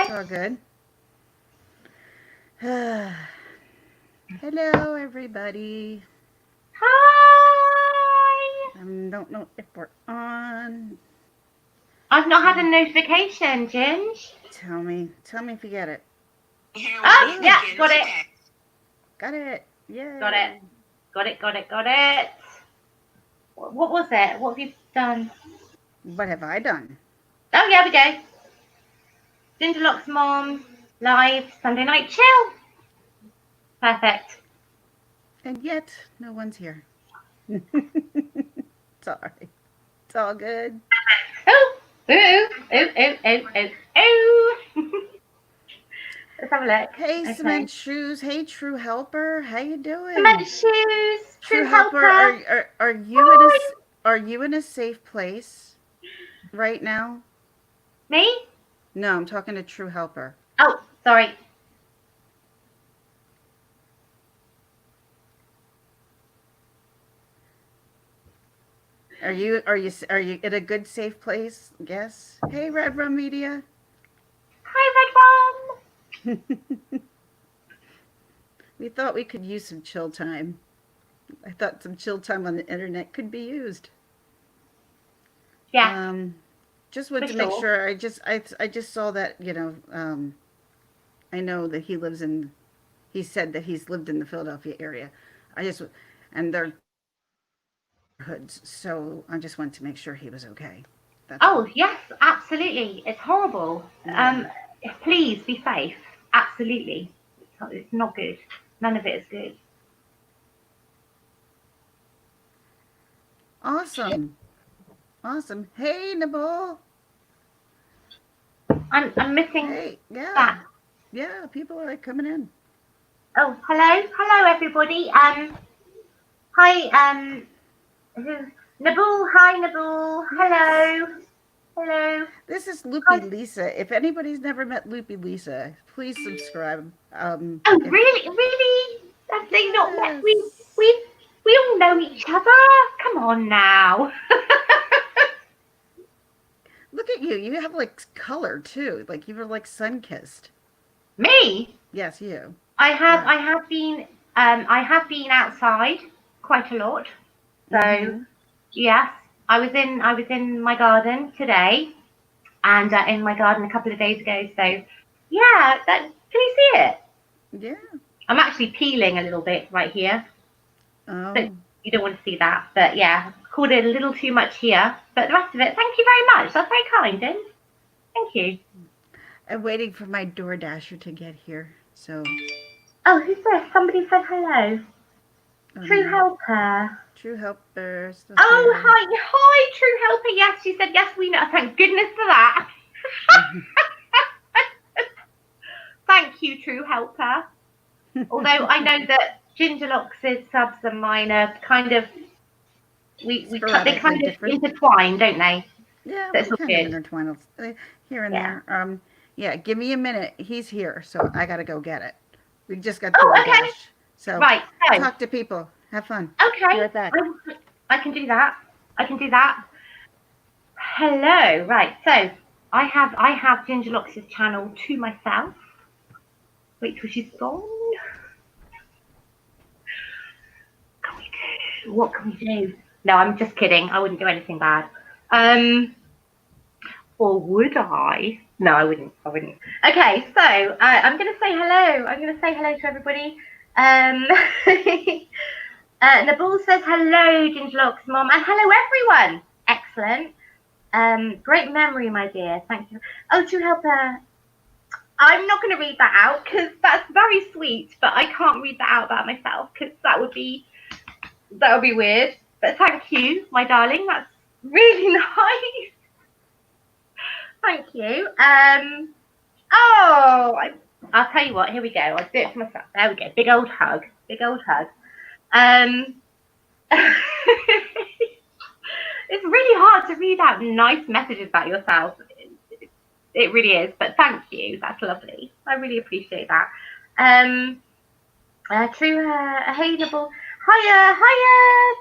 It's all good. Hello, everybody. Hi. I don't know if we're on. I've not had a notification, Ginge. Tell me if you get it. Oh, yeah, got it. Got it. Yay. Got it. Got it. What was it? What have you done? What have I done? Oh, yeah, we go. Gingerlock's mom, live, Sunday night chill. Perfect. And yet, no one's here. Sorry. It's all good. Oh, ooh. Let's have a look. Hey, Okay. Cement Shoes. Hey, True Helper. How you Cement doing? shoes, True true Helper, helper. Hi. are you in a safe place right now? Me? No, I'm talking to True Helper. Oh, sorry. Are you in a good safe place? Yes. Hey, Red Rum Media. Hi, We thought we could use some chill time. I thought some chill time on the internet could be used. Red One. Yes, Um, just for wanted to make sure. sure. I just saw that I know that he lives in. He said that he's lived in the Philadelphia area. I just and they're hoods, so I just wanted to make sure he was okay. That's all. Oh, yes, absolutely. It's horrible. Yeah. Please be safe. Absolutely. It's not good. None of it is good. Awesome. Awesome. Hey, Nabal. I'm missing Hey. Yeah. that. Yeah. People are like coming in. Oh, hello, everybody. Hi, who? Nabul. Hi, Nabul. Yes. Hello. This is Loopy Hi. Lisa. If anybody's never met Loopy Lisa, please subscribe. Oh, If really? Have they not met? yes, We all know each other. Come on now. look at you. You have like color too. Like you were like sun kissed. Me? Yes, you. I have Yeah. I have been I have been outside quite a lot. So Mm-hmm. yes, I was in my garden today and in my garden a couple of days ago. So yeah, that can you see it? Yeah. I'm actually peeling a little bit right here. But Oh, you don't want to see that. But yeah, called it a little too much here. But the rest of it, thank you very much. That's very kind, Din. Thank you. I'm waiting for my DoorDasher to get here. So, Oh, who's this? Somebody said hello. oh True no. helper. True Helper still Oh, here. hi, True Helper. Yes, she said yes. We know. Thank goodness for that. Thank you, True Helper. Although I know that Gingerlox's subs and mine are kind of they Sporadically kind of different. intertwine, don't they? Yeah, That's we all kind of good. intertwine here and Yeah. there. Yeah, give me a minute. He's here, so I gotta go get it. We just got Oh, okay. DoorDash. So Right. So, talk to people. Have fun. Be okay, right back. I can do that. I can do that. Hello. Right. So I have Gingerlox's channel to myself. Wait till she's gone. What can we do? No, I'm just kidding. I wouldn't do anything bad. Or would I? No, I wouldn't. Okay, so I'm going to say hello. I'm going to say hello to everybody. Nabul says hello, Gingerlox mom, and hello everyone. Excellent. Great memory, my dear. Thank you. Oh, to help her. I'm not going to read that out because that's very sweet, but I can't read that out about myself because that would be weird. But thank you, my darling. That's really nice. Thank you. I'll tell you what. Here we go. I'll do it for myself. There we go. Big old hug. Um, it's really hard to read out nice messages about yourself. It really is. But thank you. That's lovely. I really appreciate that. True hateable. Hiya,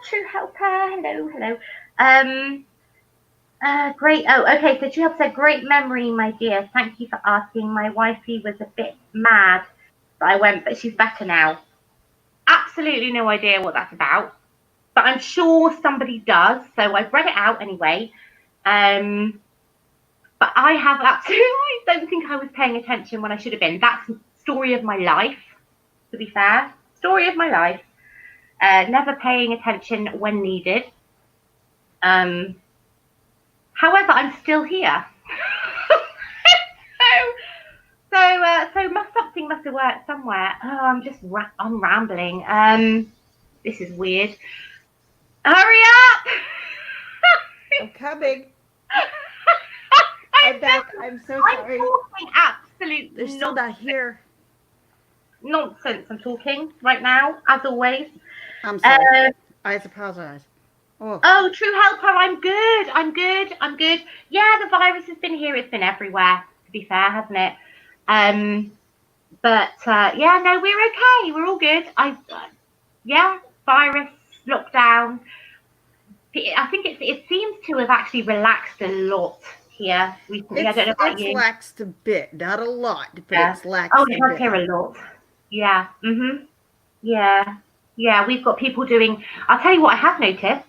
True helper. Hello. Great. Oh, okay. So Chubb said, great memory, my dear. Thank you for asking. My wifey was a bit mad that I went, but she's better now. Absolutely no idea what that's about, but I'm sure somebody does. So I've read it out anyway. But I have absolutely, I don't think I was paying attention when I should have been. That's the story of my life, to be fair. Story of my life. Never paying attention when needed. Um, However, I'm still here. Something must have worked somewhere. Oh, I'm rambling. This is weird. Hurry up! I'm coming. I'm back. I'm so I'm sorry. talking absolute They're still not here. nonsense. I'm talking right now, as always. I'm sorry. Uh, I apologize. Oh, oh, true helper. I'm good. I'm good. I'm good. Yeah, the virus has been here. It's been everywhere. To be fair, hasn't it? But yeah, no, we're okay. We're all good. Yeah, virus lockdown. I think it seems to have actually relaxed a lot here recently. I don't know about it's you. laxed a bit, not a lot, but Yeah. it's Oh, laxed it a has here bit. a lot. Yeah. Yeah. Yeah. We've got people doing. I'll tell you what I have noticed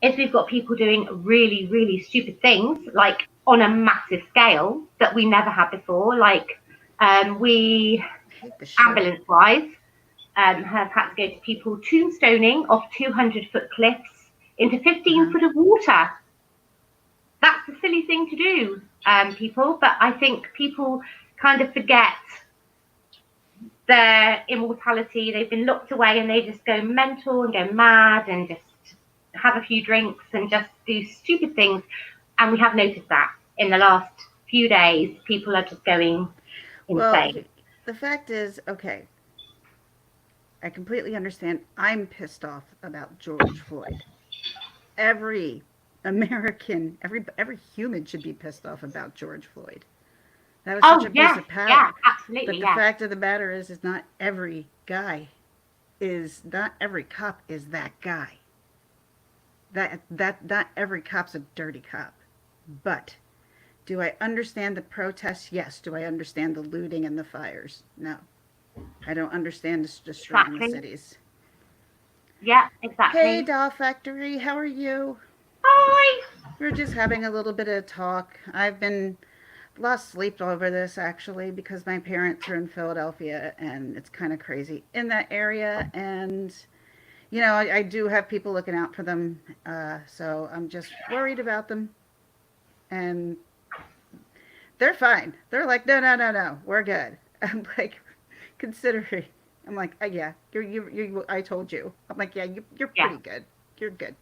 is we've got people doing really, really stupid things, like on a massive scale that we never had before. Like we I hate the shirt. ambulance wise have had to go to people tombstoning off 200-foot cliffs into 15 Uh-huh. foot of water. That's a silly thing to do, people, but I think people kind of forget their immortality. They've been locked away and they just go mental and go mad and just have a few drinks and just do stupid things. And we have noticed that in the last few days, people are just going Well, insane. the fact is, okay, I completely understand. I'm pissed off about George Floyd. Every American, every human should be pissed off about George Floyd. That was such Oh, abuse yes, of yeah, power. absolutely, But the yeah. fact of the matter is not every guy not every cop is that guy. That not every cop's a dirty cop. But do I understand the protests? Yes. Do I understand the looting and the fires? No. I don't understand this destroying the Exactly. cities. Yeah, Hey, exactly. Doll Factory, how are you? Hi. We're just having a little bit of talk. I've been lost sleep over this actually because my parents are in Philadelphia and it's kind of crazy in that area. And, I do have people looking out for them. So I'm just worried about them. And they're fine. They're like, no, no, no, no, we're good. I'm like, considering. I'm like, yeah, I told you. I'm like, yeah, you're Yeah. pretty good. You're good.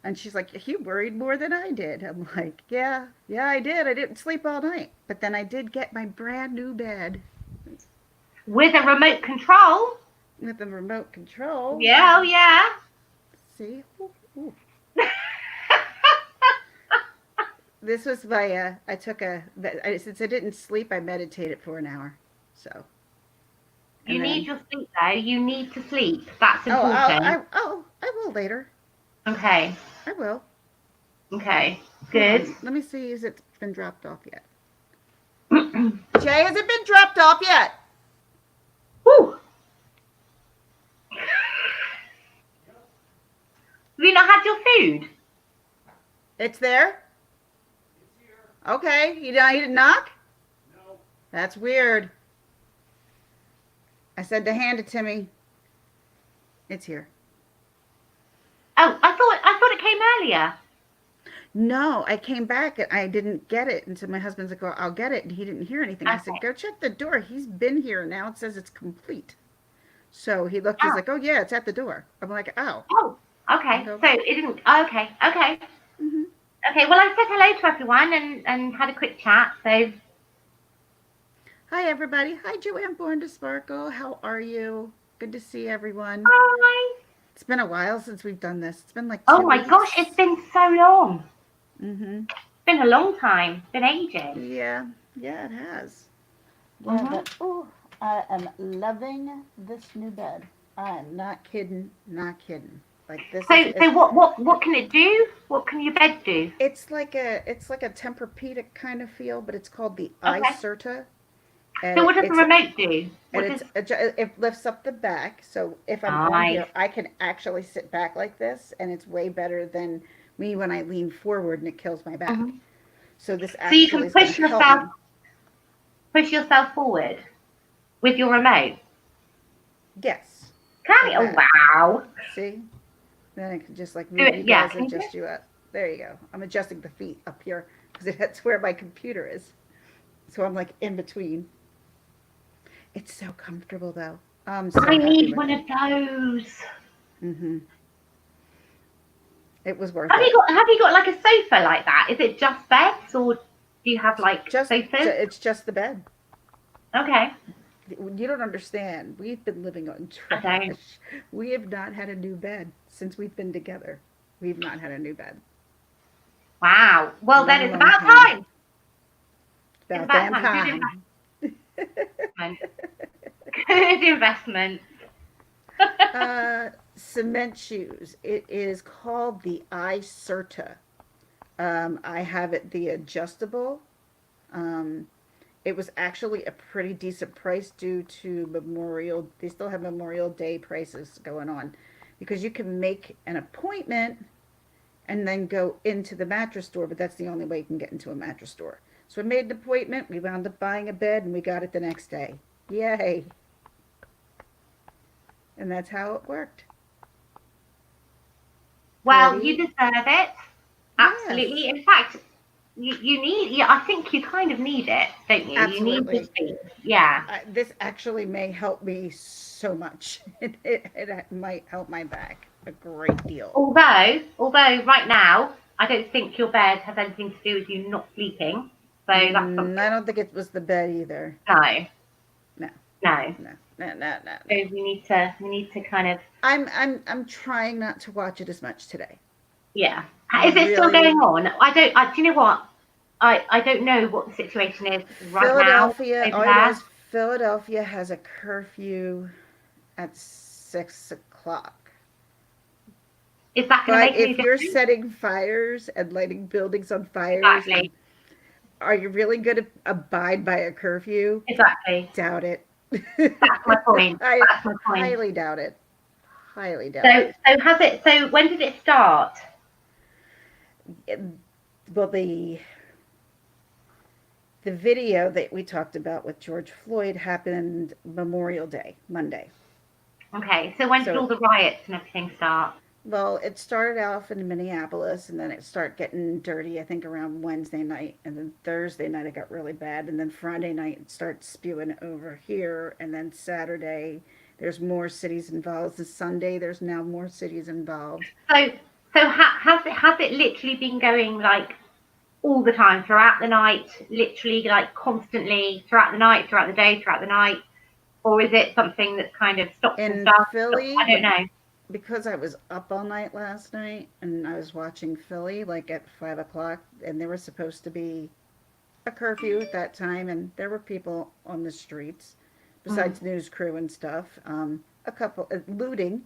And she's like, you worried more than I did. I'm like, yeah, yeah, I did. I didn't sleep all night. But then I did get my brand new bed With a remote control. with the remote control. Yeah, oh yeah. See? Ooh, ooh. This was I took since I didn't sleep, I meditated for an hour. So, You and need then, your sleep though. You need to sleep. That's important. I will later. Okay. I will. Okay. Hold Good. on. Let me see. Has it been dropped off yet? Jay, has it been dropped off yet? Woo. Have you not had your food? It's there? Okay. You didn't knock? That's weird. I said to hand it to me. It's here. Oh, I thought it came earlier. No, I came back and I didn't get it. And so my husband's like, well, I'll get it. And he didn't hear anything. I said, Okay. go check the door. He's been here. Now it says it's complete. So he looked, he's Oh. like, oh, yeah, it's at the door. I'm like, oh. Oh. I Okay. go, So it didn't. Okay. Okay. mm-hmm. Okay. Well, I said hello to everyone and had a quick chat. So Hi, everybody. Hi, Joanne Born to Sparkle. How are you? Good to see everyone. hi. It's been a while since we've done this. It's been like Oh two my gosh, it's weeks. been so long. Mm-hmm. It's been a long time. It's been ages. Yeah, yeah, it has. Yeah, Mhm. but oh, I am loving this new bed. I'm not kidding, not kidding. Like this is So what can it do? What can your bed do? it's like a Tempur-Pedic kind of feel, but it's called the Okay. iCerta, So and what does the remote do? What does it lifts up the back. So if I'm on nice? here, I can actually sit back like this, and it's way better than me when I lean forward and it kills my back. Hmm. So this So you actually can is going to help me. push yourself forward with your remote. Yes, Can like you? Oh that. wow. See? Then I can just like Do move it. you Yeah. guys, Can you do adjust it? you up. There you go. I'm adjusting the feet up here because that's where my computer is. So I'm like in between. It's so comfortable though. I'm so I happy need with one it. of those. Hmm. It was worth it. Have you got like a sofa like that? Is it just beds or do you have like sofas? It's just the bed. Okay. You don't understand. We've been living on I don't. trash. We have not had a new bed since we've been together. We've not had a new bed. Wow. Well then Long, it's long about time. time. It's About about damn time. Good time. investment. Good investment. Cement shoes. It is called the iCerta. I have it the adjustable. Um, it was actually a pretty decent price due to Memorial. They still have Memorial Day prices going on because you can make an appointment and then go into the mattress store, but that's the only way you can get into a mattress store. So we made an appointment. We wound up buying a bed and we got it the next day. Yay! And that's how it worked. Well, you Pretty. deserve it. Absolutely. Yes, In fact, you need, yeah, I think you kind of need it, don't you? You need the absolutely. speed. Yeah. This actually may help me so much. It might help my back a great deal. Although right now, I don't think your bed has anything to do with you not sleeping. So that's I something. don't think it was the bed either. No, No, no. no, no, no, no, So no. we need to kind of, I'm trying not to watch it as much today. yeah. I Is it still really going on? Do you know what? I don't know what the situation is right now Philadelphia. over All I know there. is Philadelphia has a curfew at 6 o'clock. Is that going to But make any if you're difference? setting fires and lighting buildings on fires, and Exactly. are you really going to abide by a curfew? Exactly. Doubt it. That's my point. I That's my point. highly doubt it. Highly doubt it. So when did it start? It- well, the video that we talked about with George Floyd happened Memorial Day, Monday. Okay, so when did So all the riots and everything start? well, it started off in Minneapolis, and then it started getting dirty. I think around Wednesday night, and then Thursday night it got really bad, and then Friday night it starts spewing over here, and then Saturday there's more cities involved. And Sunday there's now more cities involved. So has it literally been going like all the time throughout the night, literally like constantly throughout the night, throughout the day, throughout the night, or is it something that's kind of stops and In starts? Philly, I don't know. because I was up all night last night and I was watching Philly like at 5 o'clock, and there was supposed to be a curfew at that time, and there were people on the streets Mm, besides news crew and stuff. A couple looting,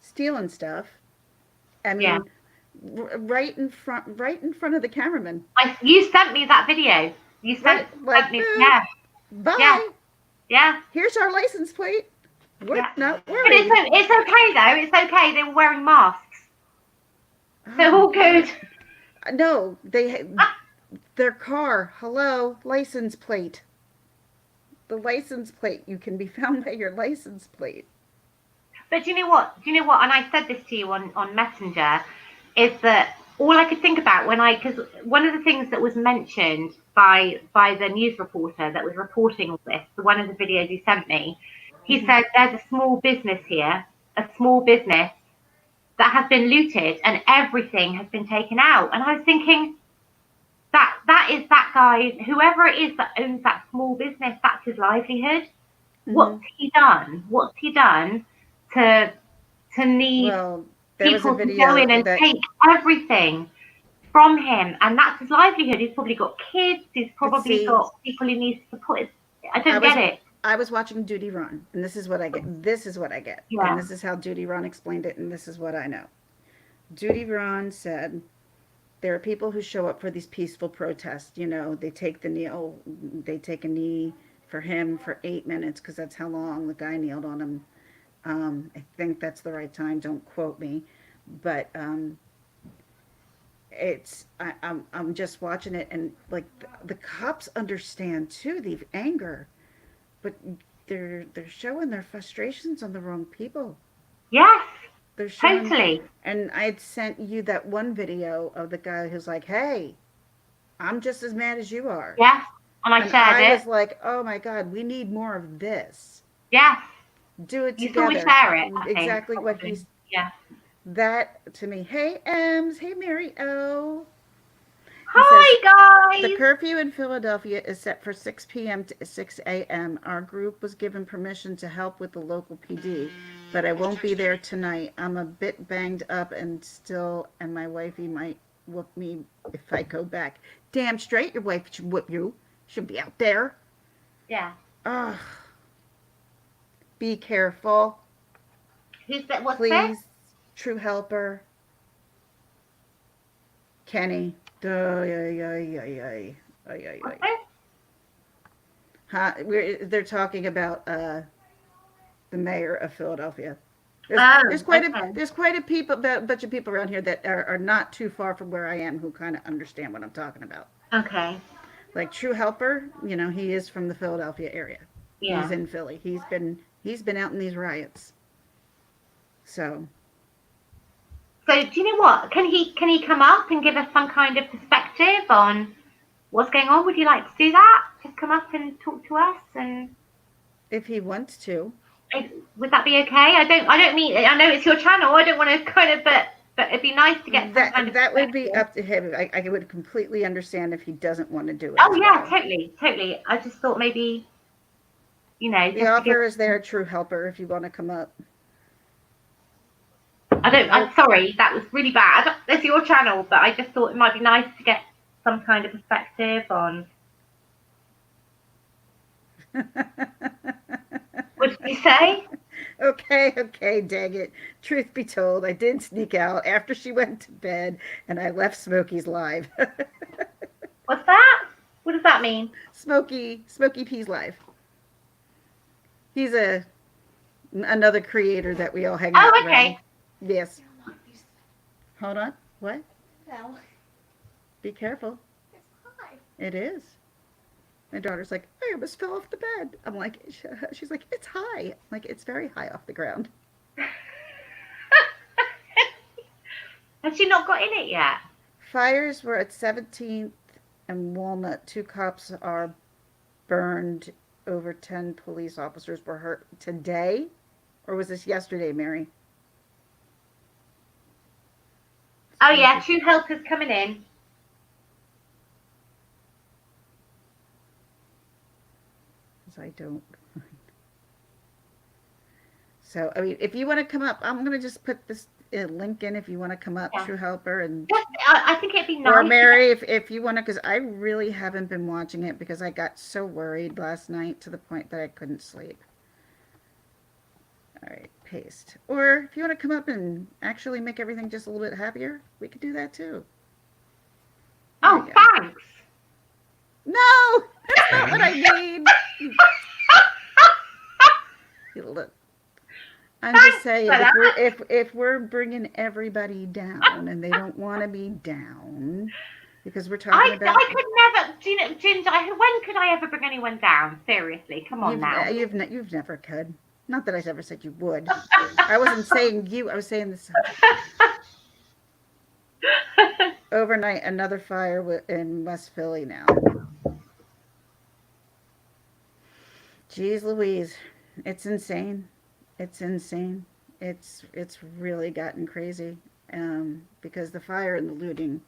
stealing stuff. I yeah, mean, right in front of the cameraman. you sent me that video. You Right, sent like, me, yeah, yeah, bye. yeah, Here's our license plate. We're yeah. not But worried. it's okay though. It's okay. They were wearing masks, so Oh, all good. no, their car. Hello, license plate. The license plate. You can be found by your license plate. But do you know what? Do you know what? And I said this to you on Messenger, is that all I could think about because one of the things that was mentioned by the news reporter that was reporting all this, one of the videos he sent me, he Hmm. said there's a small business here, a small business that has been looted and everything has been taken out. And I was thinking that is that guy, whoever it is that owns that small business, that's his livelihood. Hmm. What's he done? What's he done to need Well, there was a people to go video in and that, take everything from him? And that's his livelihood. He's probably got kids. He's but probably see, got people he needs to support. I I don't was get it. I was watching Duty Run, and this is what I get. This is what I get, and Yeah. this is how Duty Run explained it, and this is what I know. Duty Run said there are people who show up for these peaceful protests. You know, they take the kneel, they take a knee for him for 8 minutes because that's how long the guy kneeled on him. I think that's the right time. Don't quote me, but I'm just watching it, and like the cops understand too the anger, but they're showing their frustrations on the wrong people. Yes. They're showing, Totally. and I'd sent you that one video of the guy who's like, "Hey, I'm just as mad as you are," Yes. And I and shared I it. was like, "Oh my God, we need more of this. Yes. Do it You saw me together." share it, I think, Exactly what probably. he's Yeah. that to me. Hey Ems, hey Mary O. He says, Hi, the guys. curfew in Philadelphia is set for 6 p.m. to 6 a.m. Our group was given permission to help with the local PD, but I won't be there tonight. I'm a bit banged up and my wifey might whoop me if I go back. Damn straight, your wife should whoop you. Should be out there. Yeah. Ugh. Be careful, Who's that? What's this? please. True helper, Kenny. Ay, ay, ay, ay, ay. Ay, ay, What's ay. this? They're talking about the mayor of Philadelphia. There's Oh, there's quite a okay. there's quite a people bunch of people around here that are not too far from where I am who kind of understand what I'm talking about. Okay. Like True Helper, you know, he is from the Philadelphia area. He's Yeah. in Philly. He's been out in these riots. So So do you know what? Can he come up and give us some kind of perspective on what's going on? Would you like to do that? Just come up and talk to us, and if he wants to, would that be okay? I don't mean, I know it's your channel. I don't want to kind of, but it'd be nice to get some kind that of that would be perspective. up to him. I would completely understand if he doesn't want to do it Oh as yeah, well. totally, totally. I just thought maybe, The just to give. offer is there, True Helper, if you want to come up. I don't. Oh, I'm sorry, that was really bad. It's your channel, but I just thought it might be nice to get some kind of perspective on. What did you say? okay, okay, dang it. Truth be told, I did sneak out after she went to bed and I left Smokey's live. What's that? What does that mean? Smokey P's live. He's another creator that we all hang out Oh, around. okay. Yes. Hold on. What? Be careful. It is. My daughter's like, I almost fell off the bed. I'm like, she's like, it's high. I'm like, it's very high off the ground. Has she not got in it yet? Fires were at 17th and Walnut. Two cops are burned. Over 10 police officers were hurt today. Or was this yesterday, Mary? Oh yeah, True Helper's coming in. Because I don't. So, I mean, if you want to come up, I'm going to just put this link in if you want to come up, Yeah. True Helper, and Just, I think it'd be or nice to get. Mary, if you want to, because I really haven't been watching it because I got so worried last night to the point that I couldn't sleep. All right, paste. Or if you want to come up and actually make everything just a little bit happier, we could do that too. There Oh, you go. thanks. No, that's not what I mean. You look. I'm just Thanks for saying, that. if we're bringing everybody down and they don't want to be down, because we're talking about I could never, do you know, Ginger, when could I ever bring anyone down? Seriously, come on now. you've never could. Not that I ever said you would. I wasn't saying you. I was saying this. Overnight, another fire in West Philly now. Jeez Louise, it's insane. It's insane. It's really gotten crazy. Because the fire and the looting,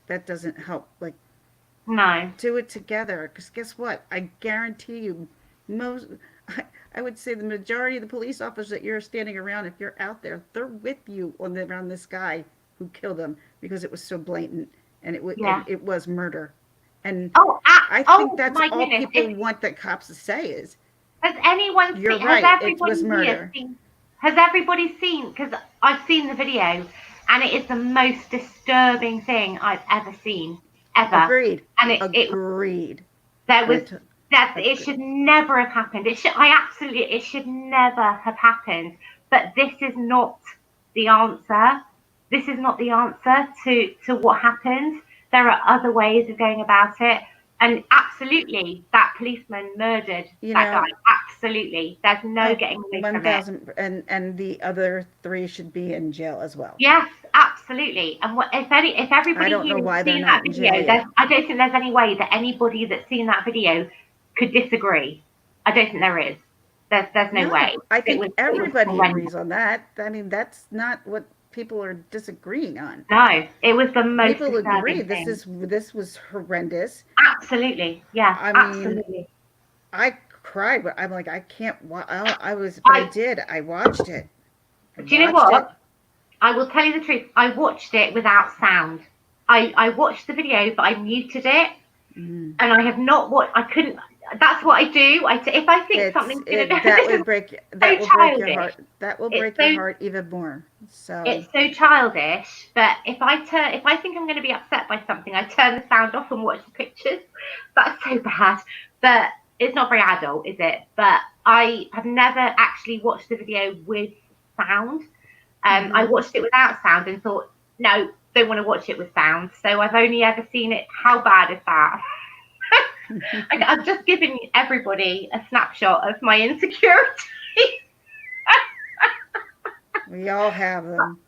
that doesn't help. Like, No. do it together. Because guess what? I guarantee you, most. I would say the majority of the police officers that you're standing around, if you're out there, they're with you around this guy who killed them because it was so blatant and Yeah. it was murder. And Oh, I think Oh that's my all goodness! people want the cops to say is, Has anyone "You're seen? Has right, it was everybody here murder." seen? Has everybody seen? Because I've seen the video, and it is the most disturbing thing I've ever seen, ever. Agreed. And it Agreed. there I was t- that it agree. should never have happened. It should never have happened. But this is not the answer. This is not the answer to what happened. There are other ways of going about it. And absolutely, that policeman murdered You that guy. know, Absolutely. There's no oh, getting away from it. 1,000, and the other three should be in jail as well. Yes, absolutely. And if I everybody don't know here has why they're seen that not in jail video, yet. I don't think there's any way that anybody that's seen that video could disagree. I don't think there is. There's no way. No, I think It was everybody horrendous. agrees on that. I mean, that's not what people are disagreeing on. No, it was the most People agree disturbing thing. this was horrendous. Absolutely. Yeah, I mean, absolutely. I cried, but I'm like, I can't. But I I did. I watched it. I do you know watched it. what? I will tell you the truth. I watched it without sound. I watched the video, but I muted it, Mm. and I have not watched. I couldn't. That's what I do. If I think It's something's gonna, it this is that so will break your childish. heart. That will It's break your so heart even more. So it's so childish. But if I think I'm going to be upset by something, I turn the sound off and watch the pictures. That's so bad. But it's not very adult, is it? But I have never actually watched the video with sound. I watched it without sound and thought, no, don't want to watch it with sound. So I've only ever seen it. How bad is that? I've just given everybody a snapshot of my insecurity. we all have them.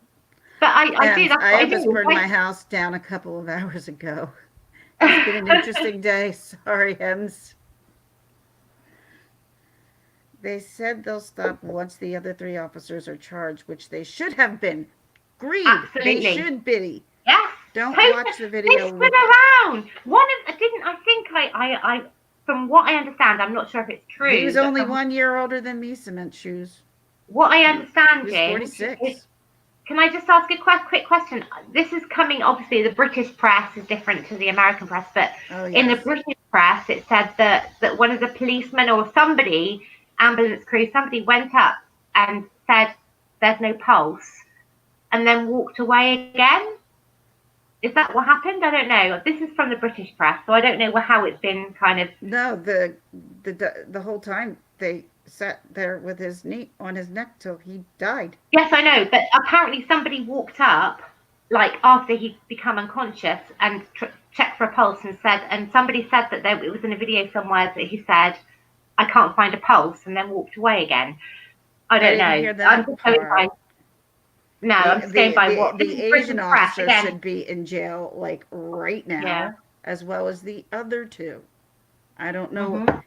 But I do. And That's I what I almost do. burned my house down a couple of hours ago. It's been an interesting day. Sorry, Hems. They said they'll stop once the other three officers are charged, which they should have been. Agreed. They Absolutely. should be. Yes. Don't Totally. watch the They video stood with. around. One of I didn't. I think I from what I understand, I'm not sure if it's true. He was But only from 1 year older than me, Cement Shoes. what I He understand, was James, is 46. can I just ask a quick question? This is coming. Obviously, the British press is different to the American press, but Oh, in the yes. British press, it said that one of the policemen or somebody, ambulance crew, somebody went up and said, "There's no pulse," and then walked away again. Is that what happened? I don't know. This is from the British press, so I don't know how it's been kind of. No, the whole time they sat there with his knee on his neck till he died. Yes, I know, but apparently somebody walked up, like after he'd become unconscious, and checked for a pulse and said, and somebody said that it was in a video somewhere that he said, "I can't find a pulse," and then walked away again. I don't didn't know. hear I'm that just going by. part. No, The I'm just going the by the, what this the is Asian British press officer again. should be in jail like right Yeah. now, as well as the other two. I don't know Mhm.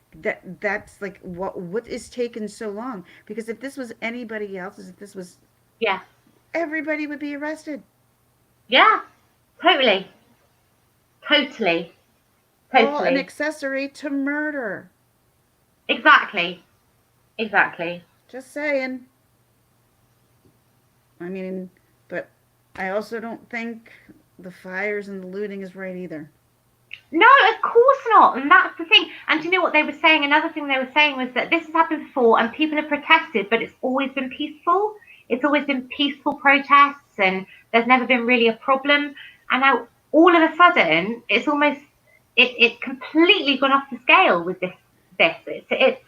that's like what is taking so long? Because if this was anybody else, if this was Yeah. everybody would be arrested. Yeah. Totally. Totally. All an Totally. accessory to murder. Exactly. Exactly. Just saying. I mean, but I also don't think the fires and the looting is right either. No, of course not. And that's the thing. And do you know what they were saying? Another thing they were saying was that this has happened before and people have protested, but it's always been peaceful. It's always been peaceful protests and there's never been really a problem. And now all of a sudden it's almost it's completely gone off the scale with this. It's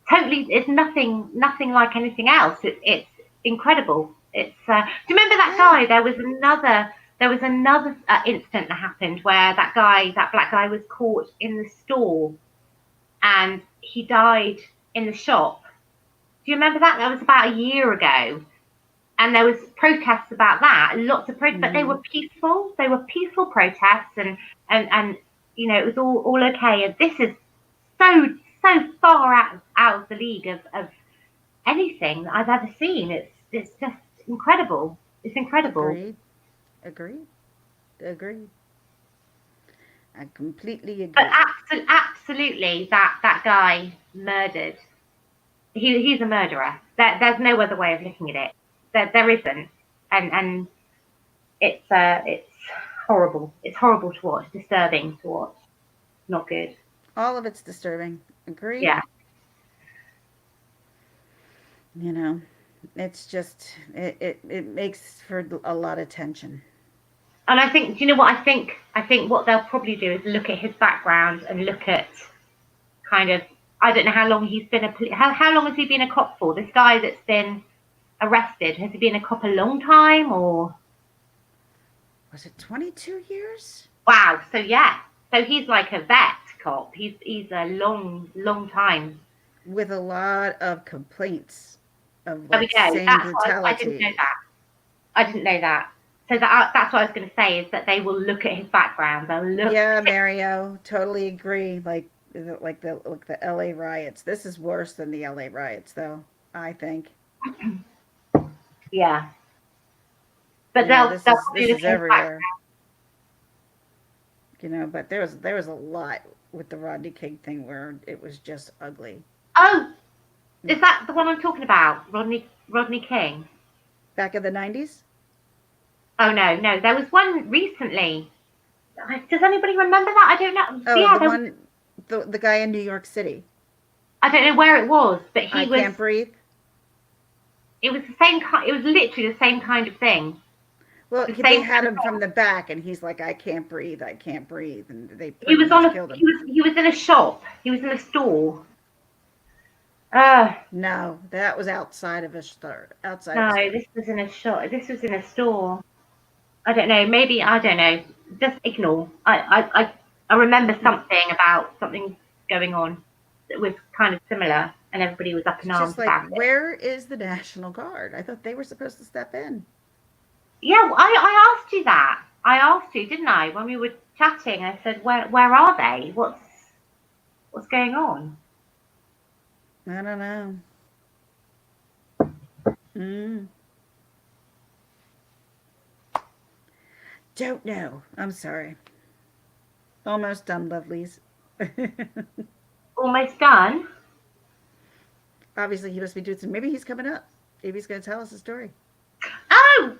totally it's nothing like anything else. It's incredible. It's do you remember that Yeah. guy? There was another incident that happened where that black guy was caught in the store and he died in the shop. Do you remember that? That was about a year ago. And there was protests about that, lots of protests, but they were peaceful. They were peaceful protests and you know, it was all okay. And this is so far out of the league of anything that I've ever seen. It's just incredible. It's incredible. Agreed. Agreed. Agreed. I completely But agree. absolutely, that guy murdered. He's a murderer. There's no other way of looking at it. There isn't, and it's horrible. It's horrible to watch. Disturbing to watch. Not good. All of it's disturbing. Agreed. Yeah. You know, it's just it makes for a lot of tension. And I think, do you know what I think? I think what they'll probably do is look at his background and look at kind of, I don't know how long he's been how long has he been a cop for? This guy that's been arrested, has he been a cop a long time or? Was it 22 years? Wow. So yeah. So he's like a vet cop. He's a long time. With a lot of complaints of There we like go. same That's what I didn't know brutality. that. I didn't know that. So that's what I was going to say is that they will look at his background. They'll look. Yeah, Mario, totally agree. Like the LA riots. This is worse than the LA riots though, I think. Yeah, but You know, they'll probably this look is at his back. everywhere. You know, but there was a lot with the Rodney King thing where it was just ugly. Oh, is that the one I'm talking about? Rodney King. Back in the 90s? Oh no, no, there was one recently. Does anybody remember that? I don't know. Oh, Yeah, the there was, one the guy in New York City. I don't know where it was, but I he was. can't breathe. It was the same kind. It was literally the same kind of thing. Well, The they same had kind of him from thing. the back, and he's like, I can't breathe," and they He pretty was on much a. killed him. He was in a shop. He was in a store. Uh No, that was outside of a store. Outside of a no, store. this was in a shop. This was in a store. I don't know. Maybe I don't know. Just ignore. I remember something about something going on that was kind of similar, and everybody was up It's in arms just like, about it. where is the National Guard? I thought they were supposed to step in. Yeah, I asked you that. I asked you, didn't I, when we were chatting? I said, where are they? What's going on? I don't know. Mm, don't know. I'm sorry. Almost done, lovelies. Almost done. Obviously, he must be doing some. Maybe he's coming up. Maybe he's going to tell us a story. Oh,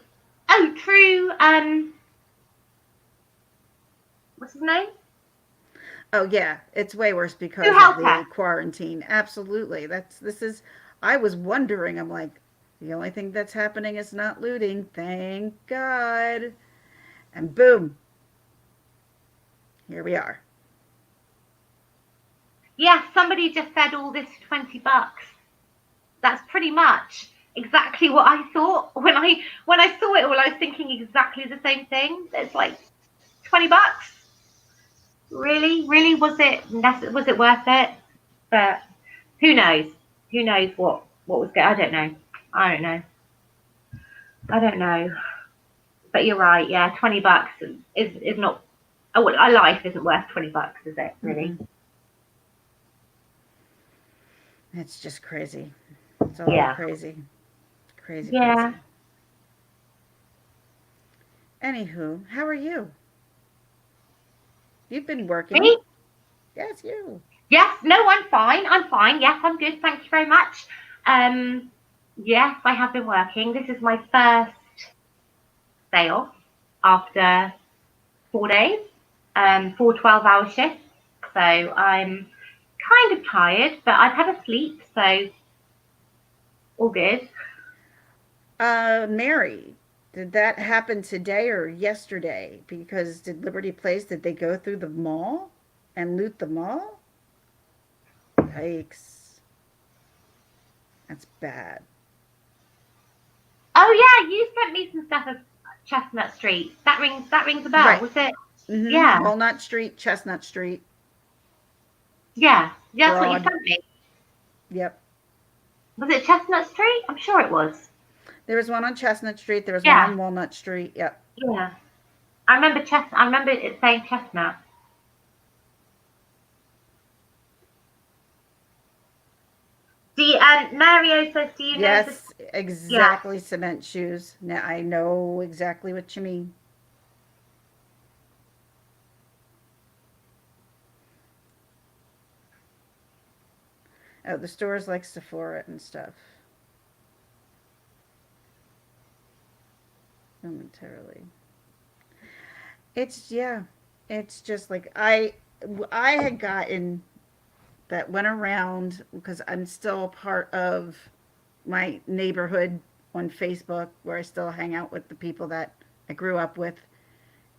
oh, true. What's his name? Oh yeah, it's way worse True because of Helper. the quarantine. Absolutely. This is I was wondering, I'm like, the only thing that's happening is not looting. Thank God. And boom, here we are. Yeah, somebody just said all this for $20. That's pretty much exactly what I thought when I saw it all. I was thinking exactly the same thing. It's like $20. Really, really, was it worth it? But who knows? Who knows what was good? I don't know. I don't know. I don't know. But you're right. Yeah, $20 is not. Oh, a life isn't worth $20, is it? Really? Mm-mm. It's just crazy. It's all Yeah. crazy. Crazy, Yeah. crazy. Anywho, how are you? You've been working. Me? Yes, you. Yes, no, I'm fine. I'm fine. Yes, I'm good. Thank you very much. Um, yes, I have been working. This is my first day off after 4 days, 4 12-hour shifts. So I'm kind of tired, but I've had a sleep, so all good. Mary, did that happen today or yesterday? Because did Liberty Place, did they go through the mall and loot the mall? Yikes. That's bad. Oh yeah, you sent me some stuff of Chestnut Street. That rings a bell. Right. Was it? Mm-hmm. Yeah, Walnut Street, Chestnut Street, yeah. That's what you Broad. sent me. Yep. Was it Chestnut Street? I'm sure it was. There was one on Chestnut Street. There was one Yeah, on Walnut Street. Yep. yeah. I remember Chestnut. I remember it saying Chestnut. Mario says, do you know the? Yes, Yeah. exactly. Cement shoes. Now I know exactly what you mean. Oh, the stores like Sephora and stuff. Momentarily. It's yeah. It's just like I I had gotten that went around because I'm still part of my neighborhood on Facebook where I still hang out with the people that I grew up with.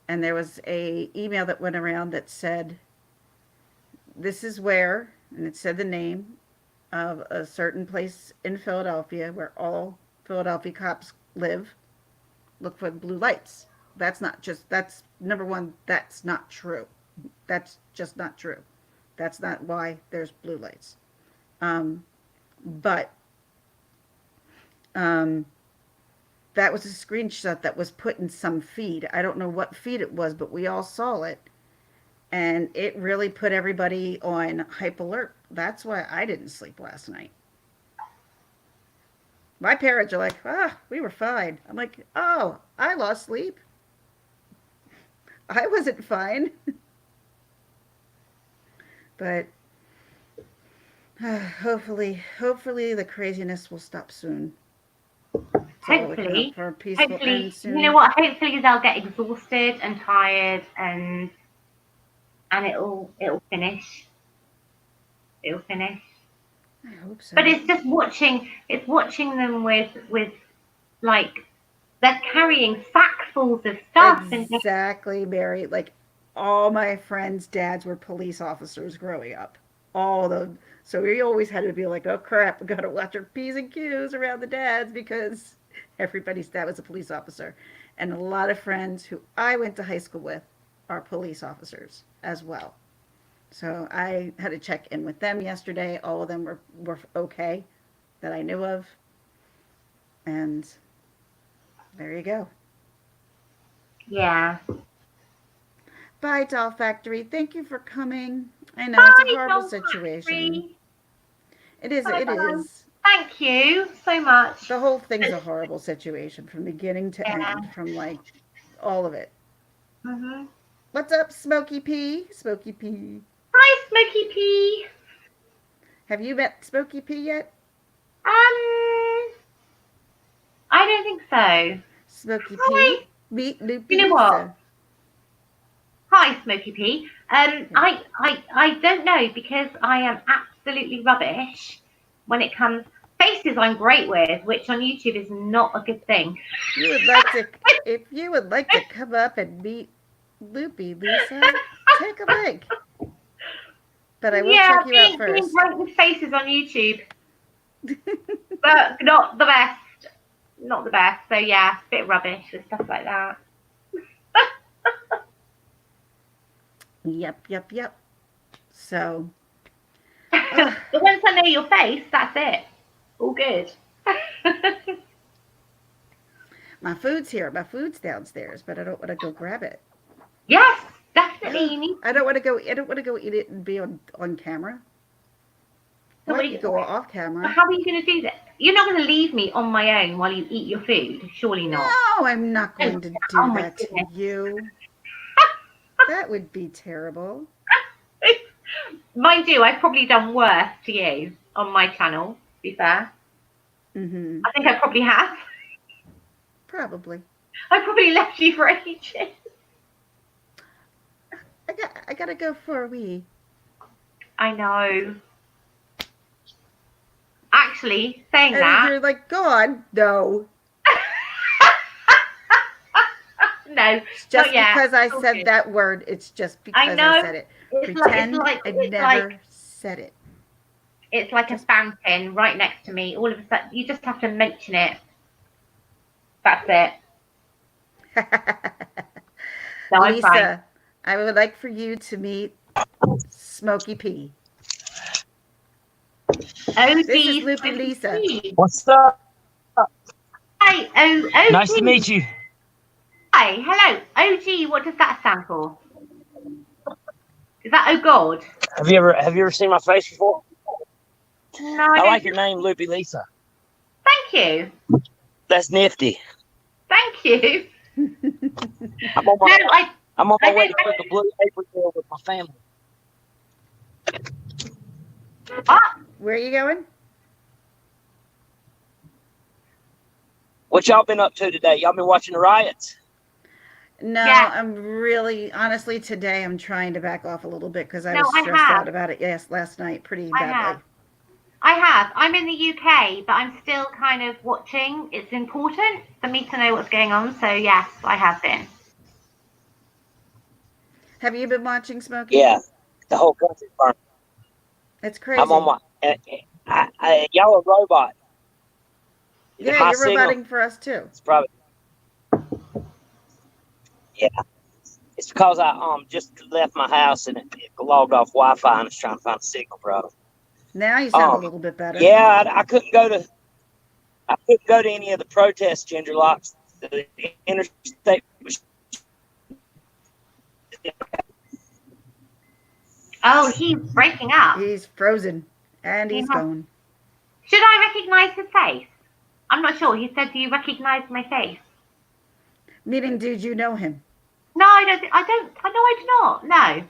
And there was a email that went around that said, "This is where," and it said the name of a certain place in Philadelphia where all Philadelphia cops live. Look for the blue lights. That's number one, that's not true. That's just not true. That's not why there's blue lights. Um, but um, that was a screenshot that was put in some feed. I don't know what feed it was, but we all saw it. And it really put everybody on hype alert. That's why I didn't sleep last night. My parents are like, we were fine. I'm like, oh, I lost sleep. I wasn't fine. But hopefully the craziness will stop soon. So we can hope for a peaceful end soon. You know what? Hopefully they'll get exhausted and tired, and it'll finish. It'll finish. I hope so. But it's just watching them with like they're carrying sackfuls of stuff. Exactly, Mary. Like all my friends' dads were police officers growing up. All of them. So we always had to be like, oh crap, we gotta watch our P's and Q's around the dads because everybody's dad was a police officer. And a lot of friends who I went to high school with are police officers as well. So I had to check in with them yesterday. All of them were okay that I knew of. And there you go. Yeah. Bye, Doll Factory. Thank you for coming. I know it's a horrible situation. It is. It is. Thank you so much. The whole thing's a horrible situation from beginning to end, from like all of it. Mhm. What's up, Smokey P? Smokey P. Hi, Smokey P. Have you met Smokey P yet? I don't think so. Smokey P. Meet Loopy. You know what? Hi, Smokey P. I don't know because I am absolutely rubbish when it comes. Faces I'm great with, which on YouTube is not a good thing. If you would like to come up and meet Loopy, Lisa, take a link. But I will check you out first. Yeah, being great with faces on YouTube, but not the best. Not the best. So yeah, a bit rubbish with stuff like that. Yep. So. But once I know your face, that's it. All good. My food's here. My food's downstairs, but I don't want to go grab it. Yes, definitely. You need. I don't want to go eat it and be on camera. So you go off camera. How are you going to do that? You're not going to leave me on my own while you eat your food, surely not. No, I'm not going to do that to you. That would be terrible. Mind you, I've probably done worse to you on my channel, to be fair. Mm-hmm. I think I probably have. Probably. I probably left you for ages. I gotta go for a wee. I know. Actually, saying and that. You're like, go on. No. No. It's just because I said that word. It's just because I said it. Pretend I never said it. It's like a fountain right next to me. All of a sudden, you just have to mention it. That's it. No, I'm Lisa, fine. I would like for you to meet Smokey P. This is Loopy Lisa. What's up? Hi, OG. Nice to meet you. Hi, hello. OG, what does that stand for? Is that oh God? Have you ever seen my face before? No, I like your name, Loopy Lisa. Thank you. That's nifty. Thank you. I'm on my way to cook a blue paper grill with my family. What? Where are you going? What y'all been up to today? Y'all been watching the riots? No, Yeah. I'm really, honestly, today I'm trying to back off a little bit because I No, was I stressed have. out about it, yes, last night pretty I have. badly. I have. I'm in the UK, but I'm still kind of watching. It's important for me to know what's going on. So yes, I have been. Have you been watching Smokey? Yeah, the whole country's burning. It's I'm on crazy. my. Y'all are robot. Is it Yeah, my you're signal? roboting for us too. It's probably. Yeah, it's because I just left my house and it logged off Wi-Fi and it's trying to find a signal problem. Now you sound a little bit better. Yeah, I couldn't go to. I couldn't go to any of the protests, Ginger Locks. The interstate was. Oh, he's breaking up. He's frozen and He he's must. gone. Should I recognise his face? I'm not sure. He said, "Do you recognise my face?" Meaning, did you know him? No, I don't. I don't. I know. I do not. No.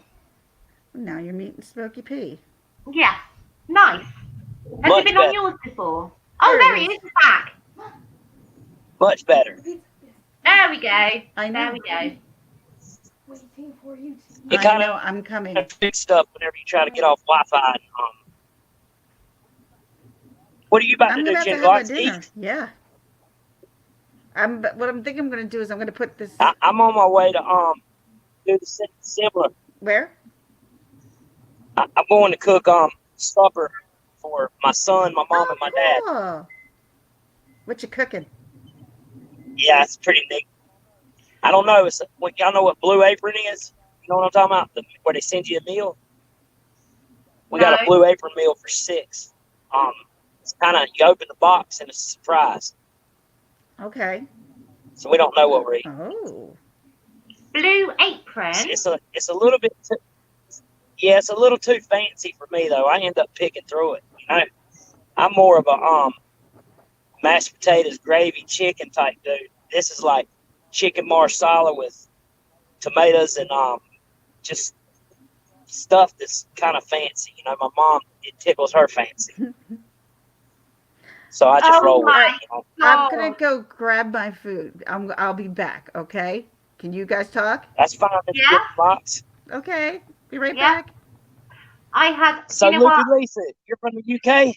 Now you're meeting Smokey P. Yes. Nice. Has he Much been on better. yours before? Oh, There he there he is. is. He's back. Much better. There we go. I There know. we go. It I kind know. I'm coming. of fixes stuff whenever you try to get off Wi-Fi. What are you about to I'm do, about to Ginger have my Locks? dinner. Eat? Yeah. What I'm thinking I'm going to do is I'm going to put this. I'm on my way to do the similar. Where? I'm going to cook supper for my son, my mom, and my dad. Cool. What you cooking? Yeah, it's pretty neat. I don't know. Y'all know what Blue Apron is? You know what I'm talking about? Where they send you a meal. We got No. a Blue Apron meal for 6. It's kind of, you open the box and it's a surprise. Okay. So we don't know what we're eating. Oh. Blue Apron. It's a little bit. Yeah, it's a little too fancy for me though. I end up picking through it. You know, I'm more of a mashed potatoes, gravy, chicken type dude. This is like chicken marsala with tomatoes and just stuff that's kind of fancy. You know, my mom, it tickles her fancy, so I just Oh roll with my it. You know? I'm going to god. go grab my food. I'll be back, okay? Can you guys talk? That's fine. It's Yeah. good box. Okay. Be right Yeah. back. I had. So You know what? Loopy Lisa, you're from the UK.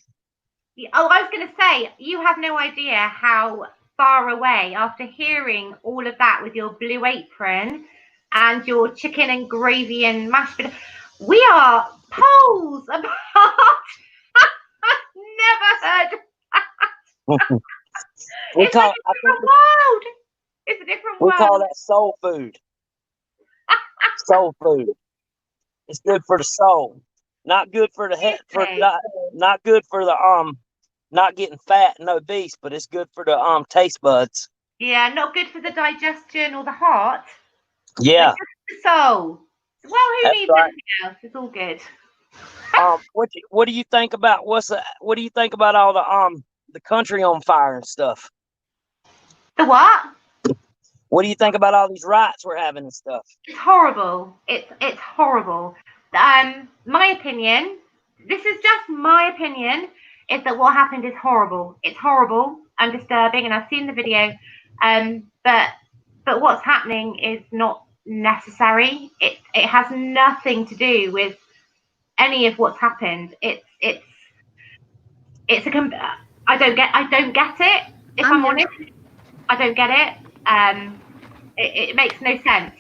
Oh, I was going to say, you have no idea how far away, after hearing all of that with your Blue Apron and your chicken and gravy and mashed potatoes, we are poles apart. Never heard. we It's like call a I think different world. It's a different we call world. that soul food. Soul food. It's good for the soul. Not good for the head. Seriously. Not good for the not getting fat and obese, but it's good for the taste buds. Yeah, not good for the digestion or the heart, but Yeah, good for the soul. Well, who that's needs right. anything else? It's all good. What do you think about what do you think about all the country on fire and stuff? The what? What do you think about all these riots we're having and stuff? It's horrible. It's horrible. My opinion. This is just my opinion. Is that what happened is horrible. It's horrible and disturbing, and I've seen the video. But what's happening is not necessary. It has nothing to do with any of what's happened. It's a. I don't get it. If I'm here. honest, I don't get it. It makes no sense.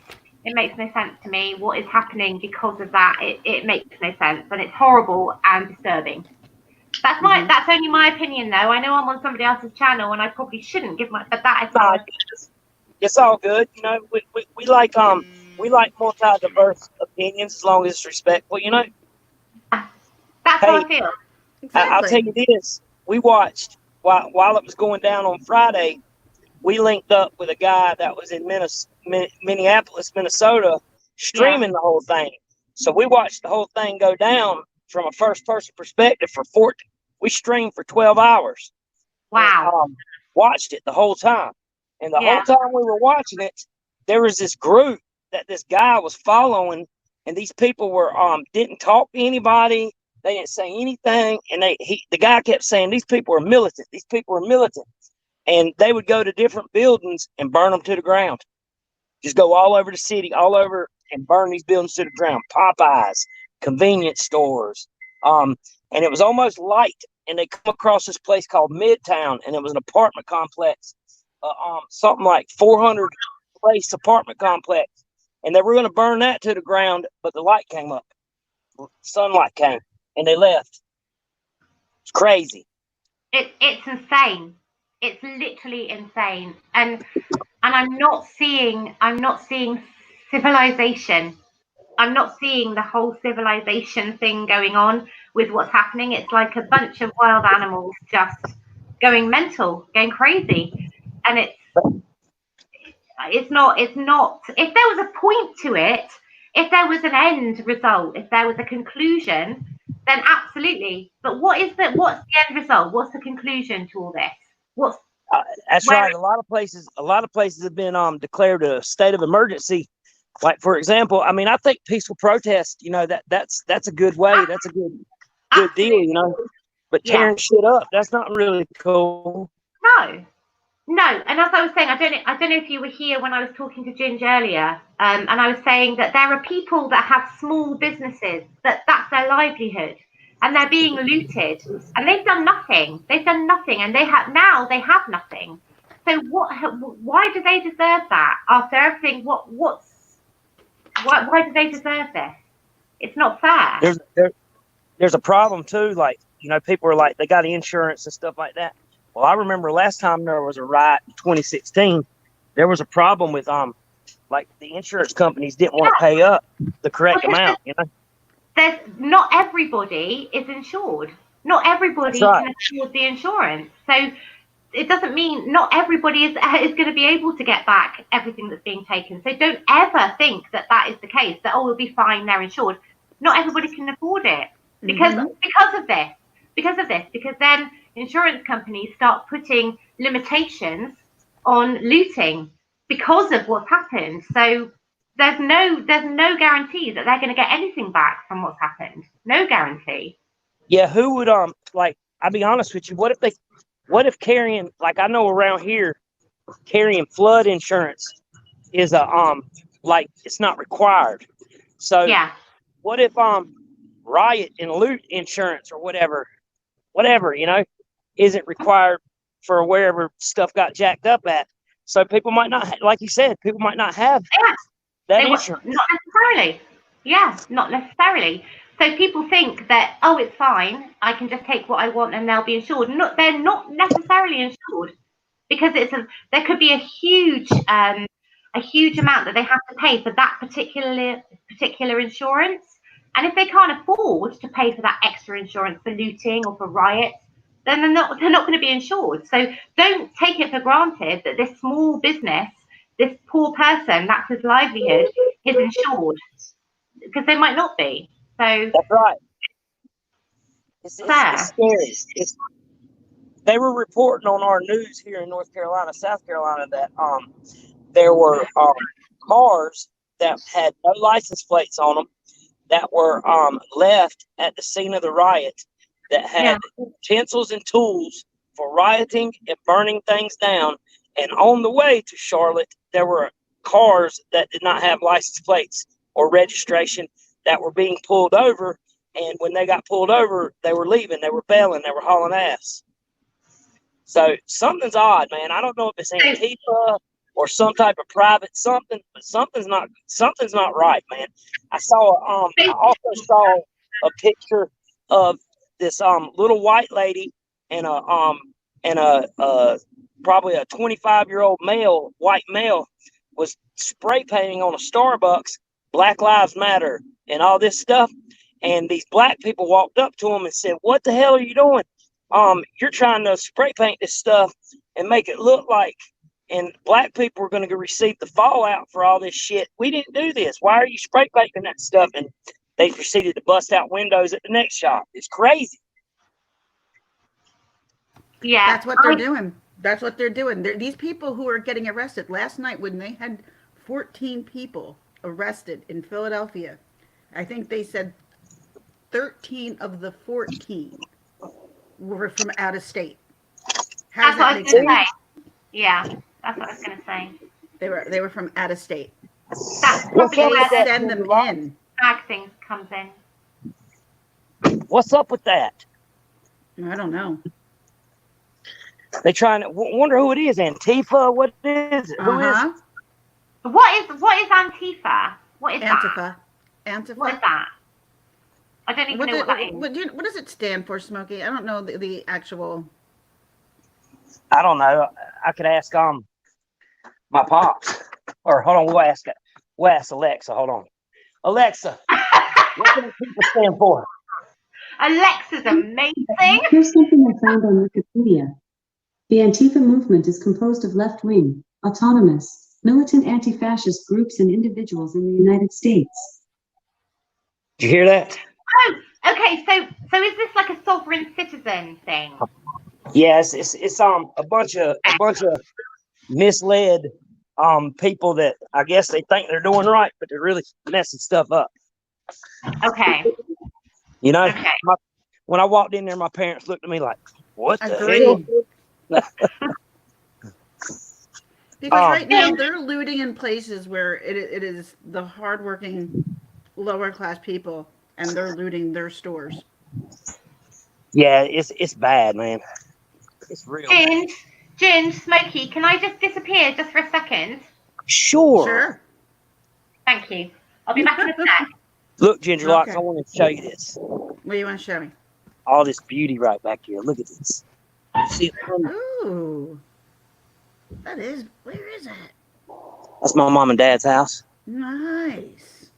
It makes no sense to me what is happening because of that. It makes no sense, and it's horrible and disturbing. That's only my opinion, though. I know I'm on somebody else's channel, and I probably shouldn't give my. But that is my opinion. It's all good. You know, we like multi diverse opinions as long as it's respectful. You know. That's how I feel. Exactly. I'll tell you this: we watched while it was going down on Friday. We linked up with a guy that was in Minneapolis, Minnesota, streaming the whole thing. So we watched the whole thing go down from a first-person perspective for 14. We streamed for 12 hours. Wow. And, watched it the whole time. And the whole Yeah. time we were watching it, there was this group that this guy was following, and these people were didn't talk to anybody. They didn't say anything, and the guy kept saying these people are militant. These people are militant. And they would go to different buildings and burn them to the ground. just go all over the city, all over, and burn these buildings to the ground. Popeyes, convenience stores, and it was almost light. And they come across this place called Midtown, and it was an apartment complex, something like 400 place apartment complex, and they were going to burn that to the ground, but the light came up, sunlight came, and they left. It's crazy. It's insane. It's literally insane. And I'm not seeing civilization. I'm not seeing the whole civilization thing going on with what's happening. It's like a bunch of wild animals just going mental, going crazy. And it's not, if there was a point to it, if there was an end result, if there was a conclusion, then absolutely. But what's the end result? What's the conclusion to all this? That's right. A lot of places have been declared a state of emergency. Like, for example, I mean, I think peaceful protest, that's a good way. That's a good deal, But tearing shit up, that's not really cool. No. And as I was saying, I don't know if you were here when I was talking to Ginge earlier, and I was saying that there are people that have small businesses that's their livelihood, and they're being looted, and they've done nothing. And they have nothing. So why do they deserve that after everything? Why do they deserve this? It's not fair. There's a problem too. Like, people are like, they got insurance and stuff like that. Well, I remember last time there was a riot in 2016, there was a problem with like the insurance companies didn't want to pay up the correct amount. There's not everybody is insured. Not everybody can afford the insurance. So it doesn't mean not everybody is going to be able to get back everything that's being taken. So don't ever think that is the case, that, we'll be fine, they're insured. Not everybody can afford it because of this. Because then insurance companies start putting limitations on looting because of what's happened. So there's no guarantee that they're going to get anything back from what's happened. No guarantee. Yeah, who would like, I'll be honest with you, what if carrying, like, I know around here, carrying flood insurance is like, it's not required. So yeah. What if riot and loot insurance or whatever, isn't required for wherever stuff got jacked up at? So people might not, like you said, people might not have that insurance. Not necessarily. Yeah, not necessarily. So people think that, it's fine, I can just take what I want and they'll be insured. No, they're not necessarily insured, because there could be a huge amount that they have to pay for that particular insurance. And if they can't afford to pay for that extra insurance for looting or for riots, then they're not going to be insured. So don't take it for granted that this small business, this poor person, that's his livelihood, is insured, because they might not be. So that's right. It's scary. They were reporting on our news here in North Carolina, South Carolina, that there were cars that had no license plates on them that were left at the scene of the riot, that had utensils and tools for rioting and burning things down. And on the way to Charlotte, there were cars that did not have license plates or registration that were being pulled over. And when they got pulled over, they were leaving, they were bailing, they were hauling ass. So something's odd, man. I don't know if it's Antifa or some type of private something, but something's not right, man. I also saw a picture of this little white lady and a probably a 25-year-old white male was spray painting on a Starbucks Black Lives Matter and all this stuff. And these black people walked up to him and said, "What the hell are you doing? You're trying to spray paint this stuff and make it look like, and black people are going to receive the fallout for all this shit. We didn't do this. Why are you spray painting that stuff?" And they proceeded to bust out windows at the next shop. It's crazy. Yeah, that's what they're doing. That's what they're doing. These people who are getting arrested last night, when they had 14 people arrested in Philadelphia, I think they said 13 of the 14 were from out of state. That's what I was going to say. Yeah, that's what I was going to say. They were from out of state. That's What's probably up They with where that, send Ginger them Locks? in. the tag thing comes in. What's up with that? I don't know. They trying to wonder who it is. Antifa? What is it? Who Uh is it? huh. What is Antifa? What is that? Antifa. What is Antifa. that? I don't even What, know do, what that is. what does it stand for, Smokey? I don't know the actual. I don't know. I could ask my pops. Or hold on, we'll ask Alexa. Hold on. Alexa, what can Antifa stand for? Alexa's amazing. Here's something I found on Wikipedia. The Antifa movement is composed of left-wing, autonomous, militant anti-fascist groups and individuals in the United States. Did you hear that? Oh, okay. So is this like a sovereign citizen thing? Yes, it's a bunch of misled people that I guess they think they're doing right, but they're really messing stuff up. Okay. You know, Okay. when I walked in there, my parents looked at me like, "What the Agreed. hell?" Because right now Then they're looting in places where it is the hardworking, lower class people, and they're looting their stores. Yeah, it's bad, man. It's real bad. Ginge, Smokey, can I just disappear just for a second? Sure. Sure. Thank you. I'll be back in a sec. Look, Ginger Locks, Okay. I want to show you this. What do you want to show me? All this beauty right back here. Look at this. See it? Ooh. That is. Where is that? That's my mom and dad's house. Nice.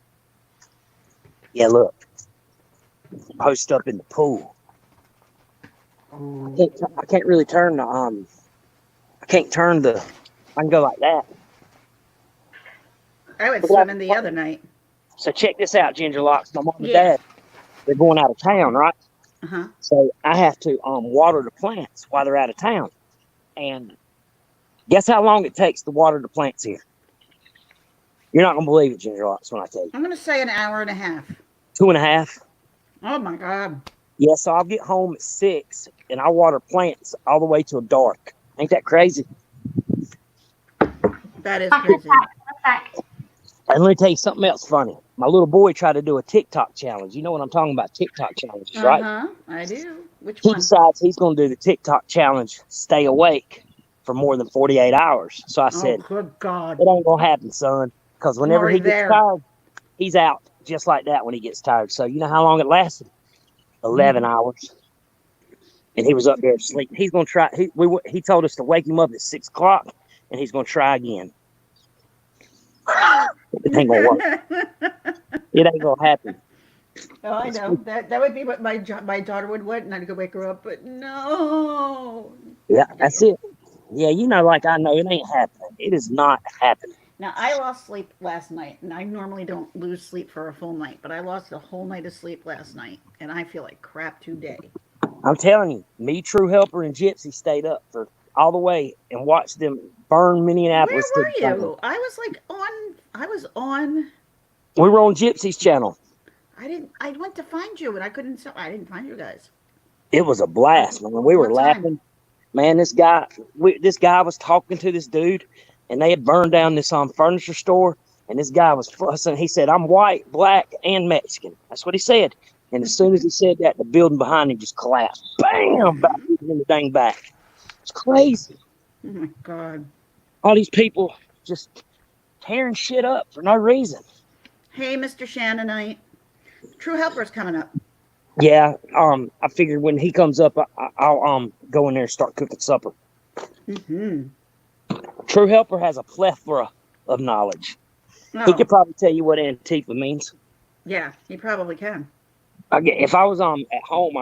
Yeah, look. Post up in the pool. I can't really turn the I can't turn the. I can go like that. I went swimming the other night. So check this out, Ginger Locks. My mom and Yeah. dad, they're going out of town, right? Uh huh. So I have to water the plants while they're out of town. And guess how long it takes to water the plants here? You're not gonna believe it, Ginger Locks, when I tell you. I'm gonna say an hour and a half. 2.5. Oh my god. Yeah, so I'll get home at 6 and I water plants all the way till dark. Ain't that crazy? That is Back in a crazy. sec. And let me tell you something else funny. My little boy tried to do a TikTok challenge. You know what I'm talking about? TikTok challenges, right? Uh huh. I do. Which He one? decides he's going to do the TikTok challenge, stay awake for more than 48 hours. So I Oh, said, good God. it ain't going to happen, son. Because I'm whenever already he gets there. tired, he's out just like that when he gets tired. So you know how long it lasted? 11 hours. And he was up there asleep. He's going to try. He told us to wake him up at 6 o'clock, and he's going to try again. It ain't going to work. It ain't going to happen. Oh, I know. That would be what my daughter would want, and I'd go wake her up. But no. Yeah, that's it. Yeah, you know, like I know, it ain't happening. It is not happening. Now I lost sleep last night, and I normally don't lose sleep for a full night, but I lost a whole night of sleep last night, and I feel like crap today. I'm telling you, me, True Helper, and Gypsy stayed up for all the way and watched them burn Where Minneapolis to were the ground. you? I was like on. I was on. We were on Gypsy's channel. I didn't. I went to find you, and I couldn't. I didn't find you guys. It was a blast, man. We were What time? laughing. Man, this guy was talking to this dude, and they had burned down this furniture store, and this guy was fussing. He said, "I'm white, black, and Mexican." That's what he said. And as soon as he said that, the building behind him just collapsed. Bam! Back in the dang back. It's crazy. Oh my God. All these people just tearing shit up for no reason. Hey, Mr. Shannonite. True Helper's coming up. Yeah, I figured when he comes up, I'll go in there and start cooking supper. Mm-hmm. True Helper has a plethora of knowledge. He Oh, could probably tell you what Antifa means. yeah, he probably can. If I was at home,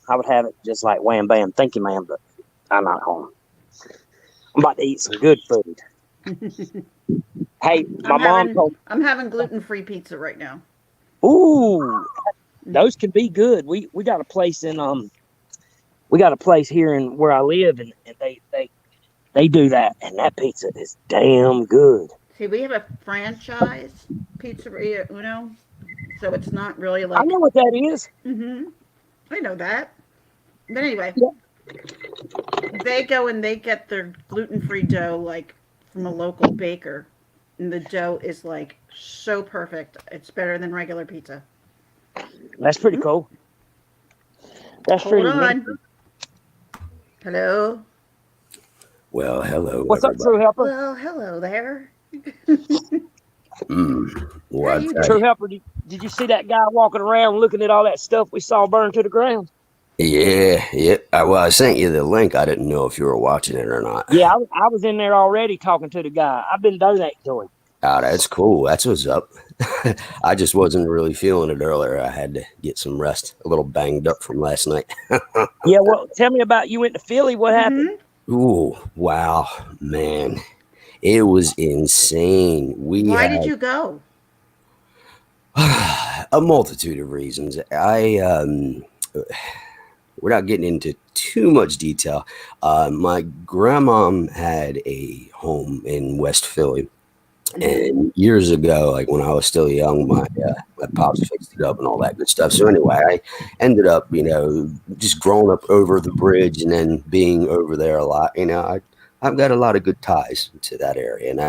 I would have it just like wham bam. Thank you, ma'am, but I'm not home. I'm about to eat some good food. Hey, my mom told me, I'm having gluten-free pizza right now. ooh, those can be good. We got a place here in where I live, and they do that, and that pizza is damn good. See, we have a franchise pizzeria, Uno, so it's not really I like. know what that is. Mm-hmm. I know that. But anyway, Yeah. they go and they get their gluten-free dough like from a local baker, And the dough is like so perfect. It's better than regular pizza. That's pretty cool. That's Hold pretty neat. on. Hello. Well, hello, What's up, True everybody. Helper? Well, hello there. Well, How I you tell True you, Helper, did you see that guy walking around looking at all that stuff we saw burned to the ground? yeah. Well, I sent you the link. I didn't know if you were watching it or not. Yeah, I was in there already talking to the guy. I've been donating to him. Oh, that's cool. That's what's up. I just wasn't really feeling it earlier. I had to get some rest. A little banged up from last night. Yeah, well, tell me about you went to Philly. What happened? Ooh, wow, man. It was insane. We Why did had you go? a multitude of reasons. We're not getting into too much detail. My grandmom had a home in West Philly. And years ago, like when I was still young, my pops fixed it up and all that good stuff. So anyway, I ended up, just growing up over the bridge and then being over there a lot. I've got a lot of good ties to that area, and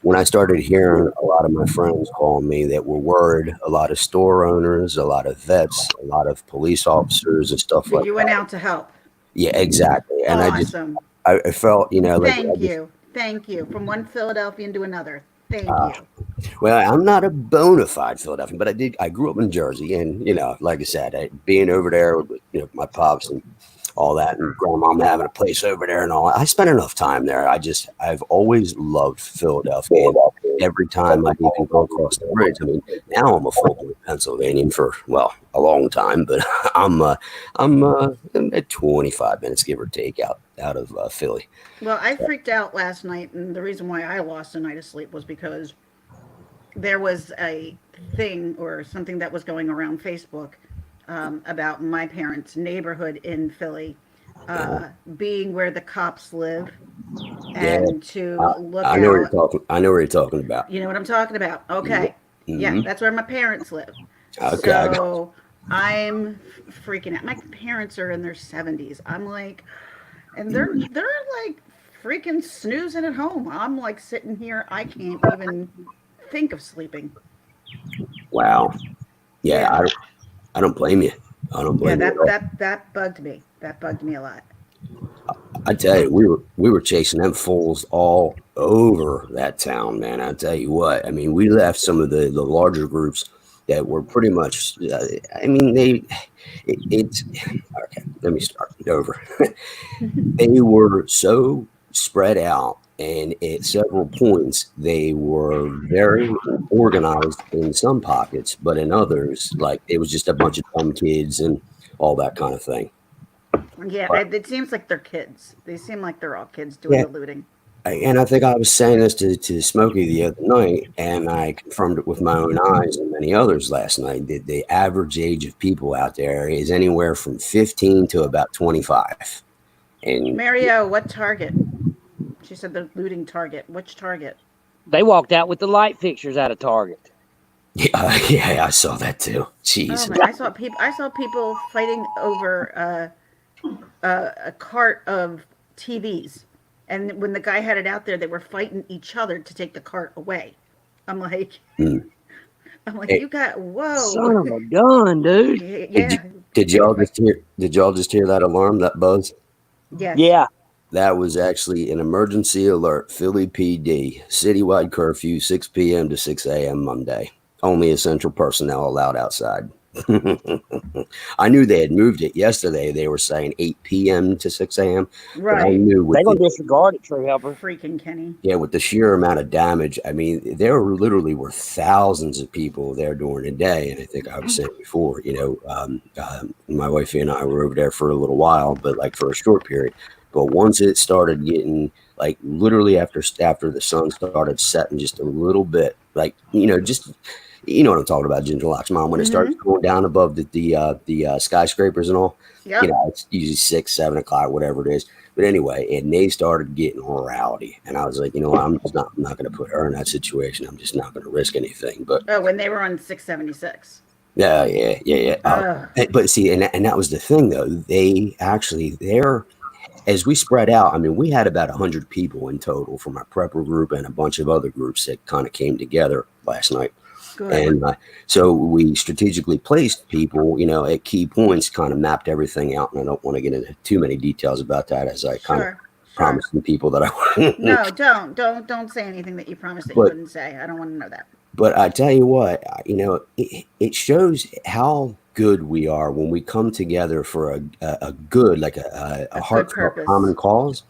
when I started hearing a lot of my friends calling me that were worried, a lot of store owners, a lot of vets, a lot of police officers and stuff That like you went that. out to help. Yeah, exactly. And Awesome. I felt, like I Thank just. you. Thank you. From one Philadelphian to another. Thank you. Well, I'm not a bona fide Philadelphian, but I grew up in Jersey, and like I said, being over there with my pops and all that, and grandmom having a place over there and all. I spent enough time there. I've always loved Philadelphia. And every time I even go across the bridge, I mean, now I'm a full-blown Pennsylvanian for a long time, but I'm at 25 minutes give or take out of Philly. Well, I freaked out last night, and the reason why I lost a night of sleep was because there was a thing or something that was going around Facebook about my parents' neighborhood in Philly being where the cops live, Yeah, and to look I know what you're out. talking. I know what you're talking about. You know what I'm talking about? Okay. Yeah, Mm-hmm. that's where my parents live. Okay, I got So I'm freaking out. My parents are in their 70s. I'm like, and they're like freaking snoozing at home. I'm like sitting here. I can't even think of sleeping. wow. Yeah, Yeah, I don't blame you. I don't yeah. blame you at all. That bugged me. That bugged me a lot. I tell you, we were chasing them fools all over that town, man. I tell you what. I mean, we left some of the larger groups that were pretty much. I mean, it's okay. Let me start it over. They were so spread out, and at several points, they were very organized in some pockets, but in others, like it was just a bunch of dumb kids and all that kind of thing. Yeah, But it seems like they're kids. They seem like they're all kids doing yeah, the looting. and I think I was saying this to Smokey the other night, and I confirmed it with my own eyes and many others last night. That the average age of people out there is anywhere from 15 to about 25, and Mario, what Target? She said they're looting Target. Which Target? They walked out with the light fixtures out of Target. yeah, I saw that too. Oh Jeez. man, I saw people fighting over a cart of TVs, and when the guy had it out there, they were fighting each other to take the cart away. I'm like, Mm. I'm like, Hey, you got Son whoa, of a gun, dude. Did you, yeah. did They were y'all fight. just hear? Did y'all just hear that alarm? That buzz? Yes. Yeah. That was actually an emergency alert. Philly PD citywide curfew, 6 p.m. to 6 a.m. Monday. Only essential personnel allowed outside. I knew they had moved it yesterday. They were saying 8 p.m. to 6 a.m. But I Right. knew They with gonna disregard it, True Helper. Freaking Kenny. with the sheer amount of damage, I mean, there literally were thousands of people there during the day. And I think I was saying before, my wife and I were over there for a little while, but like for a short period. But once it started getting like literally after the sun started setting just a little bit, like just what I'm talking about, Ginger Locks Mom. When it starts Mm-hmm. going down above the skyscrapers and all, Yep. it's usually 6, 7 o'clock, whatever it is. But anyway, and they started getting rowdy, and I was like, what, I'm not going to put her in that situation. I'm just not going to risk anything. But Oh, when they were on 676. yeah. Ugh. But see, and that was the thing though. They actually as we spread out, I mean, we had about 100 people in total from our prepper group and a bunch of other groups that kind of came together last night. Good. And so we strategically placed people, at key points, kind of mapped everything out. And I don't want to get into too many details about that, as I kind of promised the people that I wouldn't. No, don't say anything that you promised that you wouldn't say. I don't want to know that. But I tell you what, it shows how good we are when we come together for a good, like a heartfelt common cause,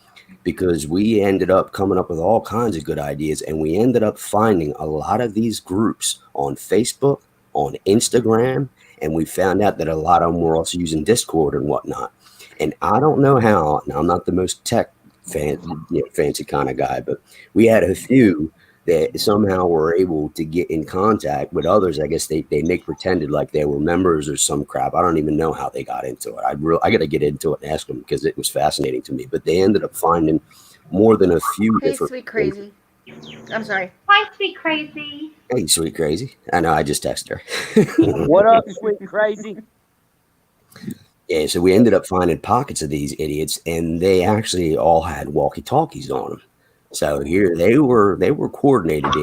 because we ended up coming up with all kinds of good ideas, and we ended up finding a lot of these groups on Facebook, on Instagram, and we found out that a lot of them were also using Discord and whatnot. And I don't know how. Now, I'm not the most tech fancy kind of guy, but we had a few that somehow were able to get in contact with others. I guess they make pretended like they were members or some crap. I don't even know how they got into it. I got to get into it and ask them, because it was fascinating to me. But they ended up finding more than a few different. Sweet crazy. I'm sorry. Hi, sweet crazy. Hey, sweet crazy. I know. I just texted her. What up, sweet crazy? Yeah, so we ended up finding pockets of these idiots, and they actually all had walkie-talkies on them. So here they were coordinated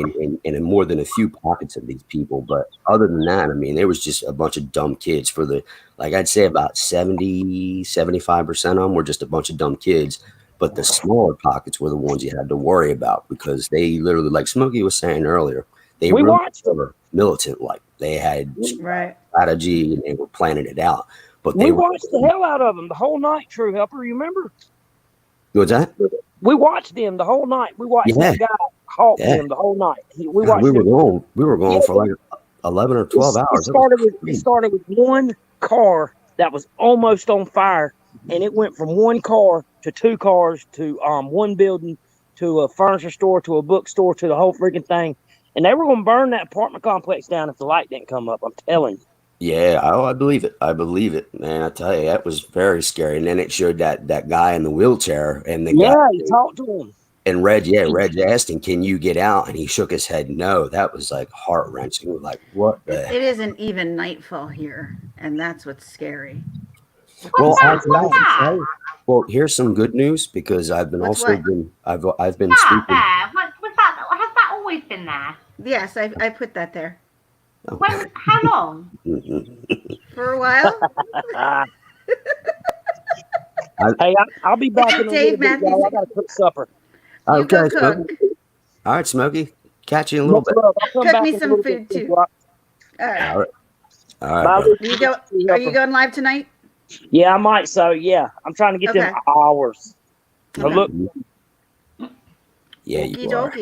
in more than a few pockets of these people. But other than that, I mean, there was just a bunch of dumb kids. For the, like, I'd say about 70-75% of them were just a bunch of dumb kids. But the smaller pockets were the ones you had to worry about, because they literally, like Smokey was saying earlier, they were militant. Like, they had strategy and they were planning it out. But we watched the hell out of them the whole night, True Helper. You remember? What's that? We watched them the whole night. We watched that guy hawk them the whole night. We were going for like 11 or 12 hours. It started with one car that was almost on fire, and it went from one car to two cars to one building to a furniture store to a bookstore to the whole freaking thing. And they were going to burn that apartment complex down if the light didn't come up. I'm telling you. Yeah, I believe it. I believe it, man. I tell you, that was very scary. And then it showed that guy in the wheelchair, and the guy, he talked to him. And Reg asked him, "Can you get out?" And he shook his head no. That was like heart wrenching. Like, what the? It isn't even nightfall here, and that's what's scary. Well, well, here's some good news, because I've been I've been speaking. What's that? Has that always been there? Yes, I put that there. When? How long? For a while. Hey, I'll be back in a little bit, y'all. I got to cook supper. Okay, Smokey. All right, Smokey. Catch you in a little bit. Cook me some food too. All right. All right. Are you going live tonight? Yeah, I might. So yeah, I'm trying to get them hours. Okay. Look. Yeah, you are.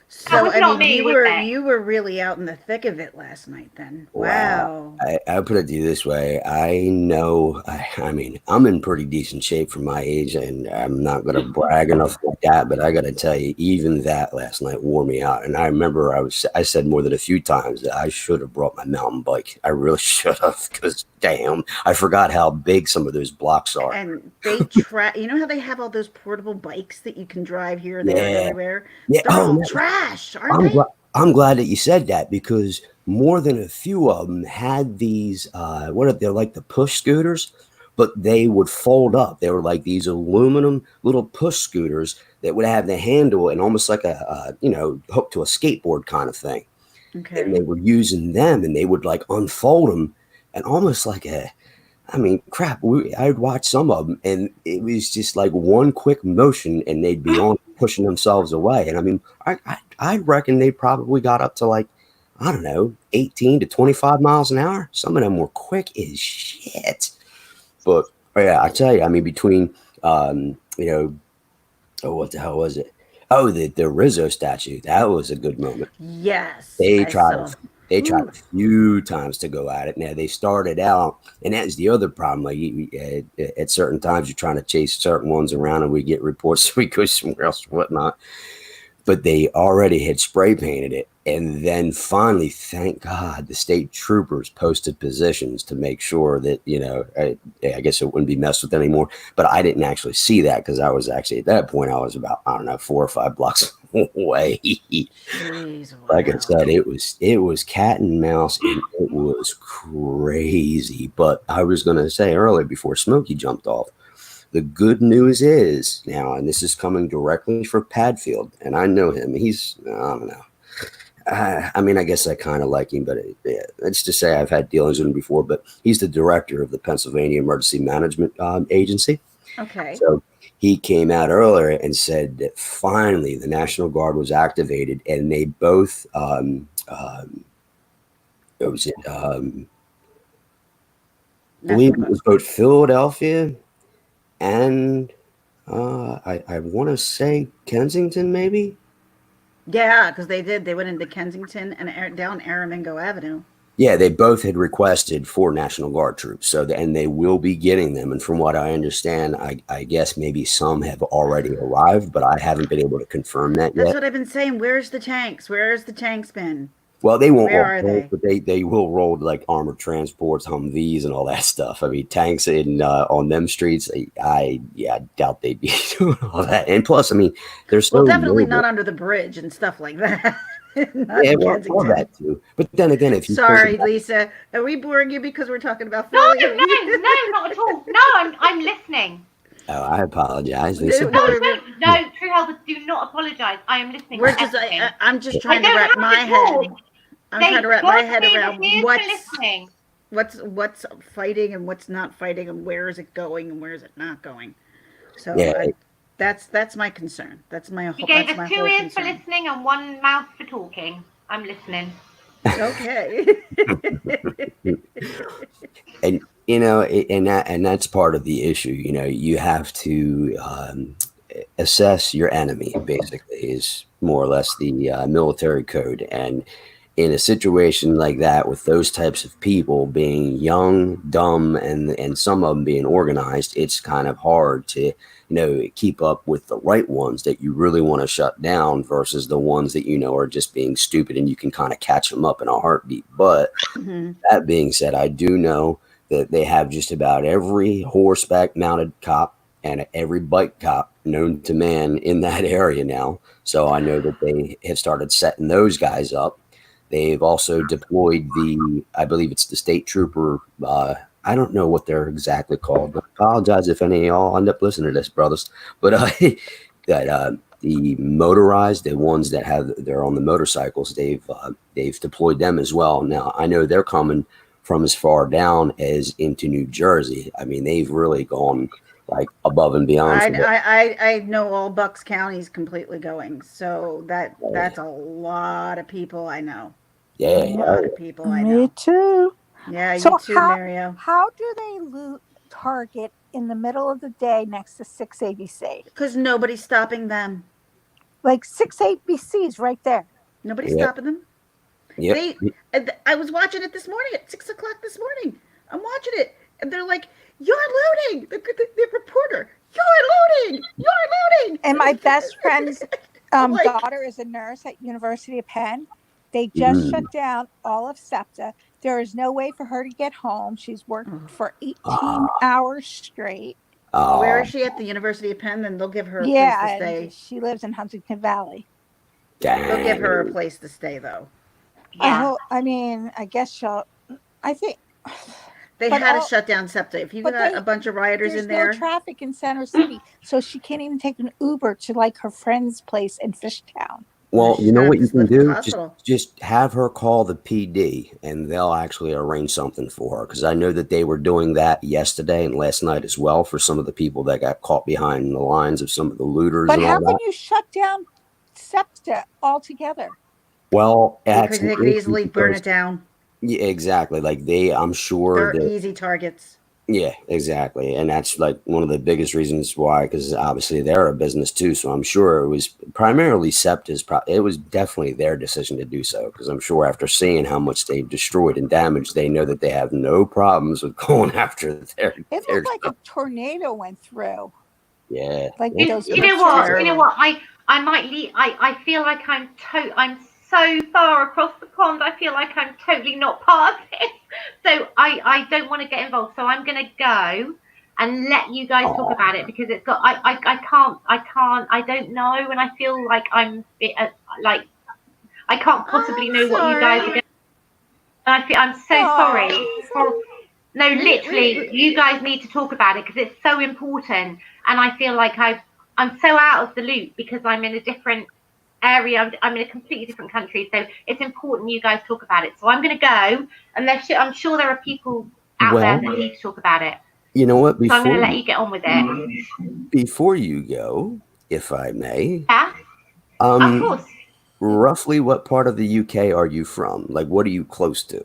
So I mean, you were really out in the thick of it last night then. Wow. I put it to you this way. I know, I mean, I'm in pretty decent shape for my age, and I'm not going to brag enough like that, but I got to tell you, even that last night wore me out. And I remember I said more than a few times that I should have brought my mountain bike. I really should have, because damn, I forgot how big some of those blocks are. And they you know how they have all those portable bikes that you can drive here, there, everywhere? Yeah. They're all trash, aren't they? I'm glad that you said that, because more than a few of them had these, they're like the push scooters, but they would fold up. They were like these aluminum little push scooters that would have the handle and almost like a hooked to a skateboard kind of thing. Okay. And they were using them, and they would like unfold them, and almost like I'd watch some of them, and it was just like one quick motion, and they'd be on pushing themselves away. And I mean, I reckon they probably got up to like, I don't know, 18 to 25 miles an hour. Some of them were quick as shit. But yeah, I tell you, I mean, between, what the hell was it? Oh, the Rizzo statue. That was a good moment. Yes. They tried a few times to go at it. Now, they started out, and that's the other problem. Like, at certain times, you're trying to chase certain ones around, and we get reports, so we go somewhere else or whatnot. But they already had spray painted it. And then finally, thank God, the state troopers posted positions to make sure that, I guess it wouldn't be messed with anymore. But I didn't actually see that, because I was actually, at that point, I was about, 4 or 5 blocks way. Jeez, Like I wow. said, it was cat and mouse, and it was crazy. But I was gonna say earlier before Smokey jumped off, the good news is now, and this is coming directly from Padfield, and I know him. I don't know. I mean, I guess I kind of like him, but yeah, let's just say I've had dealings with him before. But he's the director of the Pennsylvania Emergency Management Agency. Okay. So he came out earlier and said that finally the National Guard was activated, and they both, what was it? I believe National it Guard. was both Philadelphia and I want to say Kensington, maybe. Yeah, because they did. They went into Kensington and down Aramingo Avenue. Yeah, they both had requested for National Guard troops, and they will be getting them. And from what I understand, I guess maybe some have already arrived, but I haven't been able to confirm that That's yet. what I've been saying. Where's the tanks? Where's the tanks been? Well, they won't Where roll are tanks, they? but they will roll like armored transports, Humvees, and all that stuff. I mean, tanks in on them streets, I doubt they'd be doing all that. And plus, I mean, they're Well, so definitely not mobile. under the bridge and stuff like that. Not Yeah, in well, Kensington. that too. But then again, if you think Sorry, about, Lisa. Are we boring you because we're talking about No, Philly? no, not at all. No, I'm listening. oh, I apologize, Lisa. No, No, no, no, True Helpers, do not apologise. I am listening we're to just. everything. I'm just I trying to don't wrap have my to head. talk. I'm trying to wrap my head Godfrey, around here's to listening. what's fighting and what's not fighting and where is it going and where is it not going. So Yeah, that's my concern. That's my You gave that's my us 2 whole ears for concern. listening and 1 mouth for talking. I'm listening. Okay. and and that's part of the issue. You have to assess your enemy. Basically, is more or less the military code. And in a situation like that, with those types of people being young, dumb, and some of them being organized, it's kind of hard to keep up with the right ones that you really want to shut down versus the ones that are just being stupid, and you can kind of catch them up in a heartbeat. But Hmm. that being said, I do know that they have just about every horseback mounted cop and every bike cop known to man in that area now. So I know that they have started setting those guys up. They've also deployed I believe it's the state trooper. I don't know what they're exactly called. I apologize if any of y'all end up listening to this, brothers. But the motorized, the ones that they're on the motorcycles, they've deployed them as well. Now I know they're coming from as far down as into New Jersey. I mean, they've really gone like above and beyond I, for what. I know all Bucks County's completely going, so that's a lot of people I know. A Yeah, lot of people I Me know. too. Yeah, you So too, Mario. how do they loot Target in the middle of the day next to 6ABC? Because nobody's stopping them. Like 6ABC is right there. Nobody's yep, stopping them. yep. They. I was watching it this morning at 6 o'clock this morning. I'm watching it, and they're like, "You're looting." The reporter, "You're looting. You're looting." And my best friend's I'm like, daughter is a nurse at University of Penn. They just Mm. shut down all of SEPTA. There is no way for her to get home. She's worked oh. for 18 Ah, hours straight. Where ah, is she at the University of Penn? Then they'll give her a place to Yeah, and stay. she lives in Huntington Valley. They'll give her a dang. place to stay, though. Yeah. I mean, I guess I think, They but had to shut down SEPTA. If you but got a bunch of rioters there's in no there, traffic in Center City, so she can't even take an Uber to like her friend's place in Fishtown. Well, you she's know gonna have what you to can live at the do? hospital. Just have her call the PD, and they'll actually arrange something for her. Because I know that they were doing that yesterday and last night as well for some of the people that got caught behind the lines of some of the looters But and how all can that. you shut down SEPTA altogether? Well, that's Because an they could issue easily burn because it down. yeah, exactly. Like I'm sure They're that easy targets. yeah, exactly. And that's like one of the biggest reasons why, because obviously they're a business too. So I'm sure it was primarily SEPTA's. It was definitely their decision to do so, because I'm sure after seeing how much they've destroyed and damaged, they know that they have no problems with going after It their looked like stuff. a tornado went through, Yeah. like Yep. those Do you know That's what? pictures. Do you know terrible. what? I might leave. I feel like I'm so far across the pond. I feel like I'm totally not part of this. So I don't want to get involved. So I'm gonna go. and let you guys talk about it, because it's got I don't know, and I feel like like I can't possibly know what you guys are going. I'm so sorry. No, literally, you guys need to talk about it because it's so important, and I feel like I'm so out of the loop because I'm in a different area. I'm in a completely different country, so it's important you guys talk about it. So I'm going to go, and I'm sure there are people out there that need to talk about it. You know what? So I'm going to let you get on with it. Before you go, if I may. Yeah. Of course. Roughly what part of the UK are you from? Like, what are you close to?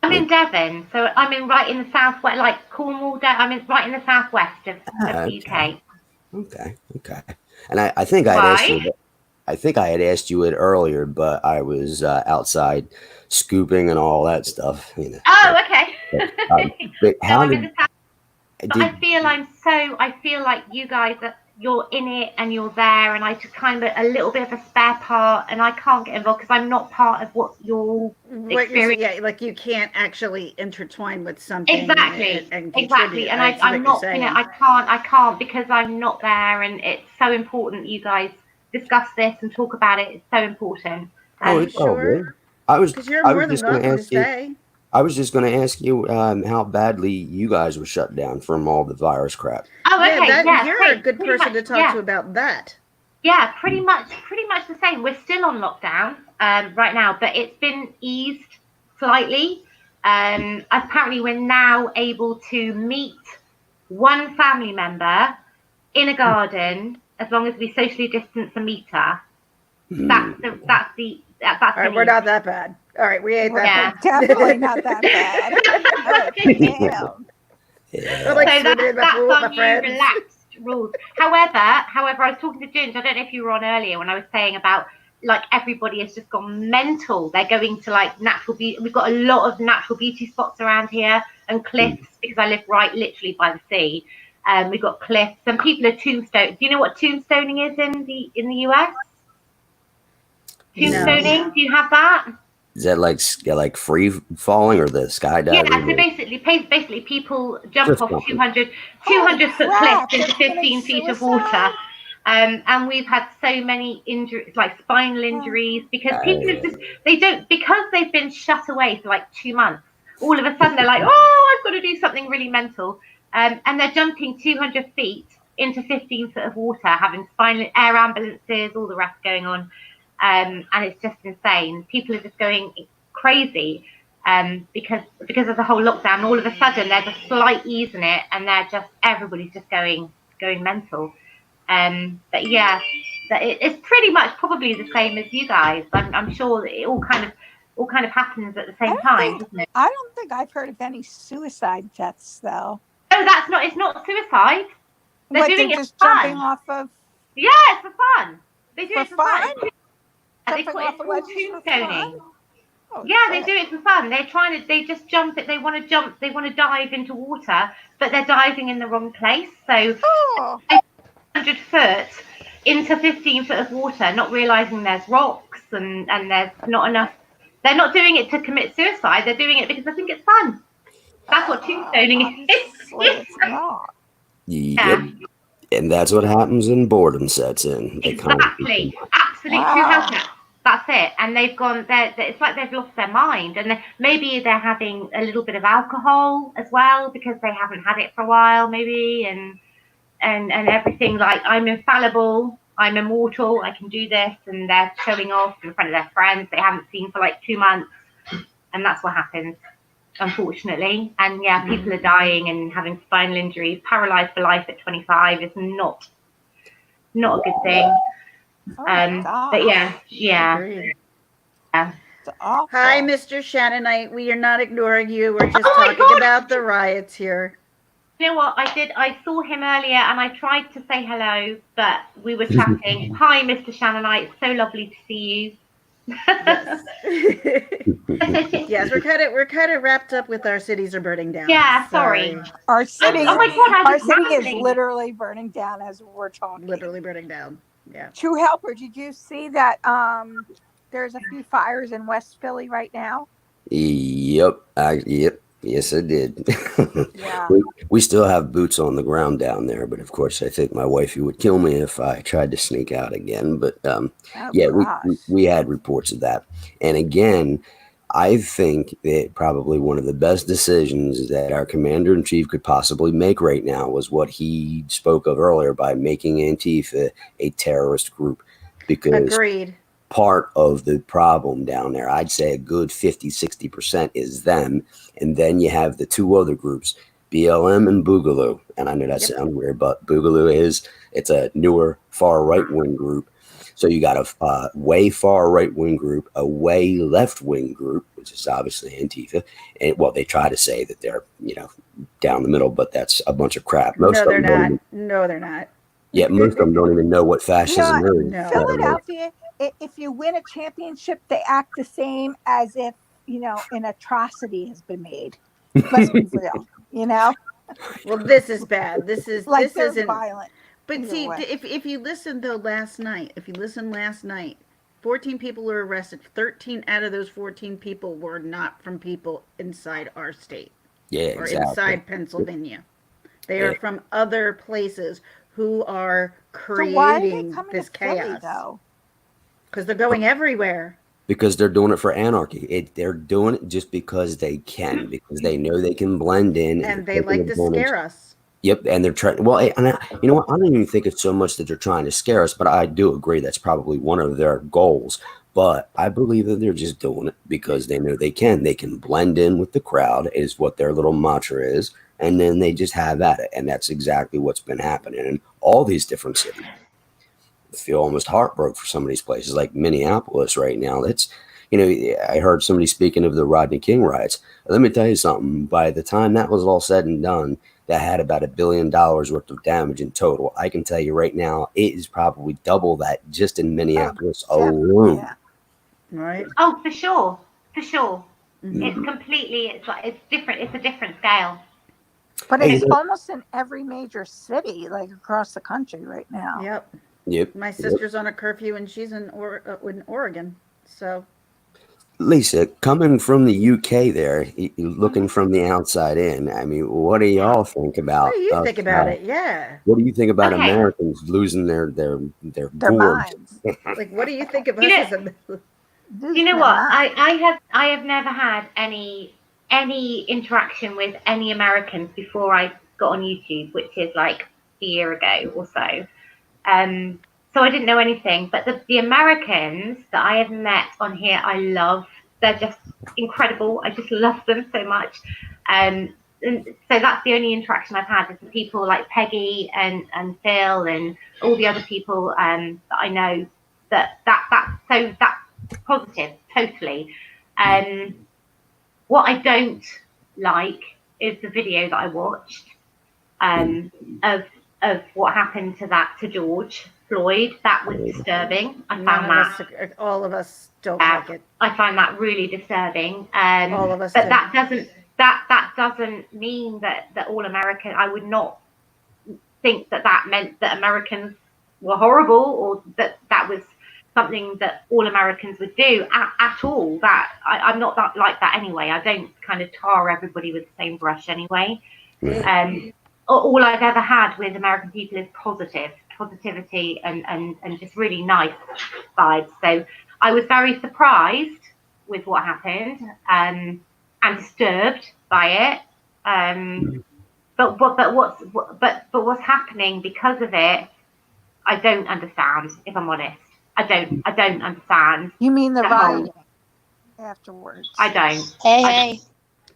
I'm in Devon, so I'm right in the southwest, like Cornwall. I'm right in the southwest of the UK. Okay. And I think I had asked you. I think I had asked you it earlier, but I was outside scooping and all that stuff. You know. Oh, okay. But how did? I feel like you guys you're in it and you're there, and I just kind of a little bit of a spare part, and I can't get involved because I'm not part of what you're experiencing. Yeah, like you can't actually intertwine with something. Exactly. And I'm not gonna. I can't because I'm not there, and it's so important that you guys discuss this and talk about it. It's so important. It's all good. Because you're more than welcome to stay. I was just going to ask you how badly you guys were shut down from all the virus crap. Oh, okay. You're a good person to talk to about that. Yeah, pretty much the same. We're still on lockdown right now, but it's been eased slightly. Apparently, we're now able to meet one family member in a garden as long as we socially distance a meter. That's the. We're not that bad. All right, we ain't that bad. Definitely not that bad. Damn. Yeah. So that's our new relaxed rules. However, I was talking to Ginge. I don't know if you were on earlier when I was saying about like everybody has just gone mental. They're going to like natural beauty. We've got a lot of natural beauty spots around here and cliffs because I live right literally by the sea. We've got cliffs and people are tombstone. Do you know what tombstoning is in the US? Tombstoning? No. Do you have that? Is that like free falling or the skydiving? Yeah, so basically people jump off 200 foot cliffs into 15 feet of water. And we've had so many injuries, like spinal injuries, because people are because they've been shut away for like 2 months. All of a sudden they're like, oh, I've got to do something really mental. And they're jumping 200 feet into 15 foot of water, having spinal air ambulances, all the rest going on. And it's just insane. People are just going crazy because of the whole lockdown. All of a sudden, there's a slight ease in it, and everybody's just going mental. But yeah, it's pretty much probably the same as you guys. I'm sure that it all kind of happens at the same time, doesn't it? I don't think I've heard of any suicide deaths, though. No, it's not suicide. They're doing it just for jumping fun. off of. Yeah, it's for fun. They do it for fun. It's called tombstoning. Yeah, they do it for fun. They just jump it. They want to dive into water, but they're diving in the wrong place. So 100 foot into 15 foot of water, not realizing there's rocks and there's not enough. They're not doing it to commit suicide. They're doing it because they think it's fun. That's what tombstoning is. It's not. Yep. And that's what happens when boredom sets in. Exactly. Absolutely true helper. That's it. And they've gone there. It's like they've lost their mind, and maybe they're having a little bit of alcohol as well because they haven't had it for a while, maybe, and everything. Like, I'm infallible, I'm immortal, I can do this, and they're showing off in front of their friends they haven't seen for like 2 months, and that's what happens, unfortunately. And yeah, people are dying and having spinal injuries. Paralyzed for life at 25 is not a good thing. But yeah. Hi, Mr. Shannonite. We are not ignoring you. We're just talking about the riots here. You know what? I saw him earlier and I tried to say hello, but we were chatting. Hi, Mr. Shannonite. So lovely to see you. Yes. Yes, we're kind of wrapped up with our cities are burning down. Yeah, sorry. Our city. Oh my God, our city is literally burning down as we're talking. Literally burning down. Yeah. True Helper, did you see that there's a few fires in West Philly right now? Yep. Yes, I did. Yeah. We still have boots on the ground down there, but of course, I think my wifey would kill me if I tried to sneak out again. But Oh yeah, gosh. we had reports of that. And again, I think that probably one of the best decisions that our commander in chief could possibly make right now was what he spoke of earlier by making Antifa a terrorist group, because Agreed. part of the problem down there, I'd say a good 50-60% is them. And then you have the two other groups, BLM and Boogaloo. And I know that Yep. sounds weird, but Boogaloo it's a newer far right wing group. So you got a way far right wing group, a way left wing group, which is obviously Antifa. And well, they try to say that they're, down the middle, but that's a bunch of crap. Most No, of they're them don't not. even, No, they're not. yeah, most of them don't even know what You know fascism what? is, No. let alone. Philadelphia, if you win a championship, they act the same as if, an atrocity has been made. Let's be real, Well, this is bad. This is like this they're isn't. violent But either see, way. if you listen though if you listen last night, 14 people were arrested. 13 out of those 14 people were not from people inside our state Yeah, or exactly. inside Pennsylvania. They Yeah. are from other places who are So why are they creating coming to this Philly chaos though? because they're going everywhere. Because they're doing it for anarchy. They're doing it just because they can, because they know they can blend in and And they they're taking like to advantage. scare us. Yep, and they're trying. Well, you know what? I don't even think it's so much that they're trying to scare us, but I do agree that's probably one of their goals. But I believe that they're just doing it because they know they can. They can blend in with the crowd, is what their little mantra is, and then they just have at it. And that's exactly what's been happening in all these different cities. Feel almost heartbroken for some of these places like Minneapolis right now. That's, I heard somebody speaking of the Rodney King riots. Let me tell you something. By the time that was all said and done, that had about $1 billion worth of damage in total. I can tell you right now, it is probably double that just in Oh, Minneapolis definitely, alone. yeah. Right? Oh, for sure, for sure. Mm-hmm. It's completely. It's like it's different. It's a different scale. But Hey, it's almost in every major city, like across the country right now. Yep. yep, My yep. sister's on a curfew and she's in Oregon. So Lisa, coming from the UK there, looking from the outside in, I mean, what do y'all think what about do you think us? about it? Yeah. What do you think about Okay, Americans losing their Their gourds? minds. Like, what do you think of you us know, as a. you Losing know their what? minds. I have never had any interaction with any Americans before I got on YouTube, which is like a year ago or so. So I didn't know anything. But the Americans that I have met on here, I love. They're just incredible. I just love them so much. And so that's the only interaction I've had with people like Peggy and Phil and all the other people that I know. That's positive, totally. What I don't like is the video that I watched of what happened to George Floyd. That was disturbing. I None found of us, that. all of us don't like it. I find that really disturbing. All of us But do. that doesn't mean that all American. I would not think that meant that Americans were horrible or that was something that all Americans would do at all. I'm not that like that anyway. I don't kind of tar everybody with the same brush anyway. All I've ever had with American people is positivity and just really nice vibes. So I was very surprised with what happened and disturbed by it. But what's happening because of it, I don't understand. If I'm honest, I don't understand. You mean the The whole, rioting afterwards? I don't. Hey,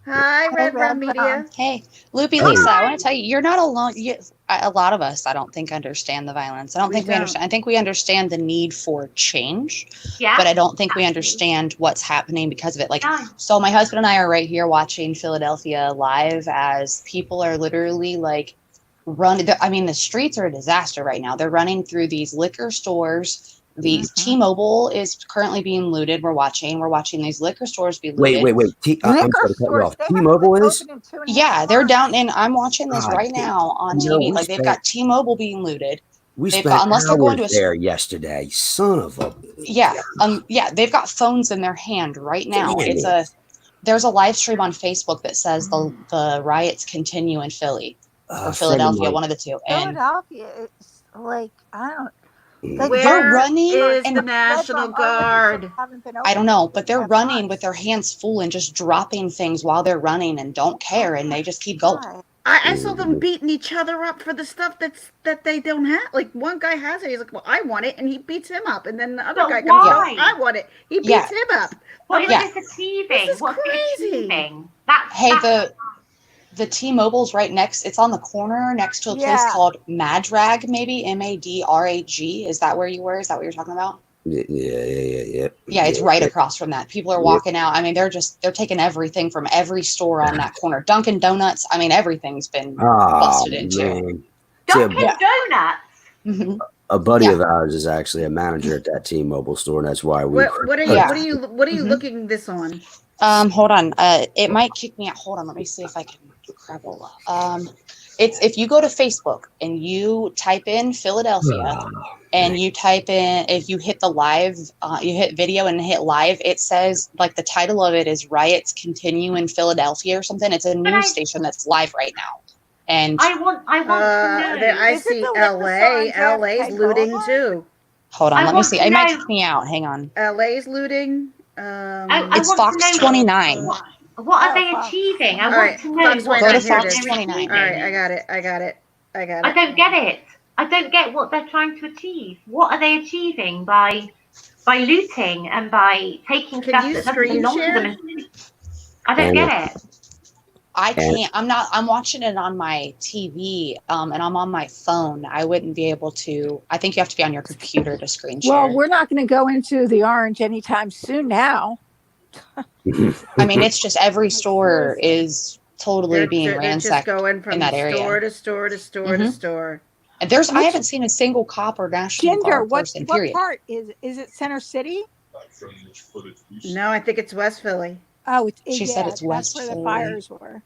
Hi, Hey, Red Rum Red Rum. Media. hey, Loopy Hey. Lisa, I want to tell you, you're not alone. A lot of us, I don't think, understand the violence. I don't We think we don't. understand. I think we understand the need for change, Yeah. but I don't think we understand what's happening because of it. Like, No. so my husband and I are right here watching Philadelphia live as people are literally like running. I mean, the streets are a disaster right now. They're running through these liquor stores. The T-Mobile is currently being looted. We're watching these liquor stores be looted. Wait. I'm Liquor sorry to cut you stores. off. They haven't T-Mobile been is? open in 2.5 Yeah, they're months. down, and I'm watching this God, right now on you know, TV. we Like they've spent- got T-Mobile being looted. We They've spent got, unless they're going hours to a there yesterday. Son of a. yeah, they've got phones in their hand right now. Damn It's it. a there's a live stream on Facebook that says the riots continue in Philly or A friend of Philadelphia, mine- one of the two. And Philadelphia is like, I don't like they're Where running is and the National Guard? haven't been I don't know, but they're open running months. with their hands full and just dropping things while they're running and don't care, and they just keep going. Right. I saw them beating each other up for the stuff that they don't have. Like one guy has it, he's like, "Well, I want it," and he beats him up. And then the other But guy comes why? up, "I want it." He beats Yeah. him up. What I'm is like, this achieving? this is What's it crazy. achieving? Hey, That's the T-Mobile's right next. It's on the corner next to a place Yeah. called Madrag, maybe Madrag. Is that where you were? Is that what you're talking about? Yeah. Yeah, it's right across from that. People are walking out. I mean, they're taking everything from every store on that corner. Dunkin' Donuts. I mean, everything's been busted into. Man. See, Dunkin' Donuts. Mhm. a buddy Yeah. of ours is actually a manager at that T-Mobile store, and that's why we. What are you Yeah. what are you Mhm. looking this on? Hold on. It might kick me out. Hold on. Let me see if I can grab a. It's if you go to Facebook and you type in Philadelphia and you type in, if you hit the live, you hit video and hit live, it says like the title of it is "Riots Continue in Philadelphia" or something. It's a news station that's live right now, and I want to know. I Is it see the liquor store LA. on LA's JFK looting Boulevard? too. hold on. I Let me want see. to It might know- kick me out. Hang on. LA's looting. I It's want Fox to know 29. What are Oh, they Fox. achieving? I All want right, to know Fox what 29, Go to here it Fox is. 29. All right, I got it. I don't get it. I don't get what they're trying to achieve. What are they achieving by looting and by taking Can stuff you that doesn't screen belong share? to them? I don't get it. I can't. I'm watching it on my TV, and I'm on my phone. I wouldn't be able to. I think you have to be on your computer to screen share. Well, we're not going to go into the orange anytime soon now. I mean, it's just every store is totally being They're just ransacked going from in that area. store to store to store to Mhm. store. And I haven't seen a single cop or National Ginger, Guard what person. Period. part is it? Center City? No, I think it's West Philly. Oh, She said it's that's West where the Philly. fires were.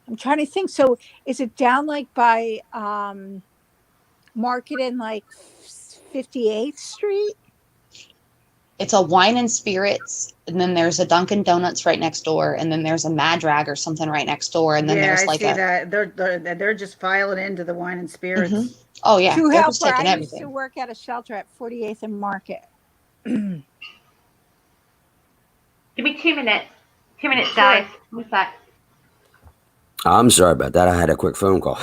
I'm trying to think. So, is it down like by Market and like 58th Street? It's a wine and spirits, and then there's a Dunkin' Donuts right next door, and then there's a Madrag or something right next door, and then Yeah, there's I like see that. They're just filing into the wine and spirits. Mhm. Oh yeah, True they're help. just Where taking I used to everything. work at a shelter at 48th and Market. Give me 2 minutes. 2 minutes, Sure. guys. One sec. I'm sorry about that. I had a quick phone call.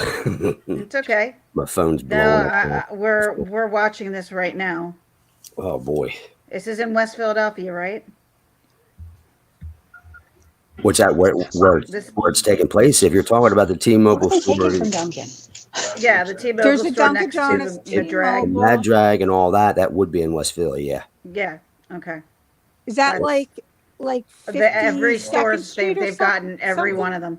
It's okay. My phone's No, blowing up. we're watching this right now. Oh boy, This is in West Philadelphia, right? what's that? Where it's taking place? If you're talking about the What T-Mobile are they store, taking from Dunkin'? Yeah, the T-Mobile There's a store Dunkin' next Donuts, to the drag. T-Mobile. Mad Drag, and all that, that would be in West Philly. Yeah. Yeah. Okay. Is that That's- like Every 52nd store Street or they've gotten every something? one of them.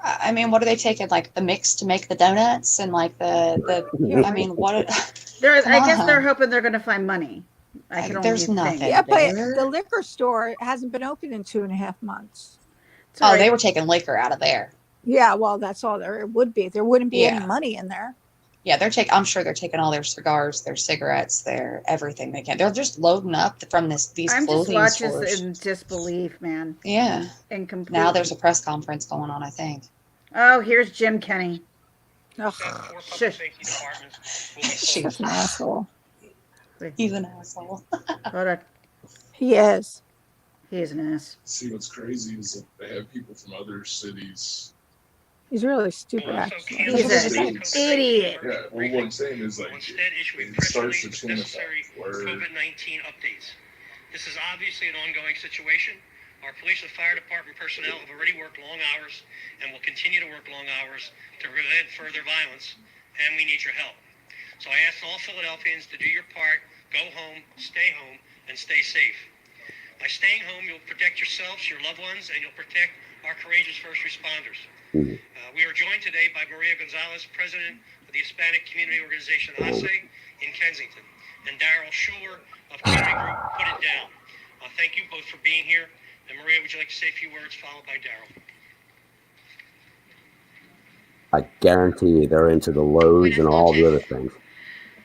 I mean, what are they taking? Like the mix to make the donuts and like the I mean, what? Come I guess on. they're hoping they're going to find money. I can There's only nothing. think. Yeah, but there. the liquor store hasn't been open in 2.5 months. It's all Oh, they right. were taking liquor out of there. Yeah, well, that's all there would be. There wouldn't be Yeah. any money in there. Yeah, I'm sure they're taking all their cigars, their cigarettes, their everything they can. They're just loading up from these I'm just clothing watching stores. in disbelief, man. Yeah. In complete. Now there's a press conference going on, I think. Oh, here's Jim Kenny. Ugh, Shush. such an asshole. He's an asshole. Hold on. He is. He is an ass. See, what's crazy is that they have people from other cities. He's really stupid, actually. He's an idiot. Yeah, well, what I'm saying is like Instead, issue a it press starts to release with chain necessary effect where COVID-19 updates. This is obviously an ongoing situation. Our police and fire department personnel have already worked long hours and will continue to work long hours to prevent further violence, and we need your help. So I ask all Philadelphians to do your part, go home, and stay safe. By staying home, you'll protect yourselves, your loved ones, and you'll protect our courageous first responders. We are joined today by Maria Gonzalez, President of the Hispanic Community Organization ASE in Kensington, and Daryl Schuler of Community Group Put It Down. Thank you both for being here. And Maria, would you like to say a few words, followed by Daryl? I guarantee you they're into the loads and all the other things.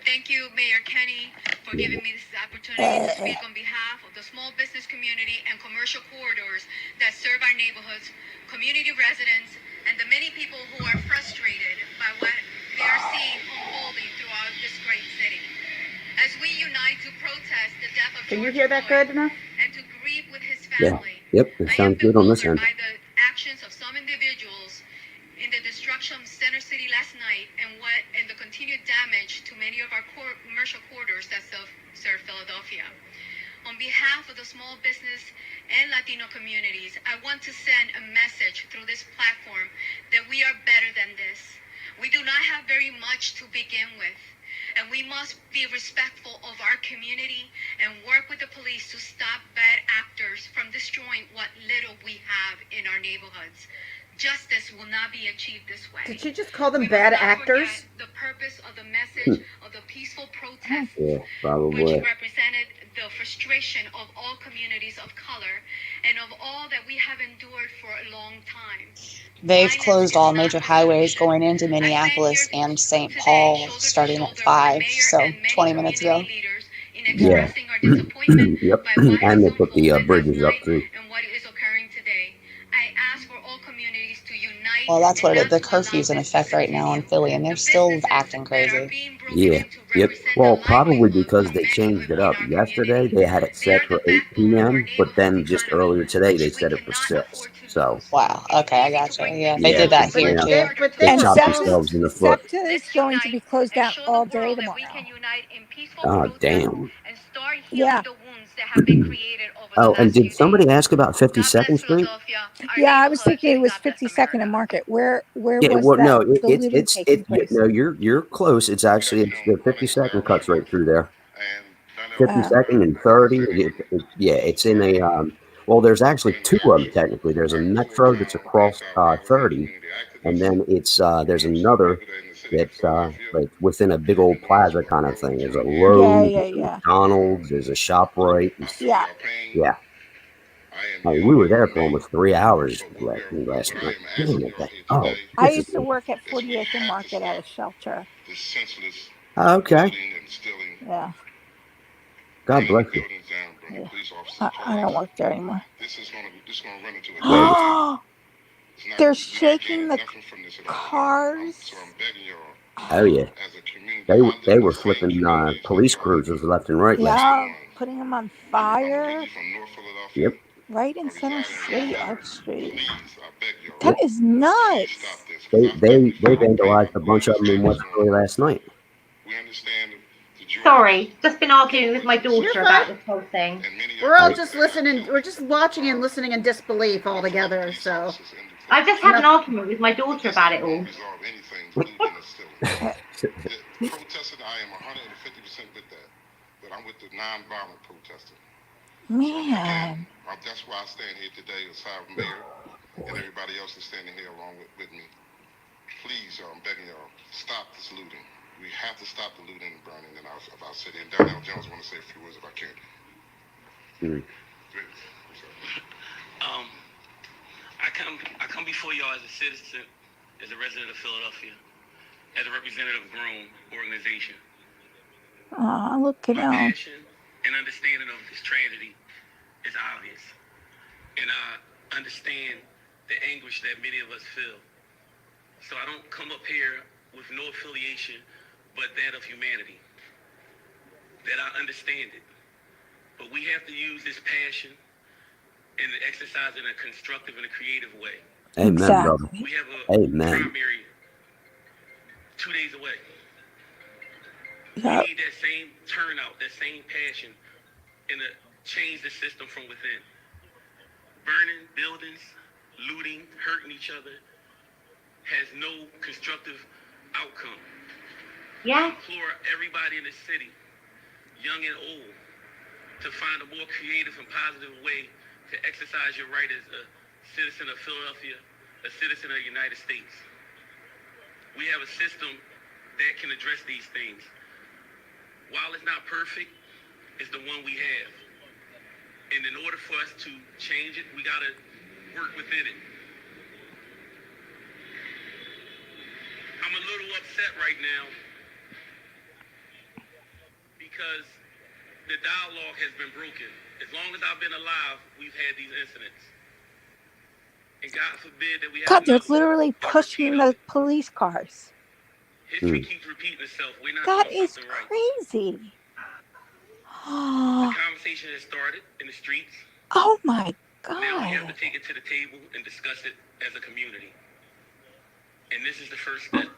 Thank you, Mayor Kenny, for giving me this opportunity to speak on behalf of the small small business community and commercial corridors that serve our neighborhoods, community residents, and the many people who are frustrated by what they are seeing unfolding throughout this great city. As we unite to protest the death of Can you George hear that Floyd good enough? and to grieve with his Yeah. family, Yep. It I am sounds good on this bewildered end. by the actions of some individuals in the destruction of Center City last night and the continued damage to many of our commercial corridors that serve Philadelphia. On behalf of the small business and Latino communities, I want to send a message through this platform that we are better than this. We do not have very much to begin with, and we must be respectful of our community and work with the police to stop bad actors from destroying what little we have in our neighborhoods. Justice will not be achieved this way. Did you just call them We bad must not actors? forget the purpose of the message of the peaceful protests, Yeah, which probably. represented the frustration of all communities of color and of all that we have endured for a long time. They've Violence closed is all not major the highways solution. going into I stand Minneapolis here and St. today, Paul shoulder to starting at shoulder with 5, Mayor so and many 20 minutes ago. community leaders in Yeah. expressing our disappointment Yep. by what has And they put the unfolded last bridges up night too. and what is occurring today. I ask for all communities to unite Well, that's and what not the to allow curfew's in this to effect right now in continue. Philly, and they're The still businesses acting that are crazy. being broken Yeah. into Yep. represent Well, the probably livelihood because of they many changed it in up. our Yesterday community. they had it They set are for the 8 backbone of our p.m., but neighborhood's then just economy, earlier today which they we set it for cannot 6. afford to So, lose. Wow. It's Okay, I easy to gotcha. bring Yeah, things they yeah, did down, that because but here they, it's too. harder to they But bring chopped things SEPTA, themselves up. in the foot. SEPTA is Let's going to be unite closed and down show the all day world that we tomorrow. can unite in peaceful Oh, protest damn. and start Yeah. healing the wounds that have been created over the Oh, and last did few somebody days. ask about God bless 52nd Street? Philadelphia, our Yeah, I was neighborhoods, thinking it and was God bless 52nd and America. Market. Where Yeah, was well, that no, the looting taking place? no, you're close. It's actually, it's the 52nd cuts right through there. 52nd and 30. Yeah, it's in a, well, there's actually 2 of them technically. There's a Metro that's across 30, and then it's, there's another that's like within a big old plaza kind of thing. There's a Lowe's, there's a Yeah. McDonald's, there's a ShopRite. Yeah. Yeah. I mean, we were there for almost 3 hours last night. Damn it. Oh, I this is used to work at 48th and Market at a shelter. okay. Yeah. God bless you. Yeah. I don't work there anymore. Wait. They're shaking the cars. Oh yeah. They were flipping police cruisers left and right last night. Yeah, putting them on fire. Yep. Right in Center City, Arch Street. Yep. That is nuts. They vandalized a bunch of them in West Philly last night. Sorry, just been arguing with my You're daughter fine. about this whole thing. We're all just listening. We're just watching and listening in disbelief all together. So I just had an argument with my daughter about it all. Protesting, I am 150% with that. But I'm with the non-violent protesting. Man. That's why I stand here today as South Mayor and everybody else is standing here along with me. Please, I'm begging y'all, stop this looting. We have to stop the looting and burning of our city. And Darnell Jones want to say a few words if I can. I come before y'all as a citizen, as a resident of Philadelphia, as a representative of Grown organization. Oh, look at him. My passion and understanding of this tragedy is obvious. And I understand the anguish that many of us feel. So I don't come up here with no affiliation but that of humanity. That I understand it. But we have to use this passion and exercise it in a constructive and a creative way. Amen, brother. We have a primary 2 days away. Yep. We need that same turnout, that same passion, and to change the system from within. Burning buildings, looting, hurting each other has no constructive outcome. Yeah. I implore everybody in the city, young and old, to find a more creative and positive way to exercise your right as a citizen of Philadelphia, a citizen of the United States. We have a system that can address these things. While it's not perfect, it's the one we have. And in order for us to change it, we gotta work within it. I'm a little upset right now because the dialogue has been broken. As long as I've been alive, we've had these incidents. And God forbid that we have God, they're another one. literally pushing the police cars. History keeps repeating itself. We're not That doing is something right. crazy. The conversation has started in the streets. Oh my Now we have to God. take it to the table and discuss it as a community. And this is the first step.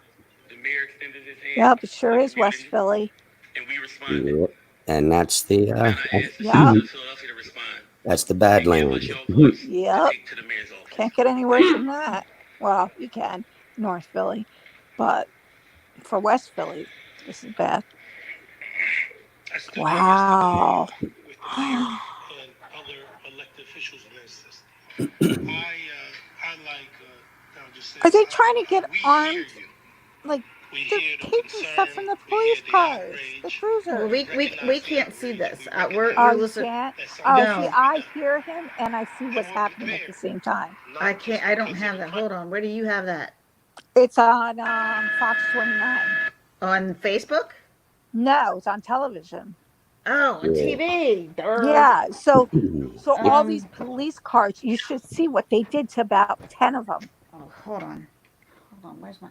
The mayor extended his hand. Yep, it sure to the is West community, Philly. and we responded. Yep. And that's the Now I asked the Yep. citizens of Philadelphia to respond that's the and give us Badlands. your voice to Yep. take to the mayor's office. Can't get any worse than that. Well, you can, North Philly. But for West Philly, this is bad. I stood Wow. there yesterday with the mayor and other elected officials against this. I like, I'll just say, Are they trying to get we hear armed? you. Like, We they're hear the taking stuff from concern, the we police hear the cars, outrage. the cruisers. Well, we can't see this. We're Oh, you listening. can't? that some Oh, needs see, No. to be I done. hear him and I see what's And we're happening at the prepared. same time. Not I just can't. I don't because of have the that. plan. Hold on. Where do you have that? It's on Fox 29. On Facebook? No, it's on television. Oh, on Yeah. TV. Yeah, so all these Um. police cars, you should see what they did to about 10 of them. Oh, hold on. Hold on. Where's my?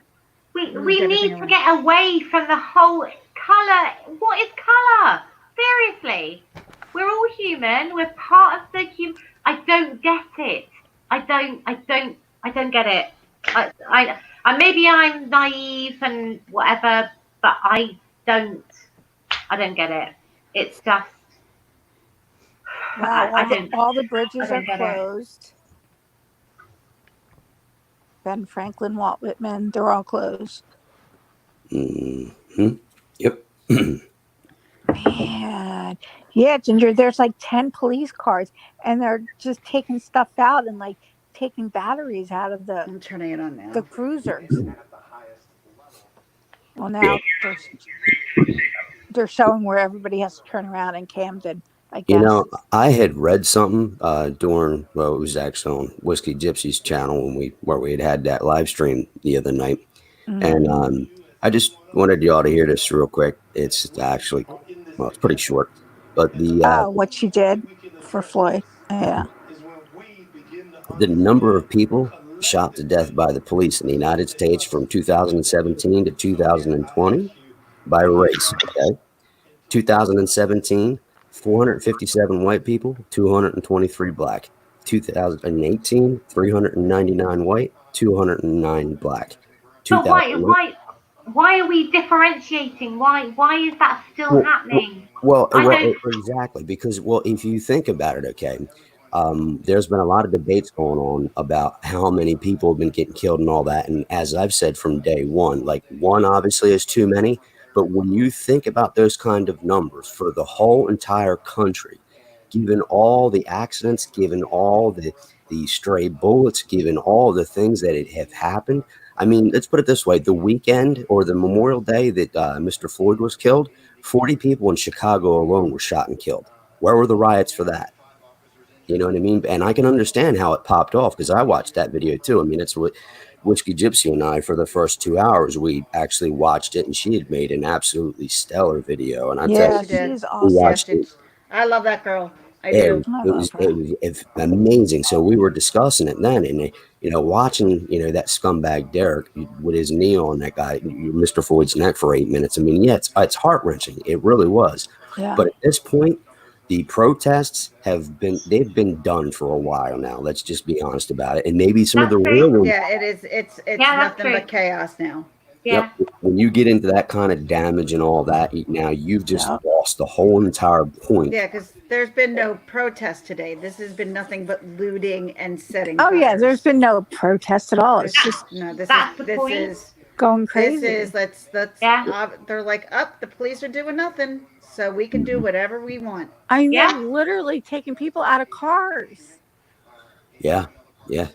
We need to get away from the whole colour. What is colour? Seriously. We're all human. We're part of the human. I don't get it. I don't get it. I maybe I'm naive and whatever, but I don't get it. It's just. Wow, all the bridges are get it. closed. Ben Franklin, Walt Whitman, they're all closed. Yep. Man. Yeah, Ginger, there's like 10 police cars and they're just taking stuff out and like taking batteries out of I'm turning it on the now. cruisers. Well, now they're showing where everybody has to turn around in Camden, I guess. You know, I had read something during, well, it was actually on Whiskey Gypsy's channel where we had that live stream the other night, and I just wanted y'all to hear this real quick. It's actually, well, it's pretty short, but what she did for Floyd. Yeah. the number of people shot to death by the police in the United States from 2017 to 2020 by race. Okay, 2017. 457 white people, 223 black. 2018, 399 white, 209 black. But why are we differentiating? Why is that still happening? Well, I don't. exactly, because, well, if you think about it, okay, there's been a lot of debates going on about how many people have been getting killed and all that. And as I've said from day one, like, one obviously is too many, but when you think about those kind of numbers for the whole entire country, given all the accidents, given all the stray bullets, given all the things that have happened, I mean, let's put it this way: the weekend or the Memorial Day that Mr. Floyd was killed, 40 people in Chicago alone were shot and killed. Where were the riots for that? You know what I mean? And I can understand how it popped off because I watched that video too. I mean, it's what Whiskey Gypsy and I, for the first 2 hours, we actually watched it, and she had made an absolutely stellar video. And I tell Yeah, you, she's we awesome. watched it. I love that girl. I It, do. I it love was her. it was amazing. So we were discussing it then, and watching that scumbag Derek with his knee on that guy, Mr. Floyd's neck for 8 minutes. I mean, yeah, it's heart wrenching. It really was. Yeah. But at this point, the protests they've been done for a while now. Let's just be honest about it. And maybe some of the real ones. Yeah, it is. It's nothing but chaos now. Yeah. Yep. When you get into that kind of damage and all that, now you've just lost the whole entire point. Yeah, because there's been no protest today. This has been nothing but looting and setting. Oh, yeah, fires. there's been no protest at all. It's just no. This point. is going crazy. This is let's. They're like, up. The police are doing nothing, so we can do whatever we want. I mean, they're literally taking people out of cars. Yeah. Yep.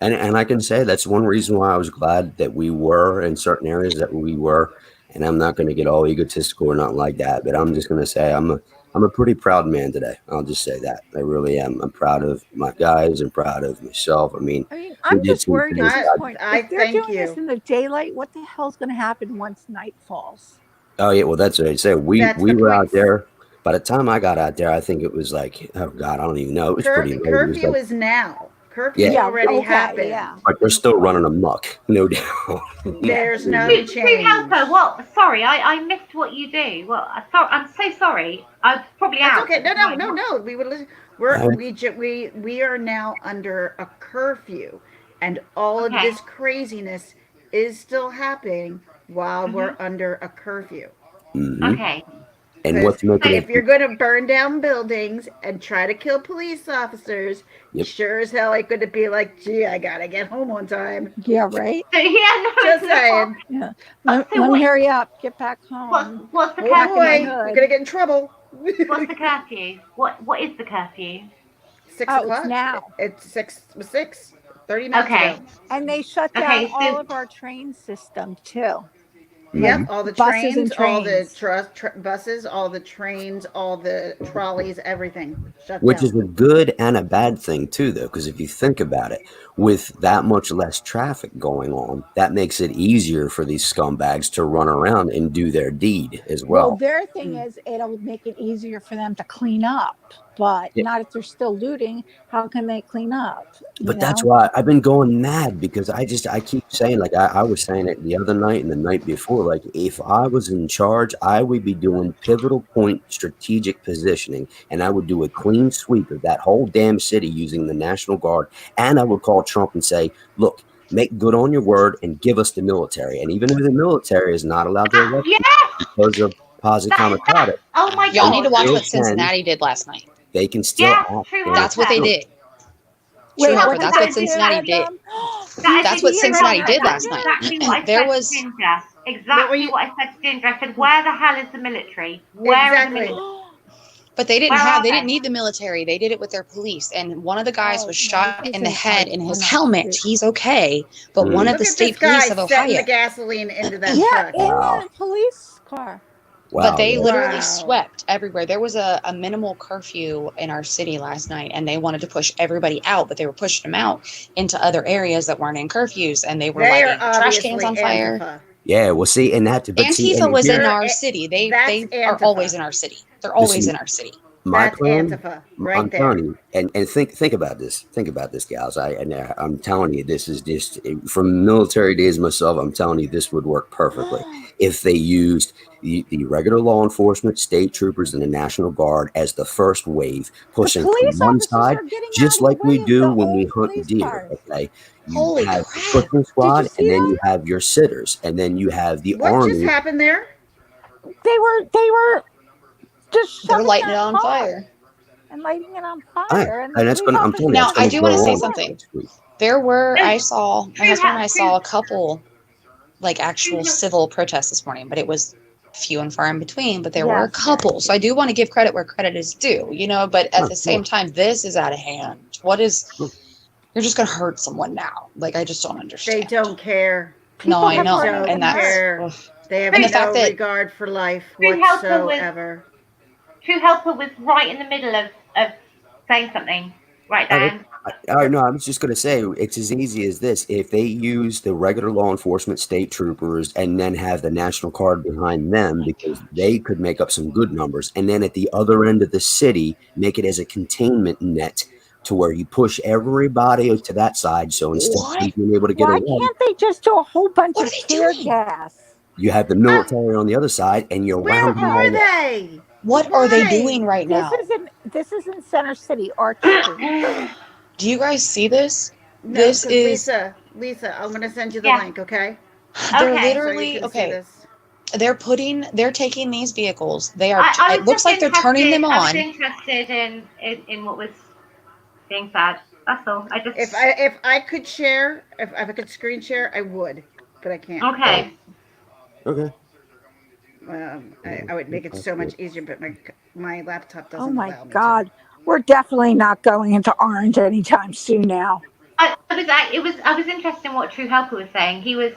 And I can say that's one reason why I was glad that we were in certain areas that we were. And I'm not going to get all egotistical or nothing like that, but I'm just going to say I'm a pretty proud man today. I'll just say that. I really am. I'm proud of my guys. I'm proud of myself. I mean, I'm just worried at this point. If they're doing this in the daylight, what the hell's going to happen once night falls? Oh yeah, well that's what I say. We were out there By the time I got out there, I think it was like, oh God, I don't even know. It was pretty late. It was Curfew like, is now. Curfew's yeah, already okay, happened. yeah. but they're still running amok, no doubt. There's no True change. Helper, what? Sorry, I missed what you do. Well, I'm so sorry. I'm probably That's out. okay. at the No, time. no, no, no. We would listen. We are now under a curfew, and all of Okay. this craziness is still happening while we're under a curfew. Okay. And Because what's making if it? you're going to burn down buildings and try to kill police officers, Yep. sure as hell ain't going to be like, gee, I gotta get home on time. Yeah, right. So, yeah, no, Just it's not. saying. Yeah. So Let me what- hurry up, get back home. What's the Oh Back in my boy, curfew? we're hood. gonna get in trouble. What's the curfew? What is the curfew? 6 Oh, it's o'clock. now. It's 30 minutes Okay. ago. And they shut down Okay, all so of our train system too. Yep, all the Buses trains, and all the trains. buses, all the trains, all the trolleys, everything shut Which is down. a good and a bad thing too, though, because if you think about it, with that much less traffic going on, that makes it easier for these scumbags to run around and do their deed as Well, well. their thing is it'll make it easier for them to clean up, but Yeah. not if they're still looting. How can they clean up? But that's why I've been going mad, because I keep saying, like I was saying it the other night and the night before, like if I was in charge, I would be doing pivotal point strategic positioning, and I would do a clean sweep of that whole damn city using the National Guard, and I would call Trump and say, look, make good on your word and give us the military. And even if the military is not allowed to arrest yes, because of posse comitatus, oh my Y'all need to god. watch still what Cincinnati did last night. they can still Yes, act. True That's what they Helper. did. Wait, True what Helper, did that's they what do Cincinnati with did. them? That That's is what True Cincinnati Helper. did That's last night. exactly what I There said was to Ginger. Exactly what I said to Ginger. I said, where the hell is the military? Where are the Exactly. military? But they Where are they they? didn't need the military. They did it with their police. And one of the guys was No, shot this in the isn't head our- in his on our helmet. street. He's okay. But one of Look the at this state police guy of setting Ohio, the gasoline into that Yeah, truck. in Wow. the police car. but Wow. they yeah. literally Wow. swept everywhere. There was a minimal curfew in our city last night, and they wanted to push everybody out, but they were pushing them out into other areas that weren't in curfews, and they were They are lighting trash cans obviously on fire. Antifa. Yeah, well, see, and that, but see, Antifa and was in here, our city. They That's are always Antifa. in our city. They're always listen, in our city. my That's plan, Antifa I'm right there. telling you, and think about this, gals. I'm telling you, this is just from military days myself. I'm telling you, this would work perfectly if they used the regular law enforcement, state troopers, and the National Guard as the first wave, The pushing from police one officers side, are getting out just of the like we way of do the when we old hunt police deer. cars. Okay, you Holy have the crap. pushing Did you squad, see and then them? you have your sitters, and then you have the What just army. happened there? They were just They're shoving lighting it their on car fire. and lighting it on All right, fire, and the and that's police gonna. I'm telling you, officers Now, that's had to I gonna do go want to pull say them on away. something. next week. There were, No, I saw, my True husband and I Helper. saw a couple like actual civil protests this morning, but it was few and far in between, but there were a Yes, couple. So I do want to give credit where credit is due, but at the same time, this is out of hand. You're just going to hurt someone now. Like, I just don't They understand. don't care. No, People I have They know. already don't been And that's, hurt. care. ugh. They have And the no fact that regard for life True Helper was whatsoever. True Helper was right in the middle of saying something. Right, Dan. All right, no, I was just going to say it's as easy as this. If they use the regular law enforcement, state troopers, and then have the National Guard behind them, because they could make up some good numbers, and then at the other end of the city, make it as a containment net to where you push everybody to that side. So instead of what? being able to get Why away, can't they just do a whole bunch What of are they tear doing? gas? you have the military on the other side, and you're Where rounding are all that. they? What are they doing Why? right now? This is in Center City, Arch Street. Do you guys see this? No, This because is, Lisa, I'm going to send you the Yeah. link, okay? they're Okay. So you literally, can see okay, this. they're taking these vehicles. I It was looks just like they're turning interested. them I was on. interested in what was being said. That's all. I just. If I could share, if I could screen share, I would, but I can't. Okay. Okay. I would make it so much easier, but my laptop Oh doesn't my allow me God. We're definitely not going into Orange anytime soon now. I was interested in what True Helper was saying. He was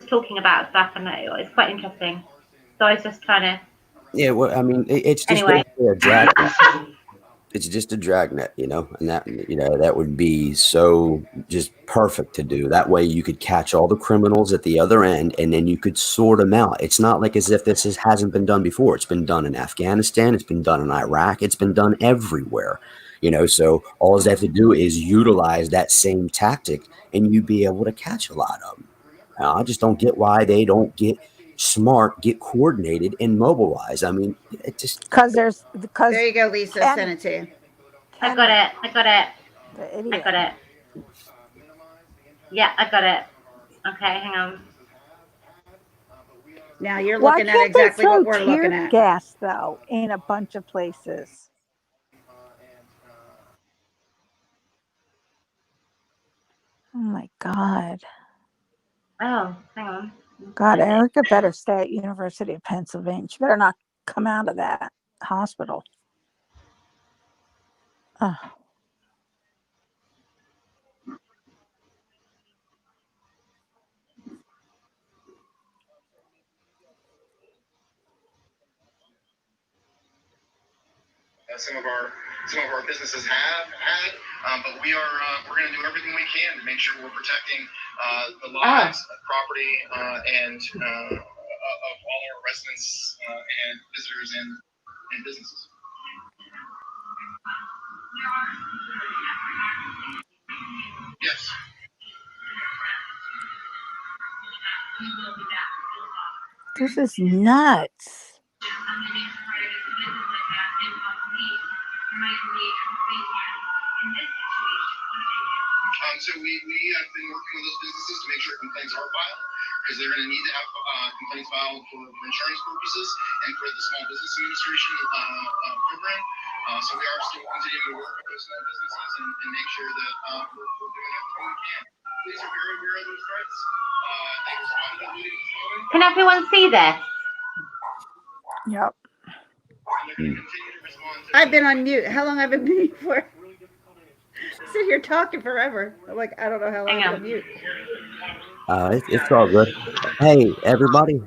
talking about stuff, and it's quite interesting. So I was just trying to. Yeah, well, I mean, it's just Anyway. basically a draft. It's just a dragnet, and that would be so just perfect to do. That way you could catch all the criminals at the other end, and then you could sort them out. It's not like as if hasn't been done before. It's been done in Afghanistan. It's been done in Iraq. It's been done everywhere. So all they have to do is utilize that same tactic, and you'd be able to catch a lot of them. I just don't get why they don't get smart, get coordinated, and mobilized. I mean, it just There because you go, Lisa. Send Kenny it to you. I got Kenny it. I got it. the I idiot. got it. Yeah, I got it. Okay, hang on. Now you're Why looking at can't they exactly what throw we're looking tear at. gas though in a bunch of places? Oh my God. Oh, hang on. God, Erica better stay at University of Pennsylvania. She better not come out of that hospital. Oh, some of our businesses have had, but we're going to do everything we can to make sure we're protecting the lives, property, and of all our residents and visitors and businesses. Yes. this is nuts. So we have been working with those businesses to make sure complaints are filed because they're going to need to have complaints filed for insurance purposes and for the Small Business Administration program. So we are still continuing to work with those small businesses and make sure that we're doing everything we can. Police are very aware of those threats. They responded to looting this morning. Can everyone see this? Yep. And they're going to continue to respond to I've been on mute. How long have I been mute for? Sit here talking forever. I'm like, I don't know how long Hang I've been on. on mute. It's all good. Hey, everybody,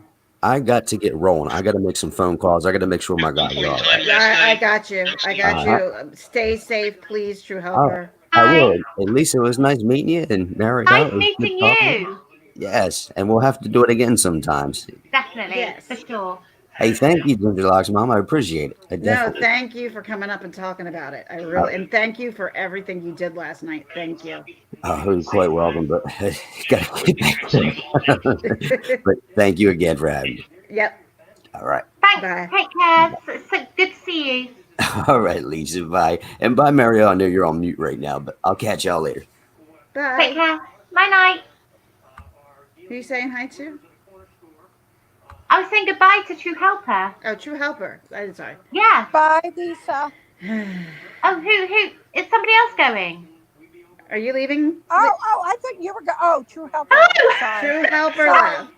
I got to get rolling. I got to make some phone calls. I got to make sure my guys are all right. Yeah, I got you. I got Uh, you. Stay safe, please, true I, helper. I Hi. will. At least it was nice meeting you, and Mary, that Nice was good meeting talking to you. you. Yes, and we'll have to do it again sometimes. Definitely, for Yes. sure. Hey, thank you, Ginger Locks Mom. I appreciate it. I No, definitely. thank you for coming up and talking about it. I Uh, really and thank you for everything you did last night. Thank you. you're quite welcome, but got to get back to it. But thank you again for having me. Yep. All right. Thanks. Bye. Take care. So good to see you. All right, Lisa. Bye. And bye, Mario. I know you're on mute right now, but I'll catch y'all later. Take Bye. care. Night night. Who are you saying hi to? I was saying goodbye to True Helper. Oh, true helper. I'm sorry. Yeah. Bye, Lisa. Oh, who? Is somebody else going? Are you leaving? Oh, I thought you were True Helper left. Oh! Sorry. True helper Sorry. left.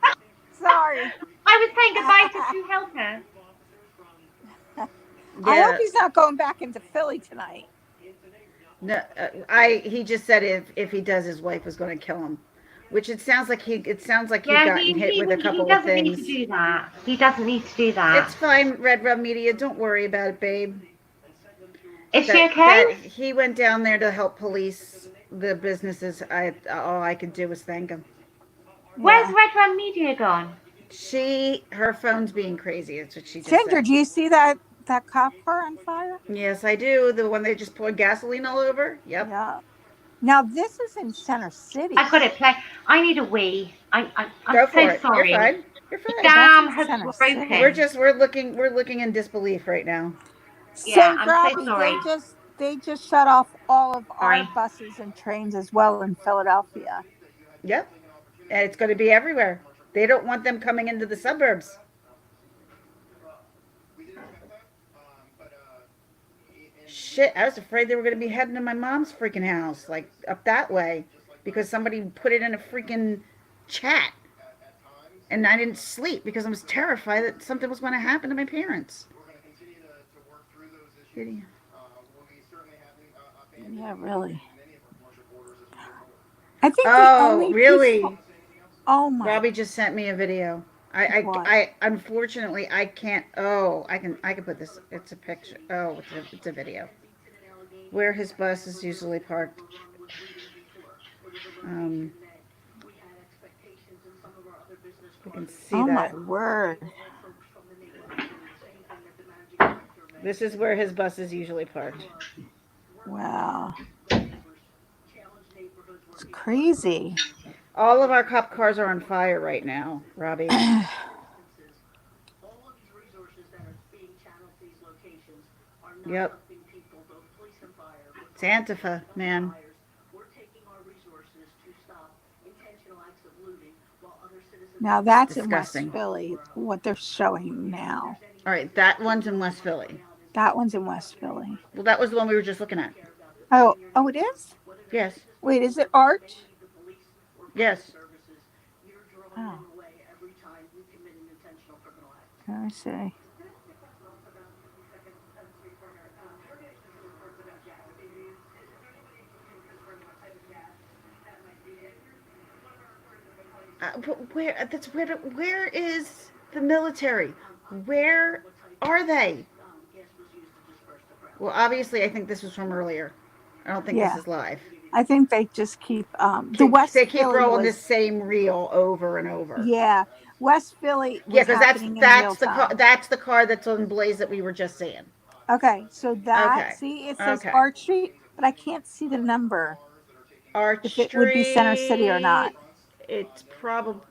Sorry. I was saying goodbye to True Helper. I hope Yeah. he's not going back into Philly tonight. No, he just said if he does, his wife was going to kill him, which it sounds like he'd gotten hit with a couple of doesn't need things. to do that. He doesn't need to do that. It's fine, Red Rum Media. Don't worry about it, babe. Is she That okay? he went down there to help police the businesses. All I could do was thank him. Where's Red Rum Media gone? Her phone's being crazy. That's what she just Ginger, said. do you see that cop car on fire? Yes, I do. The one they just poured gasoline all over. Yep. Yeah. Now this is in Center City. I've got it play. I need a wee. I'm Go so for it. sorry. You're fine. You're The fine. dam That's in has Center broken. City. We're looking in disbelief right now. Yeah, Say, I'm Robbie, so sorry. they just shut off all of our Sorry. buses and trains as well in Philadelphia. Yep. And it's going to be everywhere. They don't want them coming into the suburbs. Shit, I was afraid they were going to be heading to my mom's freaking house, like up that way, because somebody put it in a freaking chat. And I didn't sleep because I was terrified that something was going to happen to my parents. Yeah, really. I think the Oh, only really? peaceful. Oh my. Robbie just sent me a video. I unfortunately I can't. Oh, I can put this. It's a picture. Oh, it's a video. where his bus is usually parked. You can see Oh my that. word. This is where his bus is usually parked. Wow. It's crazy. All of our cop cars are on fire right now, Robbie. Yep. It's Antifa, man. Now that's in West Disgusting. Philly, what they're showing now. All right, that one's in West Philly. That one's in West Philly. Well, that was the one we were just looking at. Oh, it is? Yes. Wait, is it art? Yes. Oh. Let me see. Where is the military? Where are they? Well, obviously, I think this was from earlier. I don't think this Yeah. is live. I think they just keep the West They keep Philly rolling was, this same reel over and over. yeah. West Philly Yeah, was because happening in real time. that's the car that's on Blaze that we were just seeing. Okay, so that, Okay. see, it says Okay. Arch Street, but I can't see the number. Arch If it would be Center City or not. Street. It's probably.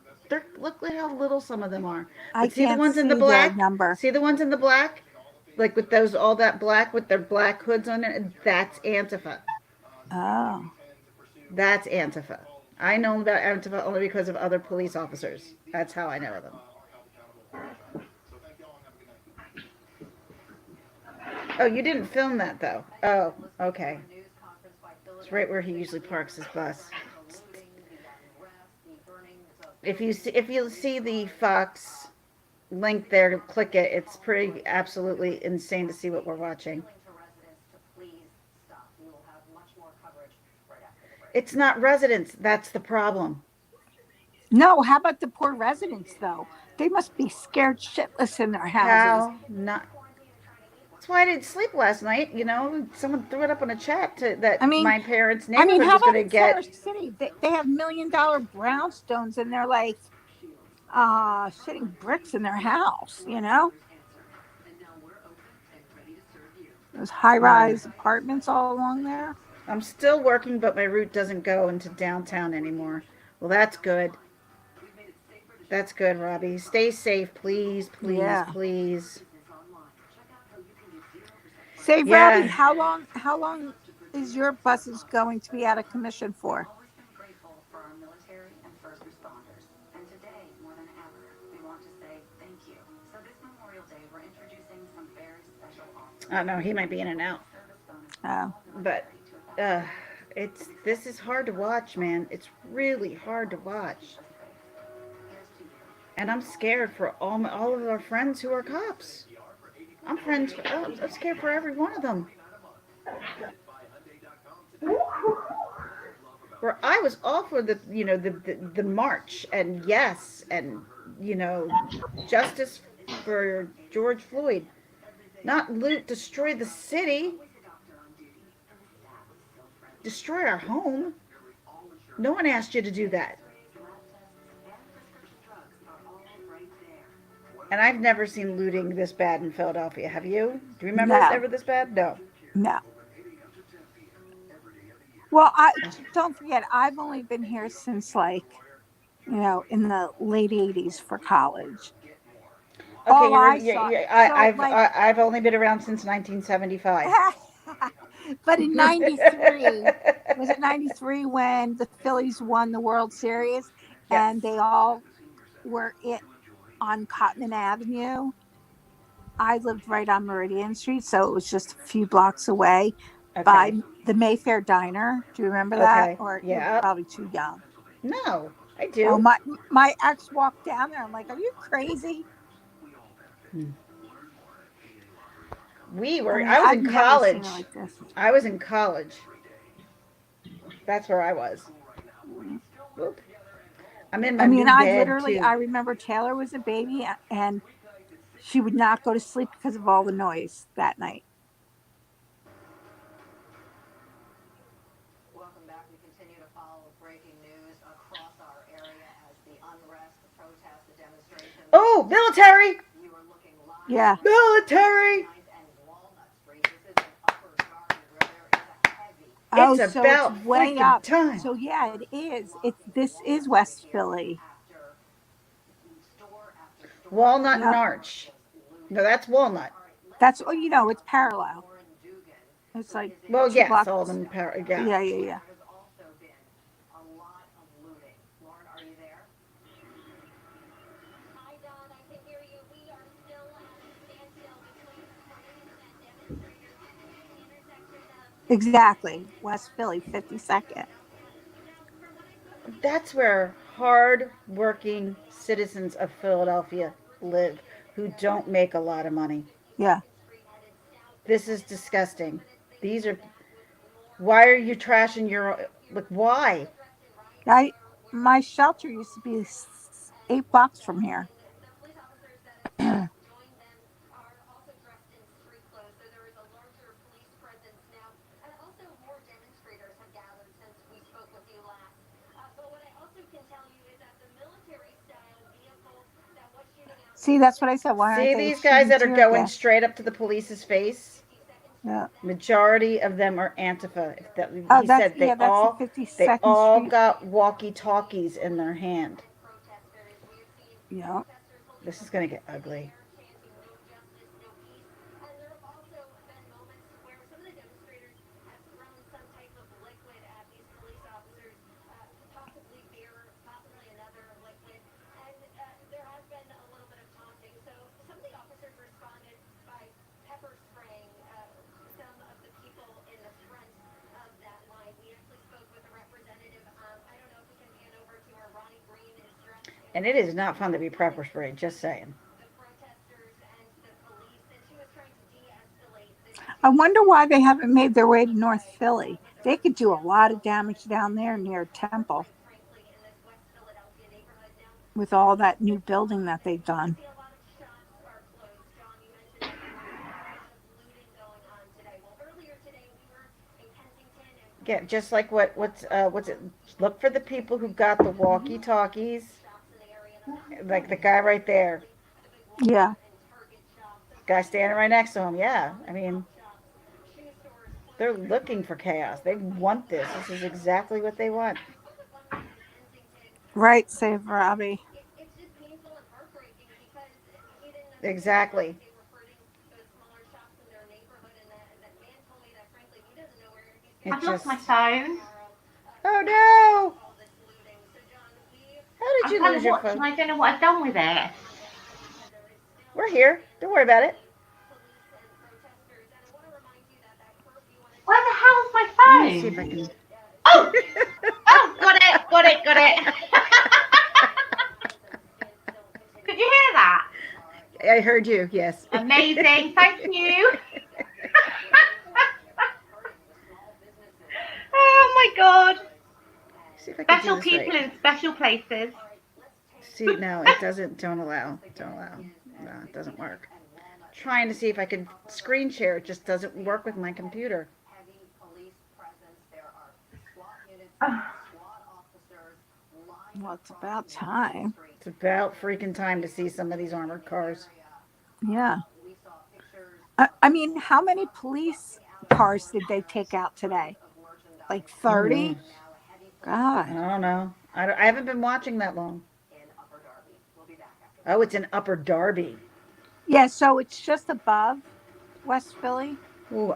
Look at how little some of them are. I But see the can't ones in the see the black. number. See the ones in the black, like with those all that black with their black hoods on it. That's Antifa. Oh. That's Antifa. I know about Antifa only because of other police officers. That's how I know them. Oh, you didn't film that though. Oh, okay. It's right where he usually parks his bus. If you see the Fox link there to click it, it's pretty absolutely insane to see what we're watching. It's not residents. That's the problem. No, how about the poor residents though? They must be scared shitless in their houses. How not? That's why I didn't sleep last night. You know, someone threw it up on a chat that I mean, my parents' neighborhood how was going about to in Center get. City? They have $1 million brownstones and they're like shitting bricks in their house, you know? Those high rise apartments all along there. I'm still working, but my route doesn't go into downtown anymore. Well, that's good. That's good, Robbie. Stay safe, please, please, Yeah. please. Say, Robbie, Yeah. how long is your buses going to be out of commission for? Oh no, he might be in and out. Oh. But this is hard to watch, man. It's really hard to watch. And I'm scared for all of our friends who are cops. I'm scared for every one of them. Where I was all for the march and yes and justice for George Floyd, not loot, destroy the city, destroy our home. No one asked you to do that. And I've never seen looting this bad in Philadelphia. Have you? Do you remember it No. ever this bad? No. No. Well, I don't forget, I've only been here since in the late 80s for college. Okay, All I saw, I've only been around since 1975. but in 93, was it 93 when the Phillies won the World Series and they all were on Cotman Avenue? I lived right on Meridian Street, so it was just a few blocks away by the Mayfair Diner. Do you remember that? Okay. Or you're Yeah. probably too young. No, I do. Oh, my ex walked down there. I'm like, are you crazy? I was I've in never seen college. it like this. I was in college. That's where I was. Oop. I'm in my new bed too. I remember Taylor was a baby and she would not go to sleep because of all the noise that night. Oh, military! Yeah. Military! It's Oh, so it's about way freaking up. time. So yeah, it is. It's this is West Philly. Walnut and Yep. Arch. No, that's Walnut. That's it's parallel. It's like Well, two yes, blocks. all of them. Yeah. Yeah, yeah, yeah. Exactly. West Philly, 52nd. That's where hard-working citizens of Philadelphia live who don't make a lot of money. Yeah. This is disgusting. These are. Why are you trashing your. Like, why? I my shelter used to be 8 blocks from here. See, that's what I said. Why aren't See they these guys shooting that are tear going gas? straight up to the police's face? Yeah. Majority of them are Antifa. Oh, He said that's the they 52nd all Street. got walkie-talkies in their hand. Yeah. This is gonna get ugly. And it is not fun to be pepper sprayed. Just saying. I wonder why they haven't made their way to North Philly. They could do a lot of damage down there near Temple with all that new building that they've done. Yeah, just like what's it? Look for the people who got the walkie-talkies. Like the guy right there. Yeah. Guy standing right next to him. Yeah, I mean, they're looking for chaos. They want this. This is exactly what they want. Right, save Robbie. Exactly. It I've lost just. my phone. Oh no! How did I'm you kind lose of your watching. phone? I don't know what I've done with it. We're here. Don't worry about it. Where the hell's my Let me see if I phone? can. Oh, oh, got it, got it, got it. Could you hear that? I heard you. Yes. Amazing. Thank you. Oh my God. See if I can do Special this right. people in special places. See, no, it doesn't. Don't allow. Don't allow. No, it doesn't work. Trying to see if I can screen share. It just doesn't work with my computer. Well, it's about time. It's about freaking time to see some of these armored cars. Yeah. I mean, how many police cars did they take out today? Like Who knows? 30? I God. don't know. I haven't been watching that long. Oh, it's in Upper Darby. Yeah, so it's just above West Philly, Ooh,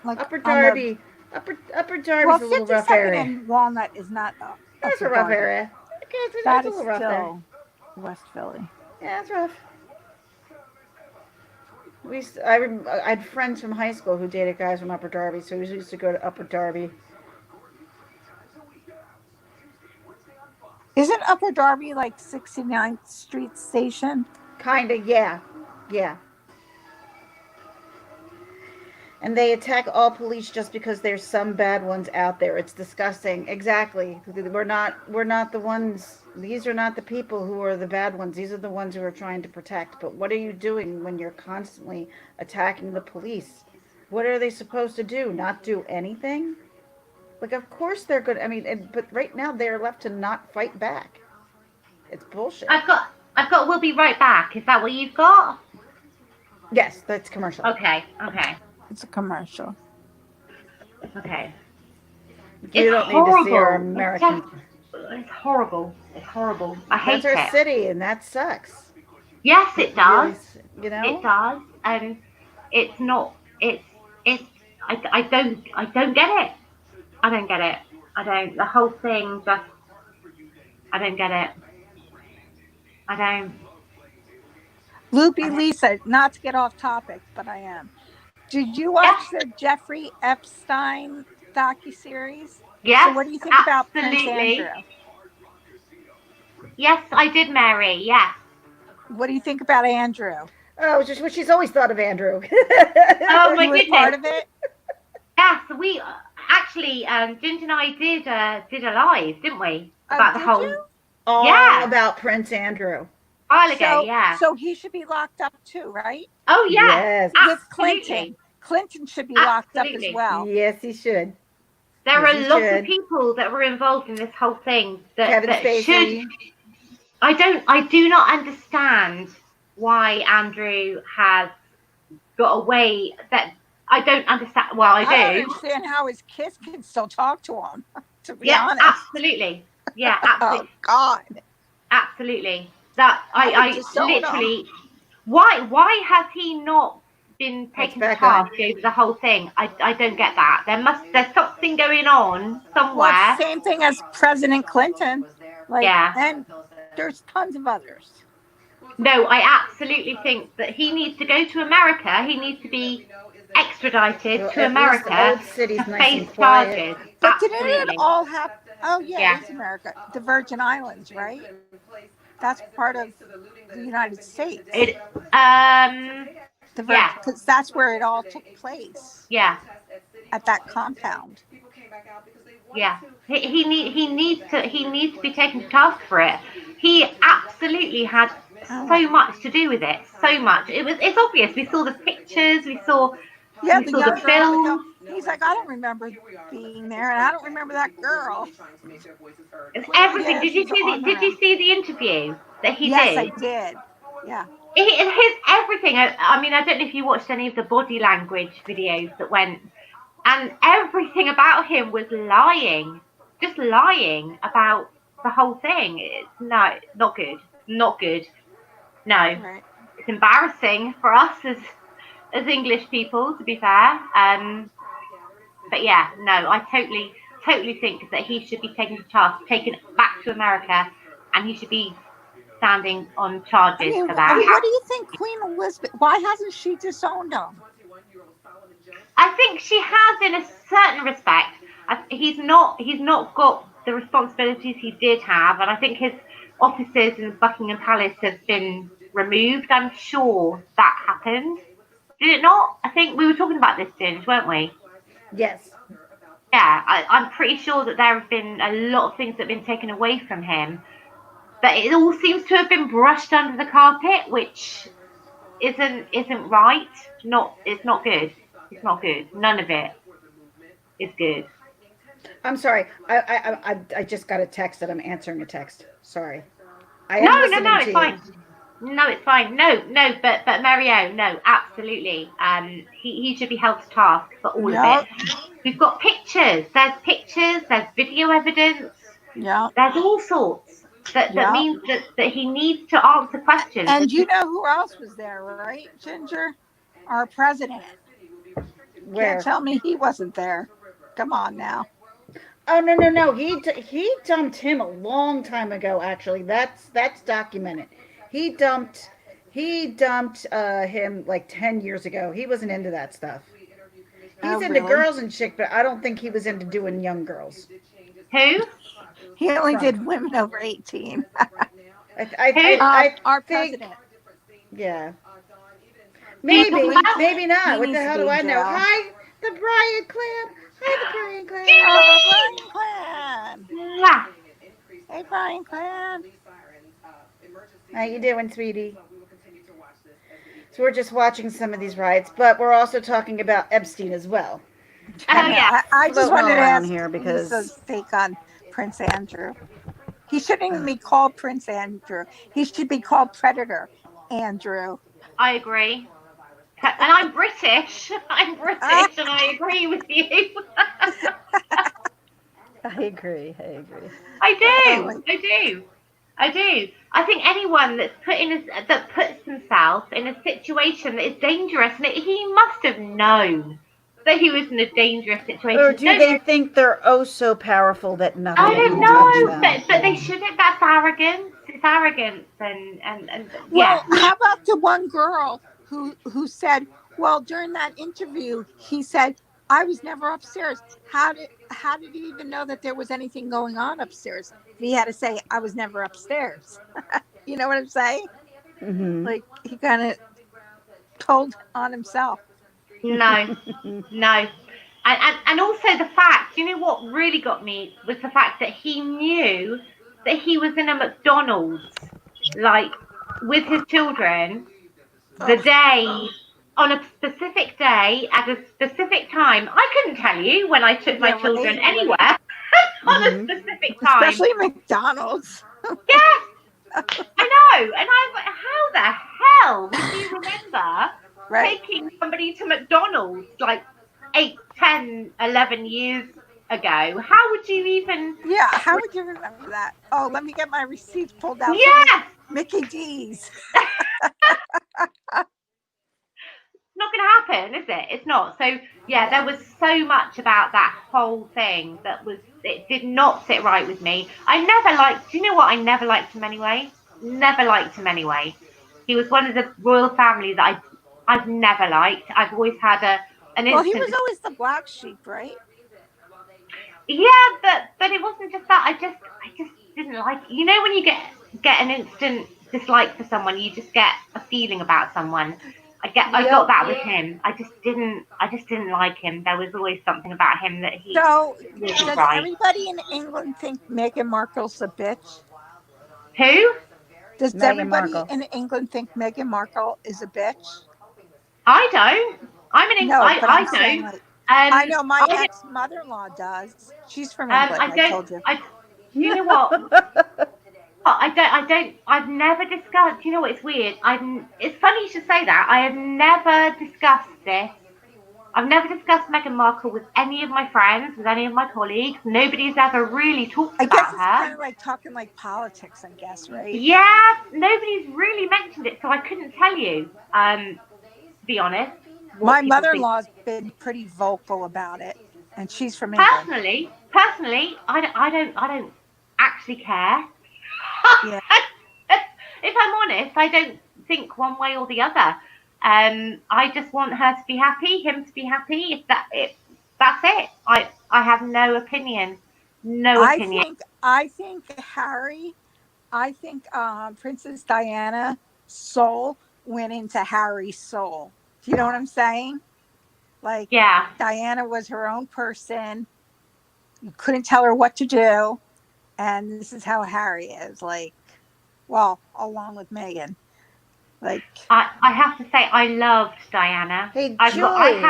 like Upper on the Darby. Upper Darby's well, a little rough 52nd area. and Walnut is not That's Upper a rough Darby. area. Okay, it's That a is little rough there. still West Philly. Yeah, it's rough. I had friends from high school who dated guys from Upper Darby, so we used to go to Upper Darby. Isn't Upper Darby like 69th Street Station? Kinda, yeah, yeah. And they attack all police just because there's some bad ones out there. It's disgusting. Exactly. We're not the ones. These are not the people who are the bad ones. These are the ones who are trying to protect. But what are you doing when you're constantly attacking the police? What are they supposed to do? Not do anything? Like, of course they're good. I mean, but right now they're left to not fight back. It's bullshit. I've got I've got We'll Be Right Back. Is that what you've got? Yes, that's commercial. Okay. It's a commercial. Okay. You It's don't need to see our horrible. American. It's horrible. It's horrible. I hate That's our it. city, and that sucks. Yes, it does. Really, you know. It does, and it's not. It's. I don't get it. I don't get it. I don't. The whole thing just. I don't get it. I don't. Loopy Lisa, not to get off topic, but I am. Did you watch the Jeffrey Epstein docuseries? Yes, So what do you think about Prince absolutely. Andrew? Yes, I did, Mary. Yes. What do you think about Andrew? Oh, just what she's always thought of Andrew. Oh my You were goodness. part of it? Yes, we actually, Ginger and I did a live, didn't we? About the whole. You? All about Prince Andrew. While ago, yeah. So he should be locked up too, right? Oh yeah, yes. With Clinton. Clinton should be locked up as well. Yes, he should. There are a lot of people that were involved in this whole thing that should. I do not understand why Andrew has got away. That I don't understand. Well, I do. I don't understand how his kids can still talk to him. To be honest. Absolutely. Yeah, absolutely. Oh God. Absolutely. That I literally. Why has he not been taken to task over the whole thing? I don't get that. There's something going on somewhere. Well, same thing as President Clinton. And there's tons of others. No, I absolutely think that he needs to go to America. He needs to be extradited to America to face charges. But didn't it all happen? Oh yeah, it's America. The Virgin Islands, right? That's part of the United States. Because that's where it all took place. Yeah. At that compound. Yeah. He needs to be taken to task for it. He absolutely had so much to do with it. So much. It's obvious. We saw the pictures. We saw the film. He's like, I don't remember being there, and I don't remember that girl. It's everything. Did you see the interview that he did? Yes, I did. Yeah. His everything. I mean, I don't know if you watched any of the body language videos that went, and everything about him was lying, just lying about the whole thing. It's not good. Not good. No. Right. It's embarrassing for us as English people, to be fair. But yeah, no, I totally think that he should be taken to task, taken back to America, and he should be standing on charges for that. What do you think, Queen Elizabeth? Why hasn't she disowned him? I think she has, in a certain respect. He's not got the responsibilities he did have, and I think his offices in Buckingham Palace have been removed. I'm sure that happened. Did it not? I think we were talking about this, Ginge, weren't we? Yes. Yeah, I'm pretty sure that there have been a lot of things that have been taken away from him. But it all seems to have been brushed under the carpet, which isn't right. It's not good. It's not good. None of it is good. I'm sorry. I just got a text that I'm answering a text. Sorry. No, it's fine. No, it's fine. No, but Mario, no, absolutely. He should be held to task for all of it. We've got pictures. There's video evidence. Yeah. There's all sorts that means that he needs to answer questions. And you know who else was there, right, Ginger? Our president. Where? Can't tell me he wasn't there. Come on now. Oh no. He dumped him a long time ago. Actually, that's documented. He dumped him like 10 years ago. He wasn't into that stuff. He's into girls and shit, but I don't think he was into doing young girls. Who? He only did women over 18. Our president. Yeah. Maybe not. What the hell do I know? Hi, the Bryan clan. Hi, the Bryan clan. Yeah. Hey, Bryan clan. How you doing, sweetie? So we're just watching some of these riots, but we're also talking about Epstein as well. Oh yeah. I just wanted to ask here because Lisa's take on Prince Andrew. He shouldn't even be called Prince Andrew. He should be called Predator Andrew. I agree. And I'm British. I'm British, and I agree with you. I agree. I agree. I Oh do. my, I do. I do. I think anyone that's that puts himself in a situation that is dangerous, and he must have known that he was in a dangerous Or situation. do they think they're oh so powerful that I nothing don't can touch know, them? but they shouldn't. That's arrogance. It's arrogance, and yeah. well, how about the one girl who said, well, during that interview, he said, I was never upstairs. How did he even know that there was anything going on upstairs? If he had to say, I was never upstairs. You know what I'm saying? Mm-hmm. Like he kind of told on himself. No, no. And also the fact, you know what really got me was the fact that he knew that he was in a McDonald's, like with his children, the Oh, day on a specific day at a specific time. I couldn't tell you when I took my yeah, children right. anywhere on a Mm-hmm. specific time. Especially McDonald's. Yes, I know. And I was like, how the hell would you remember Right. taking somebody to McDonald's like 8, 10, 11 years ago? How would you even? Yeah. How would you remember that? Oh, let me get my receipts pulled out for Yes, Mickey D's. not going to happen, is it? It's not. So yeah, there was so much about that whole thing that it did not sit right with me. I never liked. Do you know what? I never liked him anyway. Never liked him anyway. He was one of the royal family that I've never liked. I've always had an Well, he instant. was always the black sheep, right? Yeah, but it wasn't just that. I just didn't like. You know, when you get an instant dislike for someone, you just get a feeling about someone. I got Yep. that with him. I just didn't like him. There was always something about him that he So, wasn't does right. everybody in England think Meghan Markle's a bitch? Who? Does Meghan everybody Markle. in England think Meghan Markle is a bitch? I don't. No, but I'm I saying don't. like I know my I don't. ex mother-in-law does. She's from England. I I don't. told you. Do you know what? I've never discussed. Do you know what? It's weird. It's funny you should say that. I have never discussed this. I've never discussed Meghan Markle with any of my friends, with any of my colleagues. Nobody's ever really talked I guess about it's kind her. of like talking like politics, I guess, right? Yeah, nobody's really mentioned it, so I couldn't tell you. To be honest, what My people think. mother-in-law's been pretty vocal about it, and she's from England. Personally, I don't actually care. Yeah. If I'm honest, I don't think one way or the other. I just want her to be happy, him to be happy. That's it. I have no opinion. No I opinion. think I think Harry, I think Princess Diana's soul went into Harry's soul. Do you know what I'm saying? Like Yeah. Diana was her own person. You couldn't tell her what to do. And this is how Harry is. Like, well, along with Meghan. Like, I have to say I loved Diana. Hey, I Julie.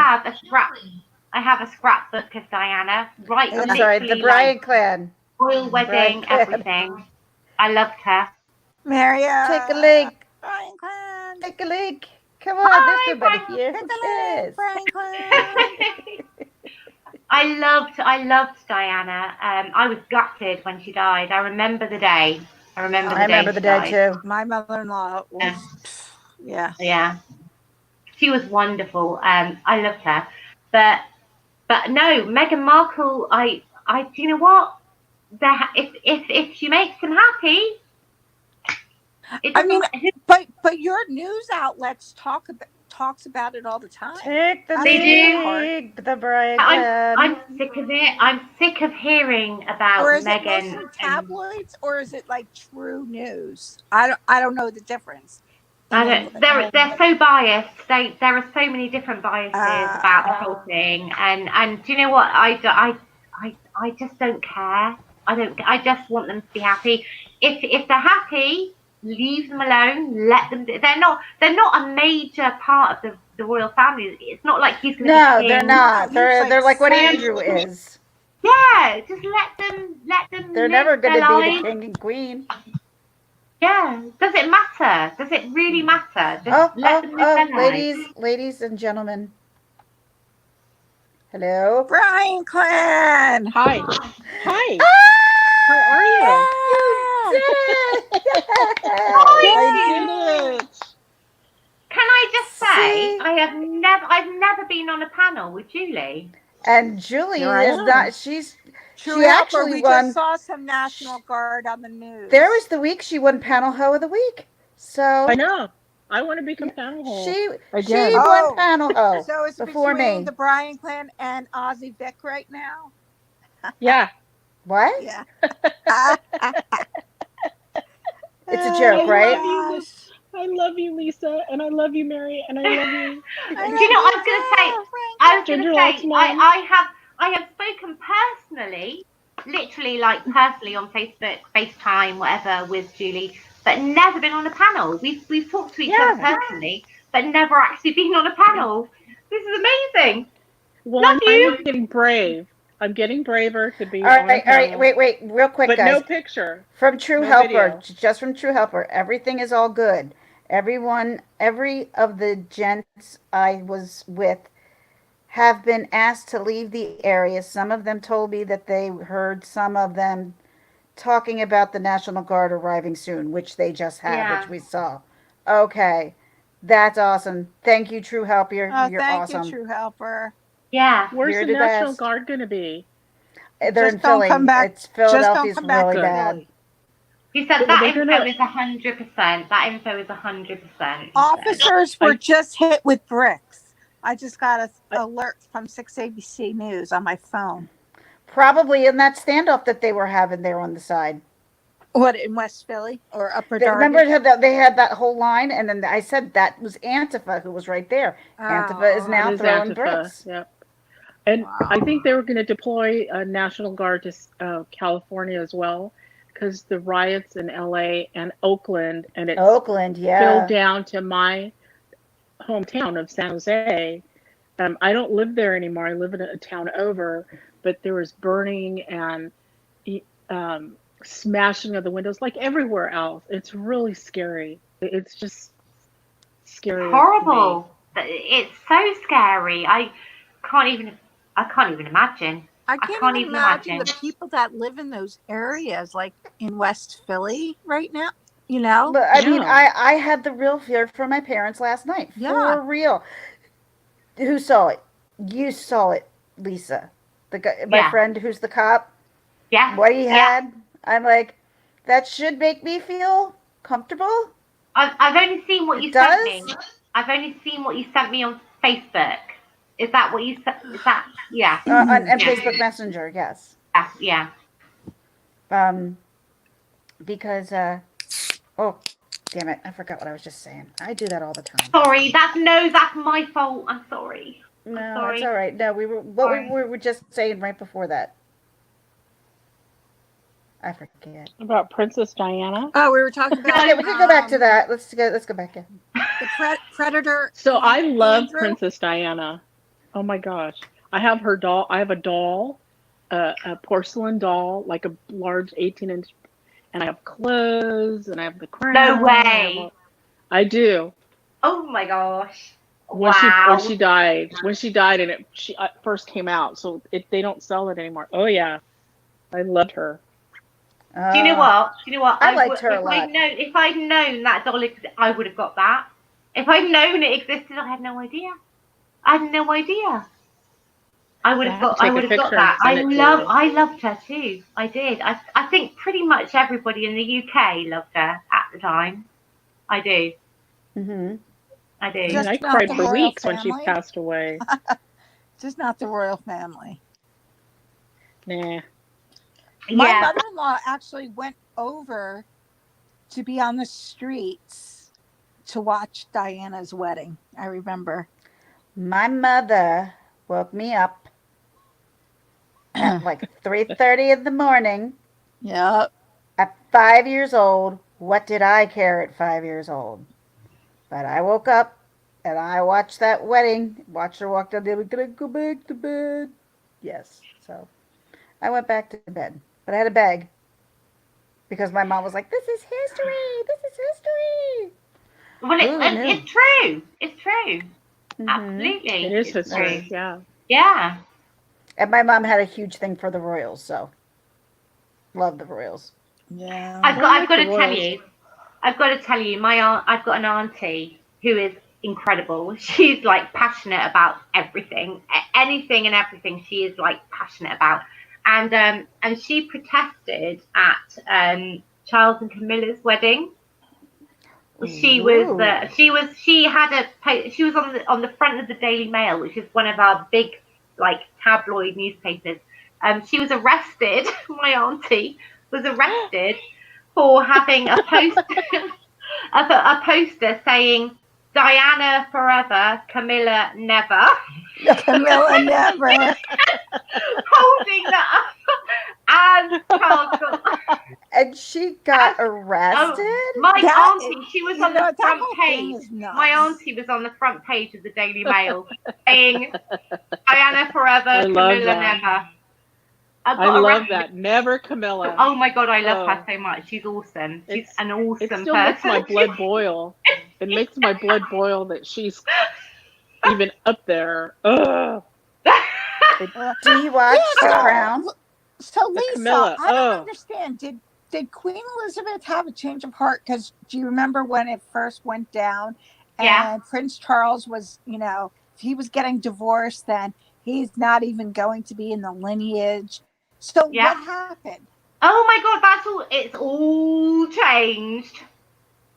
have a scrapbook of Diana. Right, I'm yeah. sorry, the literally like Bryan clan. royal Bryan wedding, clan. everything. I loved her. Maria. Take a leg. Brian Clan. Take a leg. Come on, there's Hi, nobody here. Take Who a leg, cares? Brian Clan. I loved Diana. I was gutted when she died. I remember the day. I remember I the day remember she the day died. too. My mother-in-law Yeah. was, yeah. Yeah. She was wonderful. I loved her. But no, Meghan Markle, do you know what? If she makes him happy, it I doesn't mean, matter. but your news outlets talks about it all the time. Take the They do. leg, the Bryan clan. I'm sick of it. I'm sick of hearing about Or is it Meghan mostly and tabloids, or is it like true news? I don't know the difference in I don't, England. they're so biased. There are so many different biases about the Uh, whole thing, and do you know what? I just don't care. I just want them to be happy. If they're happy, leave them alone. Let them. They're not a major part of the royal family. It's not like he's going to No, be they're king. not. he was They're like what so Andrew is. Yeah, just let them They're live never going their to be the lives. king and queen. Yeah. Does it matter? Does it really matter? Just Oh, let oh, them live oh, their lives. ladies and gentlemen. Hello? Brian Clan. Hi. Hi. How are you? You Yeah. did it! I Yay! did it. Can I just say See? I've never been on a panel with Julie. And Here Julie I is am. not, True she helper. actually We just won. saw some National Guard on the There news. was the week she won Panel Hoe of the Week. I So, know. I want to become yeah, panel hole she again. won Oh, Panel Hoe so it's before between me. the Brian Clan and Ozzy Vic right now? Yeah. What? Yeah. It's a Oh joke, I right? love you. gosh. I love you, Lisa, and I love you, Mary, and I love you, I Do you know? love you I was too, gonna Ginger Locks say, mom. I have spoken personally, literally like personally on Facebook, FaceTime, whatever, with Julie, but never been on a panel. We've talked to each other Yeah. personally, but never actually been on a panel. This is amazing. Well, Love I'm finally you. getting brave. I'm getting braver to be All on a right, panel, wait, real quick, but no guys. picture, From True no Helper, video. just from True Helper, everything is all good. Every of the gents I was with have been asked to leave the area. Some of them told me that they heard some of them talking about the National Guard arriving soon, which they just have, which Yeah. we saw. Okay, that's awesome. Thank you, True Helper. Oh, You're thank you, awesome. True Helper. Yeah. Where's You're the the National best. Guard going to be? They're in Just don't come Philly. back. It's Just don't Philadelphia's come back really to Okay. bad. Philly. He said So that they're info gonna. is 100%. That info is 100%. He said. Officers were I just hit with bricks. I just got an alert from 6ABC News on my phone. Probably in that standoff that they were having there on the side. What, in West Philly or Upper Remember Darby? they had that whole line, and then I said that was Antifa who was right there. Antifa is Oh, that now is throwing Antifa. bricks. Yep. And I wow. think they were going to deploy a National Guard to California as well, because the riots in LA and Oakland, and it's Oakland, filled yeah. down to my hometown of San Jose. I don't live there anymore. I live in a town over, but there was burning and smashing of the windows like everywhere else. It's really scary. It's just It's scary to me. horrible. It's so scary. Can't even. I can't even imagine. I I can't can't even even imagine imagine. the people that live in those areas, like in West Philly right now. You know? But I mean, Yeah. I had the real fear for my parents last night. Yeah. For real. Who saw it? You saw it, Lisa. The guy, my Yeah. friend who's the cop. Yeah. What he Yeah. had. I'm like, that should make me feel comfortable. I've only seen what It you sent does. me. I've only seen what you sent me on Facebook. Is that what you said? Is that? Yeah. On Yeah. Facebook Messenger, yes. Yeah. Yeah. Um, because oh, damn it, I forgot what I was just saying. I do that all the time. Sorry. That's my fault. I'm sorry. I'm No, it's sorry. all right. No, we Sorry. were just saying right before that. I forget. About Princess Diana. Oh, we were talking about Okay, we can go back to that. Let's go back in. the Predator So I love Andrew. Princess Diana. Oh my gosh. I have her doll. I have a doll, a porcelain doll, like a large 18-inch, and I have clothes, and I have the No crown. way. I do. Oh my gosh. When Wow. she died, and she first came out, so they don't sell it anymore. Oh yeah, I loved her. Do you know what? Do you know what? I liked her a lot. If I'd known that doll I would have got that. If I'd known it existed, I had no idea. I had no idea. I have to I take a would have got picture and that. send it to you. I loved her too. I did. I think pretty much everybody in the UK loved her at the time. I do. Mm-hmm. I I do. mean, I Just not cried the for royal weeks when she family. passed away. Just not the royal family. Nah. My Yeah. mother-in-law actually went over to be on the streets to watch Diana's wedding. I remember. My mother woke me up at like 3:30 in the morning Yep. at 5 years old. What did I care at 5 years old? But I woke up and I watched that wedding. Watched her walk down there. We're gonna go back to bed. Yes. So I went back to bed, but I had a bag because my mom was like, "This is history. This is history." Well, Who knew? it's true. It's true. Mm-hmm. Absolutely. It is It's history. true. Yeah. Yeah. And my mom had a huge thing for the Royals, so love the Royals. Yeah. I've like got the to tell Royals. you, my aunt. I've got an auntie who is incredible. She's like passionate about everything, anything and everything. She is like passionate about, and she protested at Charles and Camilla's wedding. She was Ooh. she had she was on the front of the Daily Mail, which is one of our big like tabloid newspapers. She was arrested. My auntie was arrested for having a post a poster saying Diana forever, Camilla never. Camilla never. Holding that up, and Charles got. And she got arrested? My That auntie, she was you on know, the that front whole thing page. is nuts. My auntie was on the front page of the Daily Mail saying Diana forever, I love Camilla that. never. I love that. Never Camilla. Oh my god, I love her so much. She's awesome. She's an It awesome still person. makes my blood boil. It makes my blood boil that she's even up there. Ugh. Do you watch The Crown? So The Lisa, Camilla. I don't understand. Did Queen Elizabeth have a change of heart? Because do you remember when it first went down, and Yeah. Prince Charles was, if he was getting divorced, then he's not even going to be in the lineage. So Yeah. what happened? Oh my god, it's all changed.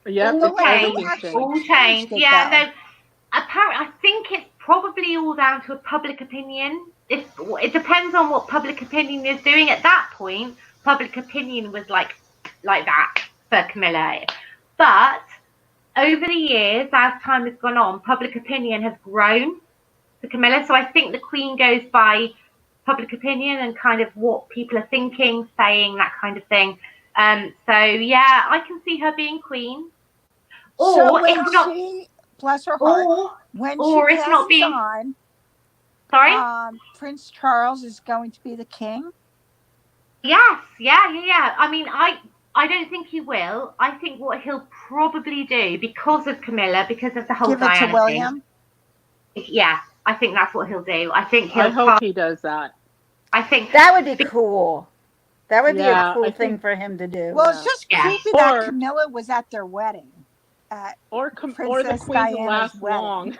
Yep, all changed. All changed. Yeah, no. Apparently, I think it's probably all down to a public opinion. It depends on what public opinion is doing at that point. Public opinion was like that for Camilla, but over the years, as time has gone on, public opinion has grown for Camilla. So I think the Queen goes by public opinion and kind of what people are thinking, saying, that kind of thing. So yeah, I can see her being Queen. So Or when if not, she, bless her heart, when she if passes not being on, sorry, Prince Charles is going to be the king. Yes, yeah. I mean, I don't think he will. I think what he'll probably do, because of Camilla, because of the whole Give it to Diana William. thing. Yeah, I think that's what he'll do. I think I hope he does that. I think that would be cool. That would be Yeah, a cool I thing think- for him to do. Well, it's just Yeah. creepy that Camilla was at their wedding. Or the Princess Queen will Diana's last wedding. long.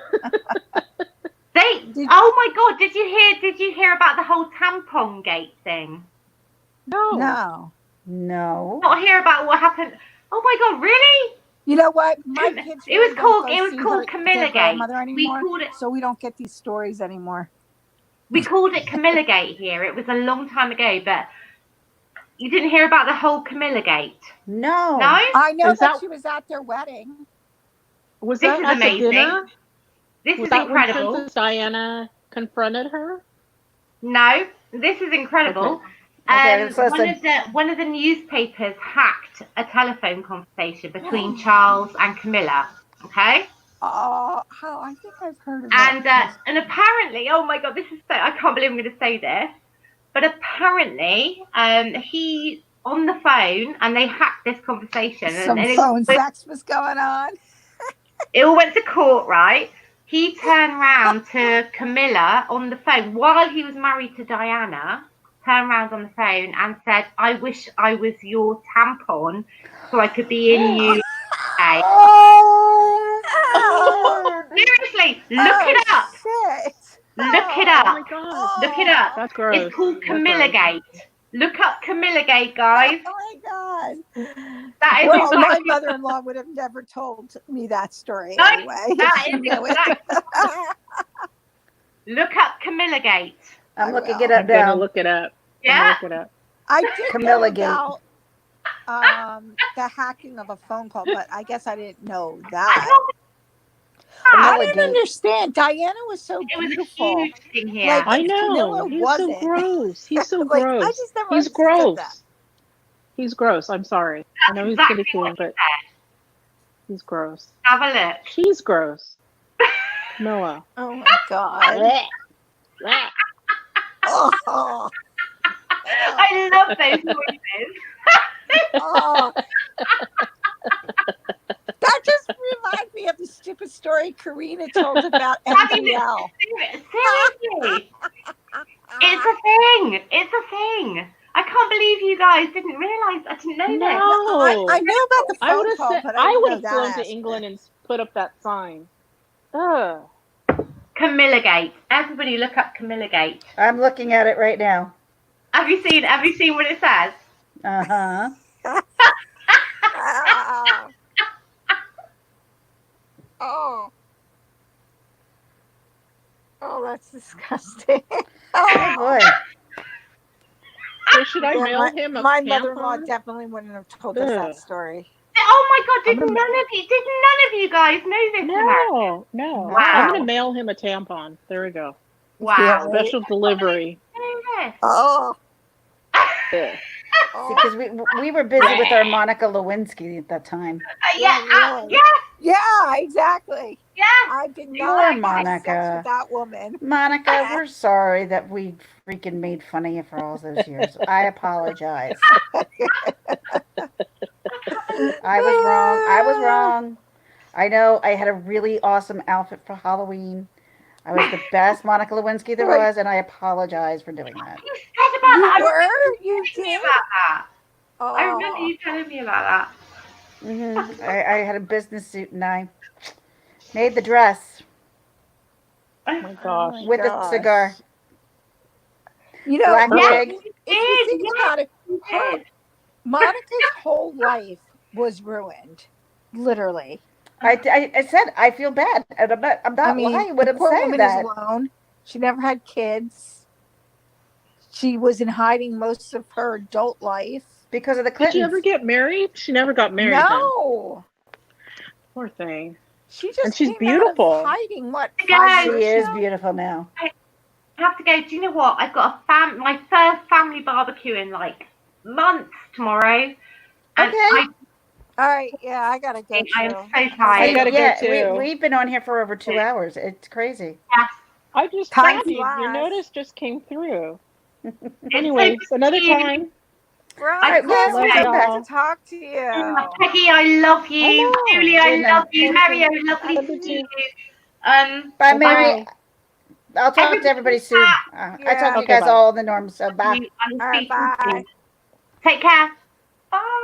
Oh my god, did you hear about the whole tampon gate thing? No. Not hear about what happened. Oh my god, really? You know what? My kids It was really called don't go see Camilla their Gate. grandmother anymore, We called it so we don't get these stories anymore. We called it Camilla Gate here. It was a long time ago, but you didn't hear about the whole Camilla Gate. No. No? I know that she was at their wedding. Was This that is at amazing. the dinner? This Was is that incredible. when Princess Diana confronted her? No, this is incredible. Okay, let's listen. One of the newspapers hacked a telephone conversation between Charles and Camilla. Okay. Oh, how I think I've heard of And apparently, oh my god, this is I can't believe I'm going to say this, but apparently, he on the phone and they hacked this conversation. Some and phone sex was going on. It all went to court, right? He turned round to Camilla on the phone while he was married to Diana. Turned round on the phone and said, "I wish I was your tampon so I could be in you." Seriously, look it up. Shit. Look it up. Oh my god. Look it up. That's gross. It's called That's Camilla gross. Gate. Look up Camilla Gate, guys. Oh my god. That is Well, my exactly mother-in-law would have never told me that story No, anyway. that She is knew it. Look up Camilla Gate. I'm looking will. it up I'm gonna now. look it up. Yeah. Look it up. I did Camilla know Gate. about the hacking of a phone call, but I guess I didn't know that. I Camilla didn't Gate. understand. Diana was so It was a beautiful. huge thing here. Like, I know. Camilla He's wasn't. so gross. He's so Like, gross. I just never He's understood gross. that. He's gross. I'm sorry. I know he's exactly pretty cool, what he but he's gross. Have a look. She's gross. Camilla. Oh my god. Blech. Oh. I love those noises. Oh. That just reminds me of the stupid story Karina told about MTL. Seriously. It's a thing. It's a thing. I can't believe you guys didn't realise. I didn't know this. I knew about the I would phone have call, said but I didn't would know have that flown to aspect. England and put up that sign. Ugh. Camilla Gate. Everybody look up Camilla Gate. I'm looking at it right now. Have you seen what it says? Uh-huh. Oh. Oh, that's disgusting. Oh boy. So should I mail him a my mother-in-law tampon? definitely wouldn't have told us that story. Oh my God! Did none of you guys know this? No. Wow. I'm gonna mail him a tampon. There we go. Wow. Special delivery. Oh. See, because we were busy with our Monica Lewinsky at that time. Yeah, exactly. Yeah. I did Poor not have Monica. sex with that woman. Monica, we're sorry that we freaking made fun of you for all those years. I apologize. I was wrong. I know I had a really awesome outfit for Halloween. I was the best Monica Lewinsky there was, and I apologize for doing that. You said about that. You did? About that. Oh. I remember you telling me about that. I had a business suit, and I made the dress. Oh my gosh. With a cigar. You know, Black wig. If you think about it, Monica's whole life was ruined, literally. I said I feel bad, and I'm not lying when I'm saying woman that. is alone. She never had kids. She was in hiding most of her adult life because of the Clintons. Did she ever get married? She never got married. No. Then. Poor thing. She just and she's came beautiful. Out of hiding. What? She is beautiful now. I have to go. Do you know what? I've got my first family barbecue in like months tomorrow. And okay. All right. Yeah, I gotta go. I am so tired. I gotta go too. We've been on here for over 2 hours. It's crazy. Yes. I just saw you. Your notice just came through. Anyways, another time. Right. Yes, we'll come back to talk to you. Peggy, I love you. Julie, I love you. Mario, lovely to see you. Bye, Mary. I'll talk to everybody soon. I talk to you guys all in the norms. So bye. All right, bye. Take care. Bye.